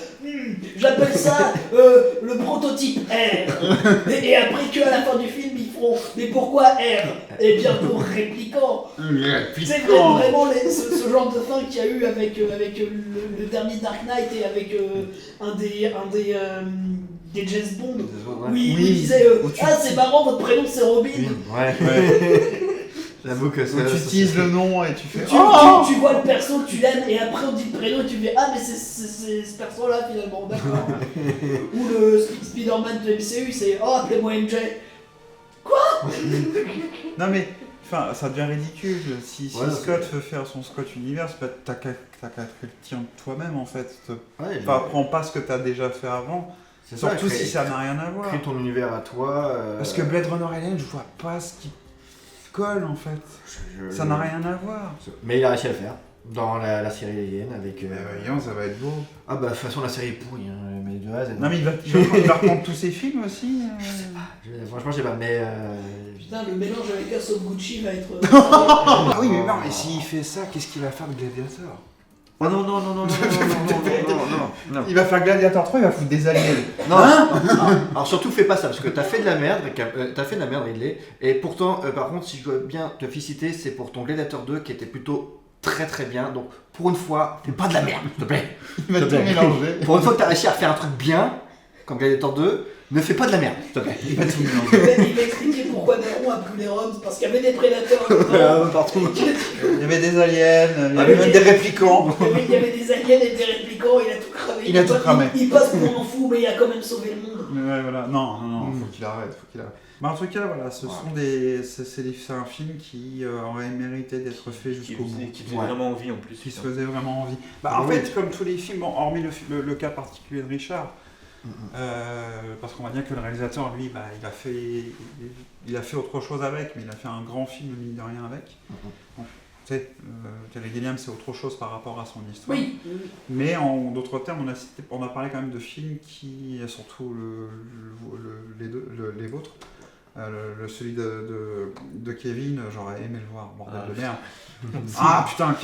[SPEAKER 2] J'appelle ça le prototype R. Et après qu'à la fin du film ils feront mais pourquoi R? Et bien pour répliquant. C'est vraiment ce genre de fin qu'il y a eu avec le dernier Dark Knight et avec un des James Bond. Oui, il disait ah c'est marrant votre prénom c'est Robin.
[SPEAKER 6] Ouais. J'avoue que
[SPEAKER 1] Tu utilises le nom et tu fais.
[SPEAKER 2] Tu vois le perso, tu l'aimes, et après on dit le prénom et tu fais ah mais c'est ce perso là finalement, d'accord. Ou le Spider-Man de MCU c'est oh appelez-moi MJ.
[SPEAKER 1] Non mais, enfin, ça devient ridicule. Si
[SPEAKER 6] Ouais,
[SPEAKER 1] Scott veut faire son Scott Universe, bah, t'as qu'à créer le tien toi-même en fait.
[SPEAKER 6] Ouais,
[SPEAKER 1] Prends pas ce que t'as déjà fait avant.
[SPEAKER 6] c'est ça,
[SPEAKER 1] Surtout
[SPEAKER 6] crée-
[SPEAKER 1] si ça n'a rien à voir.
[SPEAKER 6] crée ton univers à toi.
[SPEAKER 1] Parce que Blade Runner Alien, je vois pas ce qui colle en fait. Ça n'a rien à voir.
[SPEAKER 6] Mais il a réussi à le faire dans la série Alien avec.
[SPEAKER 1] Voyons, ça va être beau.
[SPEAKER 6] Ah bah de toute façon la série est pourrie, hein, mais de A à Z.
[SPEAKER 1] Non mais il va reprendre tous ses films aussi.
[SPEAKER 6] Franchement je sais pas, mais.
[SPEAKER 2] Putain le mélange avec House of Gucci va être.
[SPEAKER 1] Ah oui mais non, mais s'il fait ça, qu'est-ce qu'il va faire de Gladiator?
[SPEAKER 6] Oh non.
[SPEAKER 1] Il va faire Gladiator 3, il va foutre des aliens.
[SPEAKER 6] Non, alors surtout fais pas ça parce que t'as fait de la merde, Ridley. Et pourtant, par contre, si je dois bien te féliciter, c'est pour ton Gladiator 2 qui était plutôt très bien. Donc pour une fois, fais pas de la merde, s'il te plaît.
[SPEAKER 1] Il va tout mélanger.
[SPEAKER 6] Pour une fois que t'as réussi à faire un truc bien, comme Gladiator 2, ne fais pas de la merde, s'il te plaît.
[SPEAKER 1] Il va tout mélanger.
[SPEAKER 2] Il va expliquer pourquoi Néron a brûlé Rome, c'est parce qu'il y avait des prédateurs.
[SPEAKER 6] Partout.
[SPEAKER 1] Il y avait des aliens, il y avait même des réplicants.
[SPEAKER 2] Il y avait des aliens et des réplicants, il a tout cramé.
[SPEAKER 1] Il a tout cramé.
[SPEAKER 2] Il passe pour un fou, mais il a quand même sauvé le monde.
[SPEAKER 1] Mais ouais, voilà. Non, faut qu'il arrête, Mais en tout cas, voilà, c'est un film qui aurait mérité d'être fait
[SPEAKER 7] Qui
[SPEAKER 1] jusqu'au bout.
[SPEAKER 7] faisait vraiment envie en plus.
[SPEAKER 1] Qui se faisait vraiment envie. Bah, en fait, comme tous les films, bon, hormis le cas particulier de Richard, parce qu'on va dire que le réalisateur, lui, bah, il a fait autre chose avec, mais il a fait un grand film, mine de rien, avec. Donc, tu sais, Terry Gilliam, c'est autre chose par rapport à son histoire.
[SPEAKER 2] Oui.
[SPEAKER 1] Mais en d'autres termes, on a parlé quand même de films qui, surtout les vôtres, celui de Kevin, j'aurais aimé le voir, bordel de merde. Ah putain,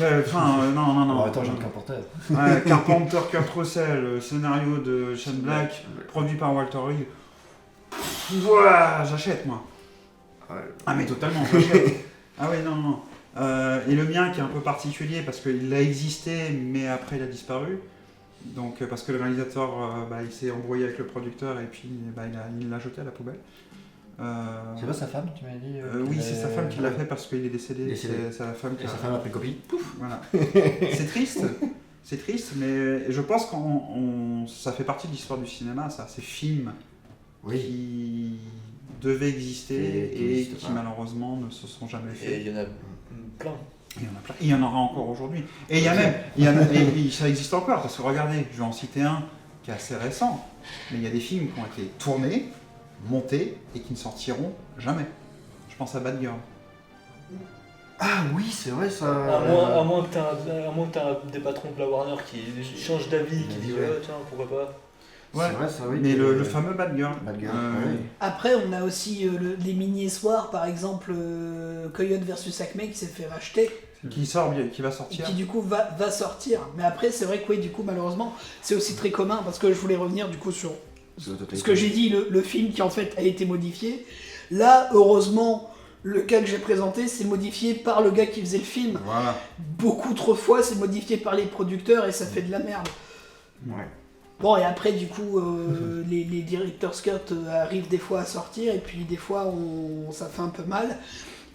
[SPEAKER 1] non.
[SPEAKER 6] Attends, j'ai un Carpenter.
[SPEAKER 1] Ouais, Carpenter, Kurt Russell, scénario de Shane Black, produit par Walter Hill. Ouah, j'achète moi. Ah mais totalement, j'achète. Ah oui, non. Et le mien qui est un peu particulier parce qu'il a existé mais après il a disparu. Donc parce que le réalisateur il s'est embrouillé avec le producteur et puis il l'a jeté à la poubelle.
[SPEAKER 6] C'est pas sa femme, tu m'as dit
[SPEAKER 1] Oui, c'est sa femme qui l'a fait parce qu'il est décédé.
[SPEAKER 6] Décédé.
[SPEAKER 1] C'est sa femme qui
[SPEAKER 6] Et sa femme a pris copie.
[SPEAKER 1] Voilà. C'est triste, C'est triste, mais je pense que ça fait partie de l'histoire du cinéma, ça. Ces films qui devaient exister et qui malheureusement ne se sont jamais faits.
[SPEAKER 7] Et il y en a plein.
[SPEAKER 1] Il y en a plein. Il y en aura encore aujourd'hui. Et il y a même, ça existe encore, parce que regardez, je vais en citer un qui est assez récent, mais il y a des films qui ont été tournés, montés et qui ne sortiront jamais. Je pense à Bad Girl.
[SPEAKER 6] Ah oui, c'est vrai ça.
[SPEAKER 4] À moins que t'as des patrons de la Warner qui changent d'avis, qui disent tiens, pourquoi pas.
[SPEAKER 1] Ouais,
[SPEAKER 6] c'est vrai ça, oui.
[SPEAKER 1] mais le fameux Bad Girl.
[SPEAKER 2] Après, on a aussi les mini-espoirs, par exemple Coyote versus Acme qui s'est fait racheter.
[SPEAKER 1] Qui va sortir.
[SPEAKER 2] Qui du coup va sortir. Mais après, c'est vrai que oui, du coup, malheureusement, c'est aussi très commun parce que je voulais revenir du coup sur ce que j'ai dit, le film qui en fait a été modifié. Là, heureusement, le cas que j'ai présenté, c'est modifié par le gars qui faisait le film.
[SPEAKER 1] Voilà.
[SPEAKER 2] Beaucoup trop fois, c'est modifié par les producteurs et ça fait de la merde.
[SPEAKER 6] Ouais.
[SPEAKER 2] Bon, et après, du coup, les director's cut arrivent des fois à sortir, et puis des fois, ça fait un peu mal.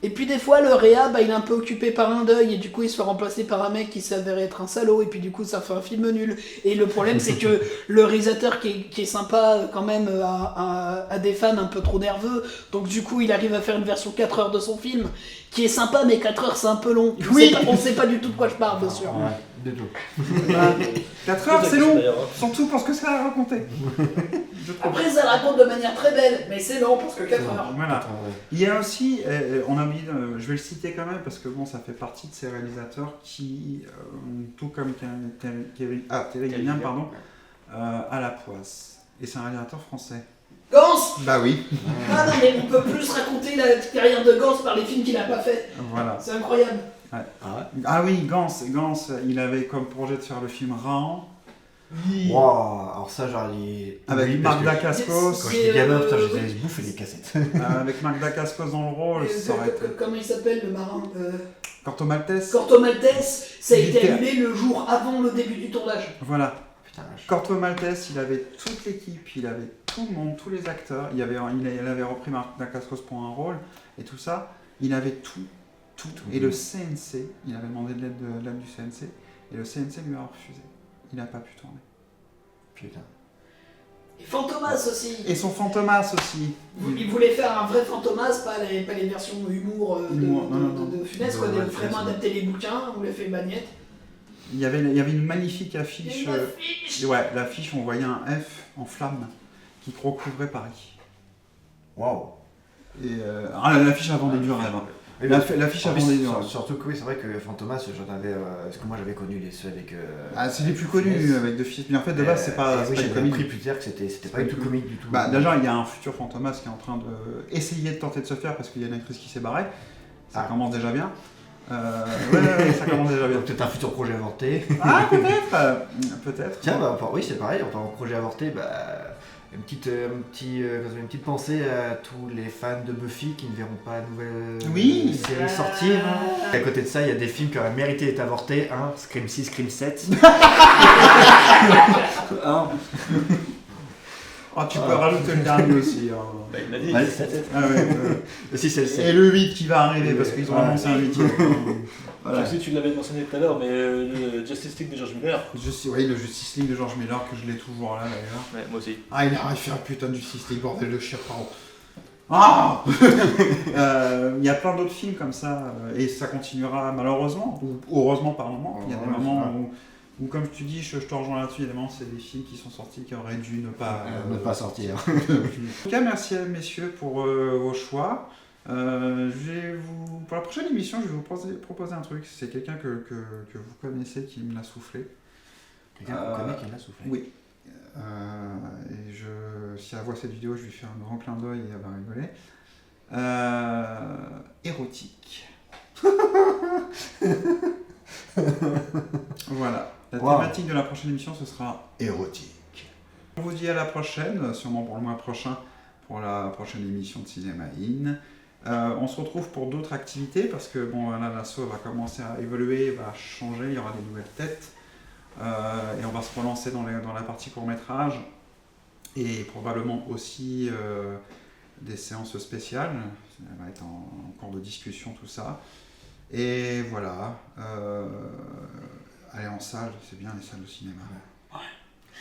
[SPEAKER 2] Et puis des fois, le réa, il est un peu occupé par un deuil, et du coup, il se fait remplacer par un mec qui s'avérait être un salaud, et puis du coup, ça fait un film nul. Et le problème, c'est que le réalisateur qui est sympa quand même a des fans un peu trop nerveux, donc du coup, il arrive à faire une version 4 heures de son film, qui est sympa, mais 4 heures, c'est un peu long. On sait pas du tout de quoi je parle, bien sûr.
[SPEAKER 6] Ouais, du tout.
[SPEAKER 1] 4 heures, c'est long, surtout pour ce que ça a raconté.
[SPEAKER 2] Après, ça le raconte de manière très belle, mais c'est long parce que 4 heures.
[SPEAKER 1] Voilà. Il y a aussi, on a mis, je vais le citer quand même parce que bon, ça fait partie de ces réalisateurs qui, tout comme Terry Gilliam, pardon, à la poisse. Et c'est un réalisateur français.
[SPEAKER 2] Gans.
[SPEAKER 1] Bah oui.
[SPEAKER 2] Ah non, mais on peut plus raconter la carrière de Gans par les films qu'il a pas fait.
[SPEAKER 1] Voilà.
[SPEAKER 2] C'est incroyable.
[SPEAKER 1] Ouais. Ah oui, Gans, il avait comme projet de faire le film Rahan.
[SPEAKER 6] Oui. Wow, alors ça j'aurais dit...
[SPEAKER 1] Avec Marc Dacascos.
[SPEAKER 6] Quand j'étais gamin, putain, j'étais bouffé les cassettes.
[SPEAKER 1] Avec Marc Dacascos dans le rôle, ça aurait été...
[SPEAKER 2] Comment il s'appelle le marin
[SPEAKER 1] Corto Maltese.
[SPEAKER 2] Corto Maltese, ça a été annulé le jour avant le début du tournage.
[SPEAKER 1] Voilà.
[SPEAKER 6] Putain,
[SPEAKER 1] Corto Maltese, il avait toute l'équipe, il avait tout le monde, tous les acteurs. Il avait repris Marc Dacascos pour un rôle et tout ça. Il avait tout. Et le CNC, il avait demandé de l'aide du CNC et le CNC lui a refusé. Il n'a pas pu tourner.
[SPEAKER 6] Putain.
[SPEAKER 2] Et Fantomas aussi.
[SPEAKER 1] Et son Fantomas aussi.
[SPEAKER 2] Il voulait faire un vrai Fantomas, pas les versions humour de Funès, quoi, vraiment adapter les bouquins, on lui a fait une bagnette.
[SPEAKER 1] Il y avait une magnifique affiche. Ouais, l'affiche, on voyait un F en flamme qui recouvrait Paris.
[SPEAKER 6] Waouh.
[SPEAKER 1] Et l'affiche avant des du rêve. L'affiche avant des du rêve.
[SPEAKER 6] Surtout que oui, c'est vrai que Fantomas, j'en avais. Parce que moi j'avais connu ceux avec.
[SPEAKER 1] C'est les plus connus avec De Funès. Mais en fait, de base, c'est pas.
[SPEAKER 6] Oui, j'ai compris plus tard que c'était pas du tout comique du tout.
[SPEAKER 1] Déjà, il y a un futur Fantomas qui est en train d'essayer de tenter de se faire parce qu'il y a une actrice qui s'est barrée. Ça commence déjà bien. Ouais, ça commence déjà bien.
[SPEAKER 6] Peut-être un futur projet avorté.
[SPEAKER 1] Ah, peut-être.
[SPEAKER 6] Tiens, oui, c'est pareil, en parlant de projet avorté, une petite pensée à tous les fans de Buffy qui ne verront pas la nouvelle série sortir. Et à côté de ça, il y a des films qui auraient mérité d'être avortés. Scream 6, Scream 7.
[SPEAKER 1] Tu peux rajouter le dernier aussi.
[SPEAKER 7] Il m'a dit.
[SPEAKER 6] Le 7. Si, c'est le 7.
[SPEAKER 1] Et le 8 qui va arriver parce qu'ils ont annoncé un 8.
[SPEAKER 4] Voilà. Je sais que tu l'avais mentionné tout à l'heure, mais le Justice League de George Miller.
[SPEAKER 1] Oui, le Justice League de George Miller, que je l'ai toujours là d'ailleurs.
[SPEAKER 7] Ouais, moi aussi.
[SPEAKER 1] Il arrive à faire un putain de Justice League, bordel de chien, pardon. Il y a plein d'autres films comme ça, et ça continuera malheureusement, ou heureusement par moment. Il y a des moments où, comme tu dis, je te rejoins là-dessus, il y a des moments, c'est des films qui sont sortis qui auraient dû ne pas
[SPEAKER 6] sortir.
[SPEAKER 1] En tout cas, merci messieurs pour vos choix. Pour la prochaine émission, je vais vous proposer un truc. C'est quelqu'un que vous connaissez qui me l'a soufflé.
[SPEAKER 6] Quelqu'un qu'on connaît qui l'a soufflé.
[SPEAKER 1] Oui. Et si elle voit cette vidéo, je lui fais un grand clin d'œil et elle va rigoler. Érotique. Voilà. La thématique de la prochaine émission, ce sera érotique. On vous dit à la prochaine, sûrement pour le mois prochain, pour la prochaine émission de Cinéma In. On se retrouve pour d'autres activités parce que l'asso va commencer à évoluer, va changer, il y aura des nouvelles têtes et on va se relancer dans la partie court-métrage et probablement aussi des séances spéciales. Ça va être en cours de discussion tout ça. Et voilà. aller en salle, c'est bien les salles de cinéma.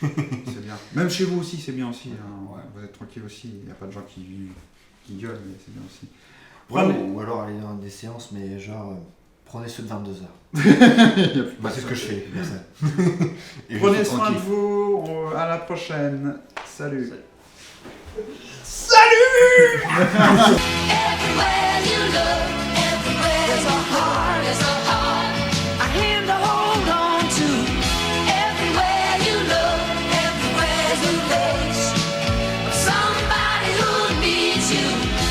[SPEAKER 1] C'est bien. Même chez vous aussi, c'est bien aussi. Hein. Vous êtes tranquille aussi, il n'y a pas de gens qui gueulent, mais c'est bien aussi.
[SPEAKER 6] Ou alors aller dans des séances, mais genre, prenez ceux de 22h. Bah, c'est ce que je fais, pour ça. Et je
[SPEAKER 1] Prenez
[SPEAKER 6] suis
[SPEAKER 1] soin de
[SPEAKER 6] tranquille.
[SPEAKER 1] vous, à la prochaine. Salut.
[SPEAKER 2] Salut
[SPEAKER 8] Everywhere